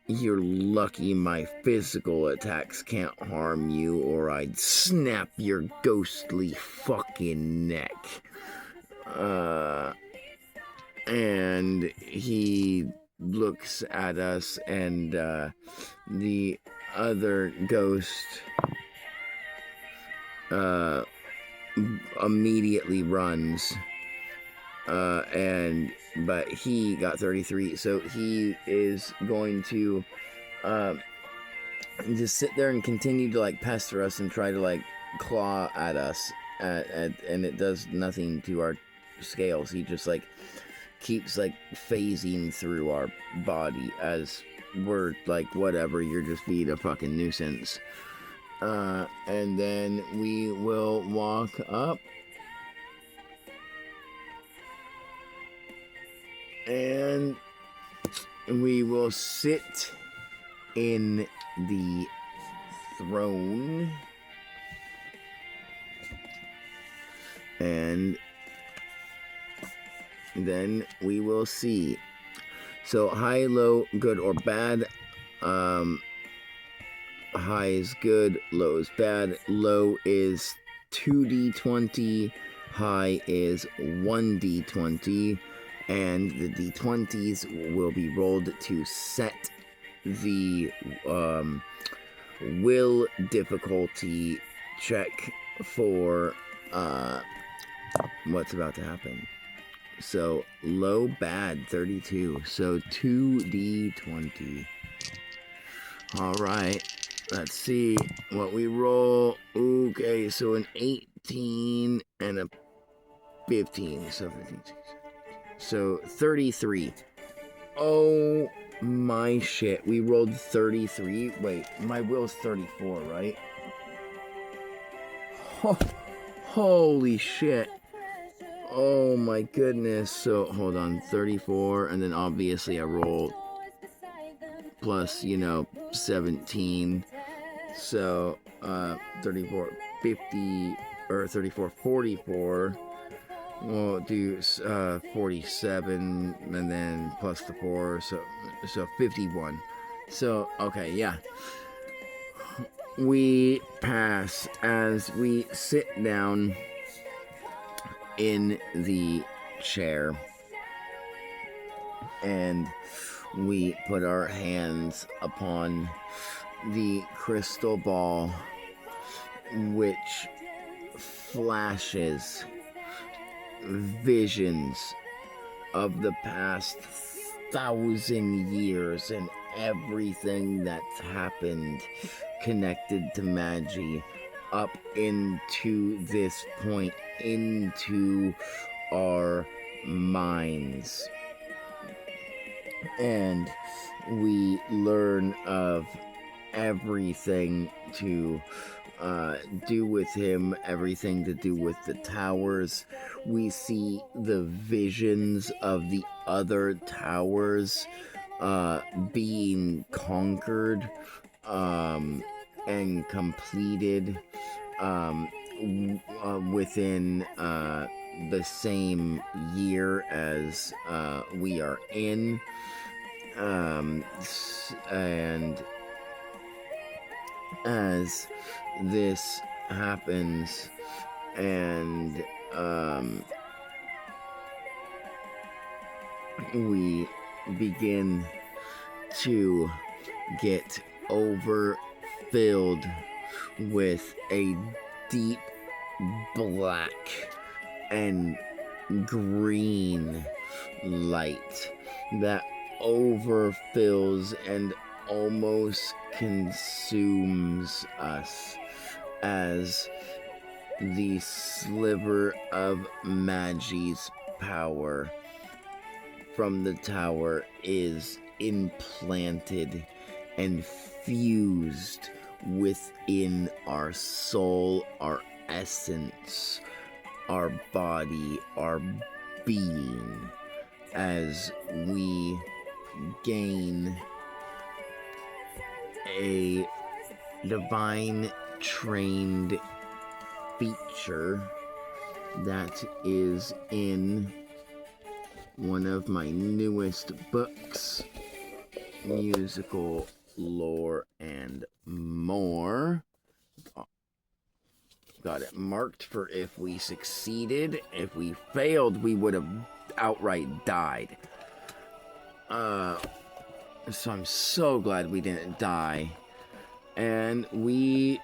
you're lucky my physical attacks can't harm you, or I'd snap your ghostly fucking neck. And he looks at us, and the other ghost immediately runs, but he got 33, so he is going to just sit there and continue to like pester us and try to like claw at us, and it does nothing to our scales. He just like keeps like phasing through our body as we're like, whatever, you're just being a fucking nuisance. And then we will walk up and we will sit in the throne, and then we will see. So high, low, good or bad. High is good, low is bad. Low is 2d20, high is 1d20. and the d20s will be rolled to set the will difficulty check for what's about to happen. So low bad 32. So 2d20. All right. Let's see what we roll. Okay, so an 18 and a 15. So 15. So 33. Oh my shit. We rolled 33. Wait, my will's 34, right? Oh, holy shit. Oh my goodness. So hold on. 34. And then obviously I roll plus, 17. So 34, 50, or 34, 44. We'll do 47, and then plus the 4, so 51. So, okay, yeah. We pass as we sit down in the chair, and we put our hands upon the crystal ball, which flashes visions of the past 1,000 years and everything that's happened connected to Magi up into this point, into our minds. And we learn of everything to do with him, everything to do with the towers. We see the visions of the other towers being conquered and completed within the same year as we are in. And as this happens, and we begin to get overfilled with a deep black and green light that overfills and almost consumes us as the sliver of Magi's power from the tower is implanted and fused within our soul, our essence, our body, our being, as we gain a divine trained feature that is in one of my newest books, Musical Lore and More. Got it marked for if we succeeded. If we failed, we would have outright died. So I'm so glad we didn't die. And we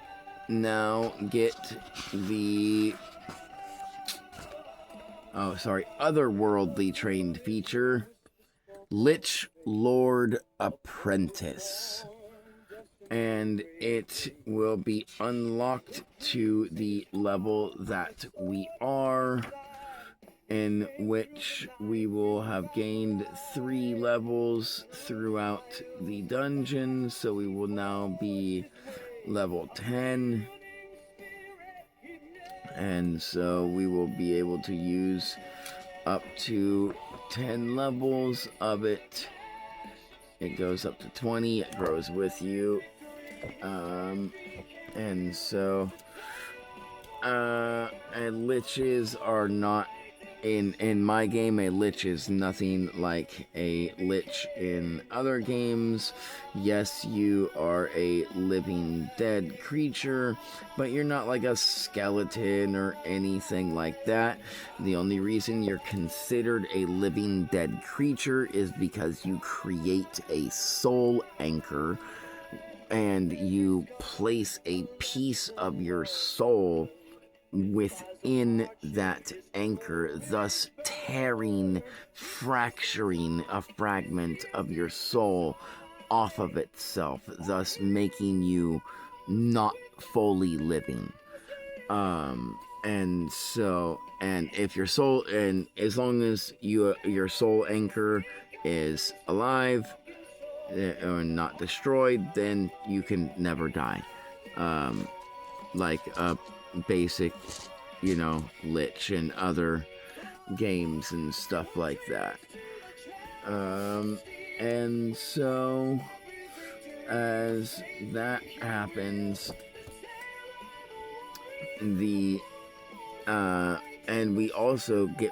now get the otherworldly trained feature, Lich Lord Apprentice. And it will be unlocked to the level that we are, in which we will have gained 3 levels throughout the dungeon. So we will now be level 10. And so we will be able to use up to 10 levels of it. It goes up to 20. It grows with you. And so and liches are not in my game, a lich is nothing like a lich in other games. Yes, you are a living dead creature, but you're not like a skeleton or anything like that. The only reason you're considered a living dead creature is because you create a soul anchor and you place a piece of your soul within that anchor, thus fracturing a fragment of your soul off of itself, thus making you not fully living. And so, and if your soul, and as long as your soul anchor is alive or not destroyed, then you can never die. Like a basic, lich and other games and stuff like that. And so as that happens, and we also get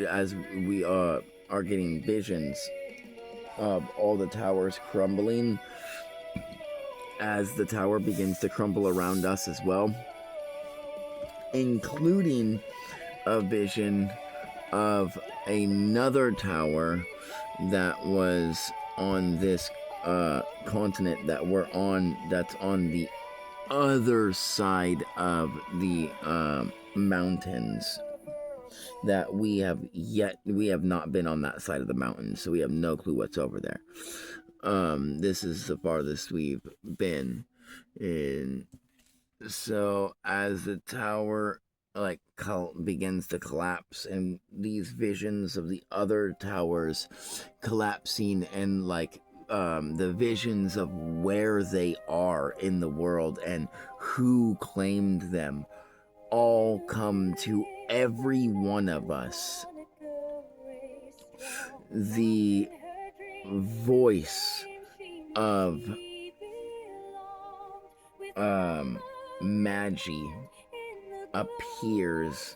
as we are getting visions of all the towers crumbling, as the tower begins to crumble around us as well, including a vision of another tower that was on this continent that we're on, that's on the other side of the mountains, that we have not been on that side of the mountains, so we have no clue what's over there. This is the farthest we've been in. So as the tower begins to collapse, and these visions of the other towers collapsing, and the visions of where they are in the world and who claimed them all come to every one of us. The voice of Magi appears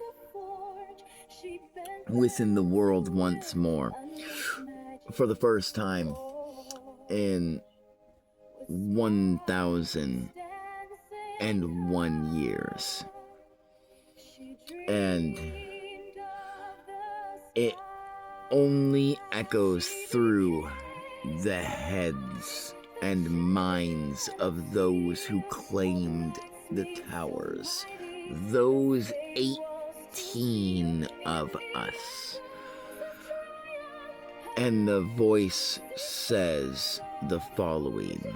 within the world once more, for the first time in 1,001 years. And it only echoes through the heads and minds of those who claimed the towers. Those 18 of us. And the voice says the following: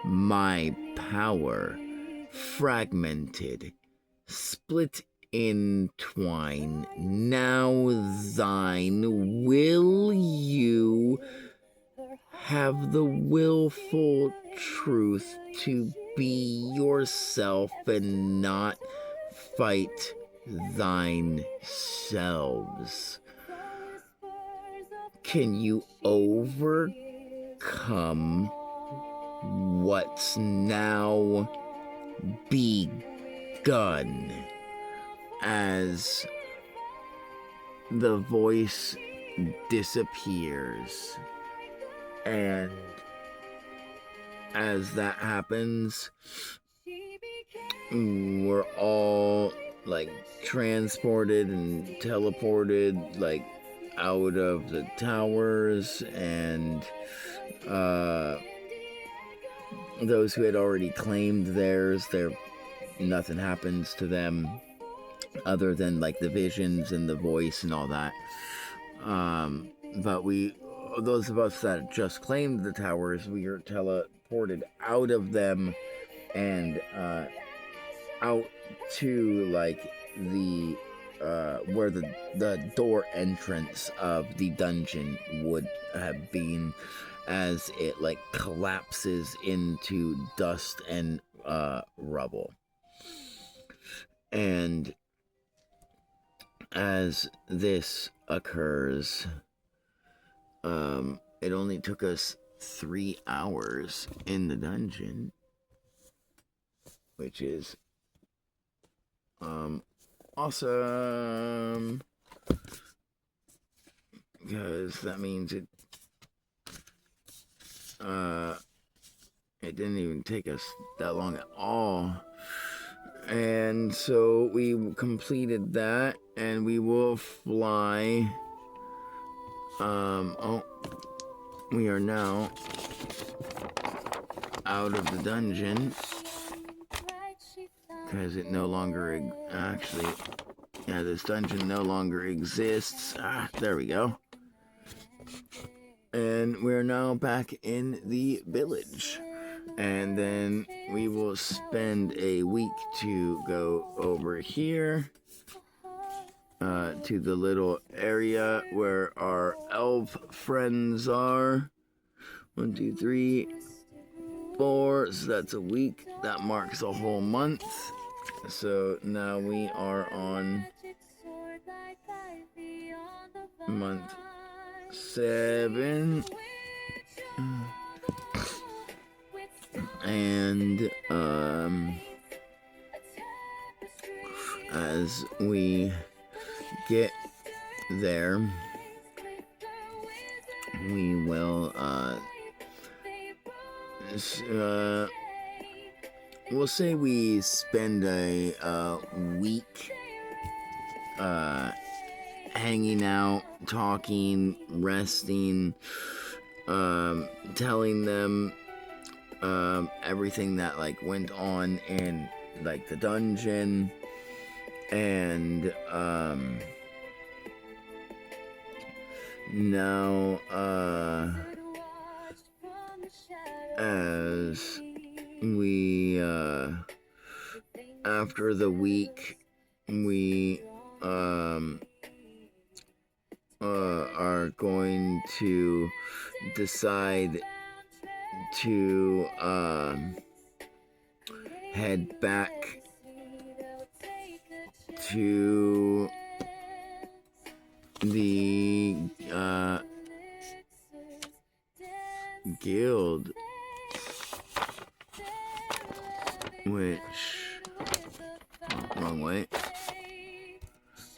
my power, fragmented, split in twine, now thine. Will you have the willful truth to be yourself and not fight thine selves? Can you overcome what's now begun? As the voice disappears, and as that happens, we're all transported and teleported out of the towers, and those who had already claimed theirs, nothing happens to them other than the visions and the voice and all that. But those of us that just claimed the towers, we are teleported out of them and out to the where the door entrance of the dungeon would have been, as it collapses into dust and rubble. And as this occurs, it only took us 3 hours in the dungeon, which is awesome. Because that means it didn't even take us that long at all. And so we completed that, and we will fly. We are now out of the dungeon because it no longer this dungeon no longer exists. There we go. And we're now back in the village. And then we will spend a week to go over here to the little area where our elf friends are. 1, 2, 3, 4. So that's a week. That marks a whole month. So now we are on month 7. And as we get there, we will we'll say we spend a week hanging out, talking, resting, telling them everything that went on in the dungeon, and now as we after the week we are going to decide to head back to the guild, which wrong way.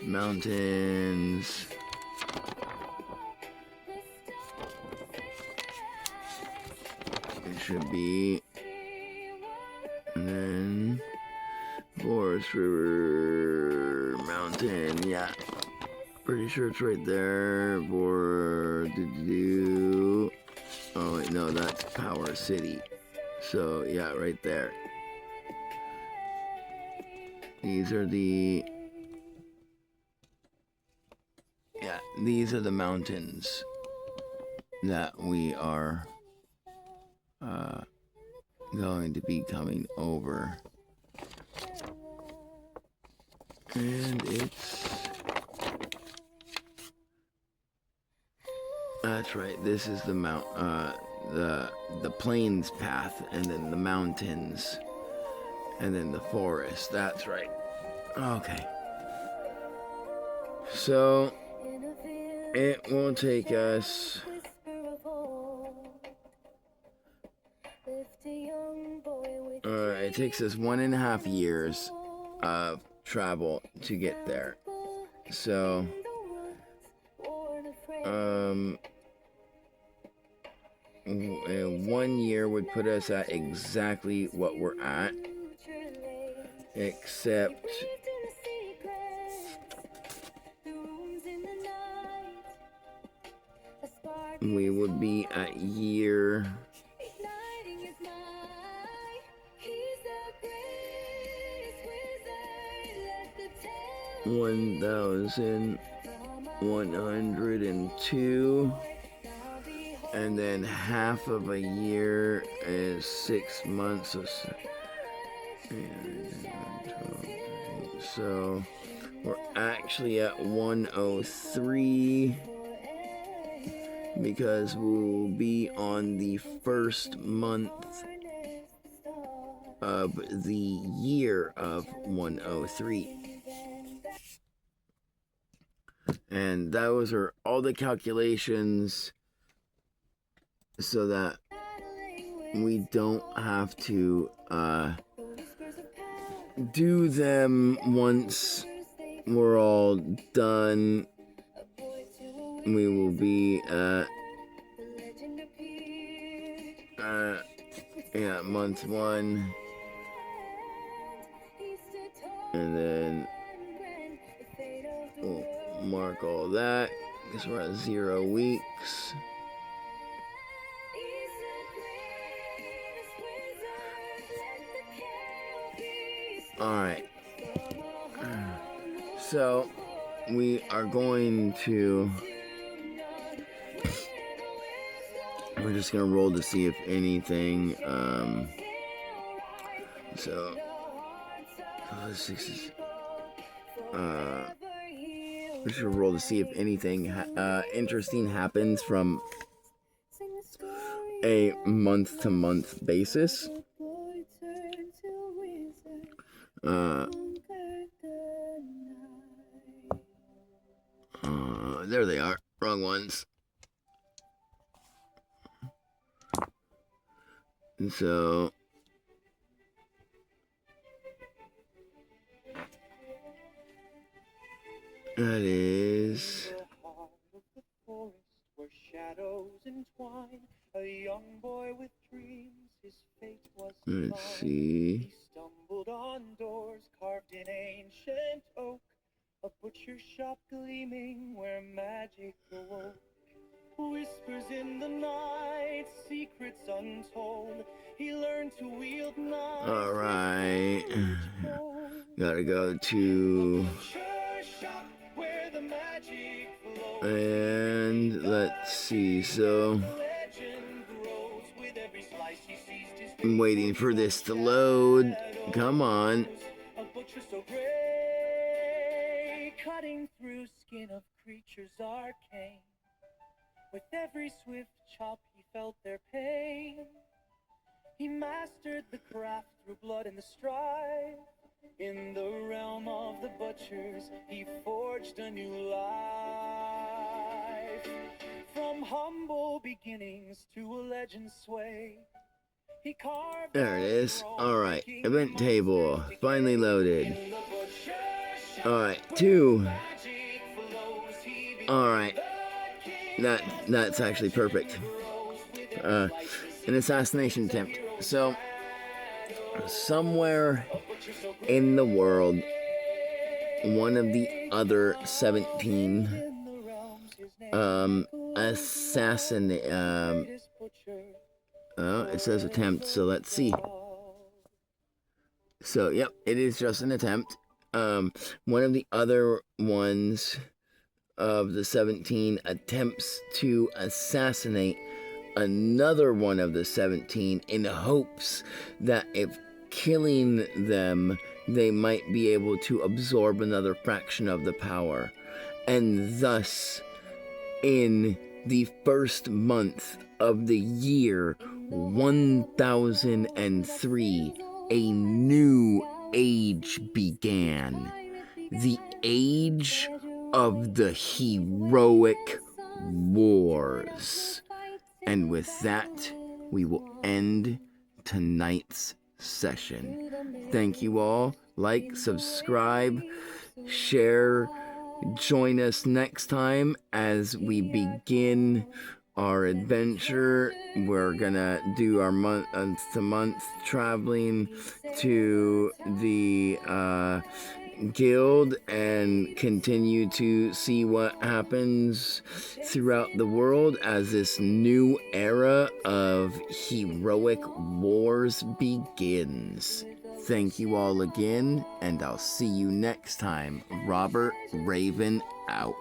Mountains. It should be, and then Forest, River, Mountain. Yeah, pretty sure it's right there. Oh wait, no, that's Power City. So yeah, right there. These are the mountains that we are going to be coming over. And that's right, this is the the plains path, and then the mountains, and then the forest. That's right. Okay. So it will take us it takes us 1.5 years of travel to get there. So 1 year would put us at exactly what we're at, except we would be at year 1102, and then half of a year is 6 months. So we're actually at 103 because we'll be on the first month of the year of 103. And those are all the calculations so that we don't have to do them once we're all done, we will be at month 1, and then we'll mark all that because we're at 0 weeks. Alright, so we are going to, we're just gonna roll to see if anything, so 6 we should roll to see if anything interesting happens from a month-to-month basis. There they are. Wrong ones. And so that is where shadows entwine, a young boy with dreams, his fate was let's see. He stumbled on doors carved in ancient oak, a butcher shop gleaming where magic awoke. Whispers in the night, secrets untold. He learned to wield knives. All right, gotta go to, and let's see. So I'm waiting for this to load. Come on. Cutting through skin of creatures arcane. With every swift chop, he felt their pain. He mastered the craft through blood and the strife. In the realm of the butchers, he forged a new life. From humble beginnings to a legend's sway, he carved. There it is. All right, event table finally loaded. All right, 2. All right. That's actually perfect. An assassination attempt. So somewhere in the world, one of the other 17 it says attempt, so let's see. So yep, it is just an attempt. One of the other ones of the 17 attempts to assassinate another one of the 17 in hopes that if killing them, they might be able to absorb another fraction of the power. And thus, in the first month of the year 1003, a new age began. The age of the heroic wars. And with that, we will end tonight's session. Thank you all. Like, subscribe, share. Join us next time as we begin our adventure. We're gonna do our month-to-month traveling to the guild and continue to see what happens throughout the world as this new era of heroic wars begins. Thank you all again, and I'll see you next time. Robert Raven out.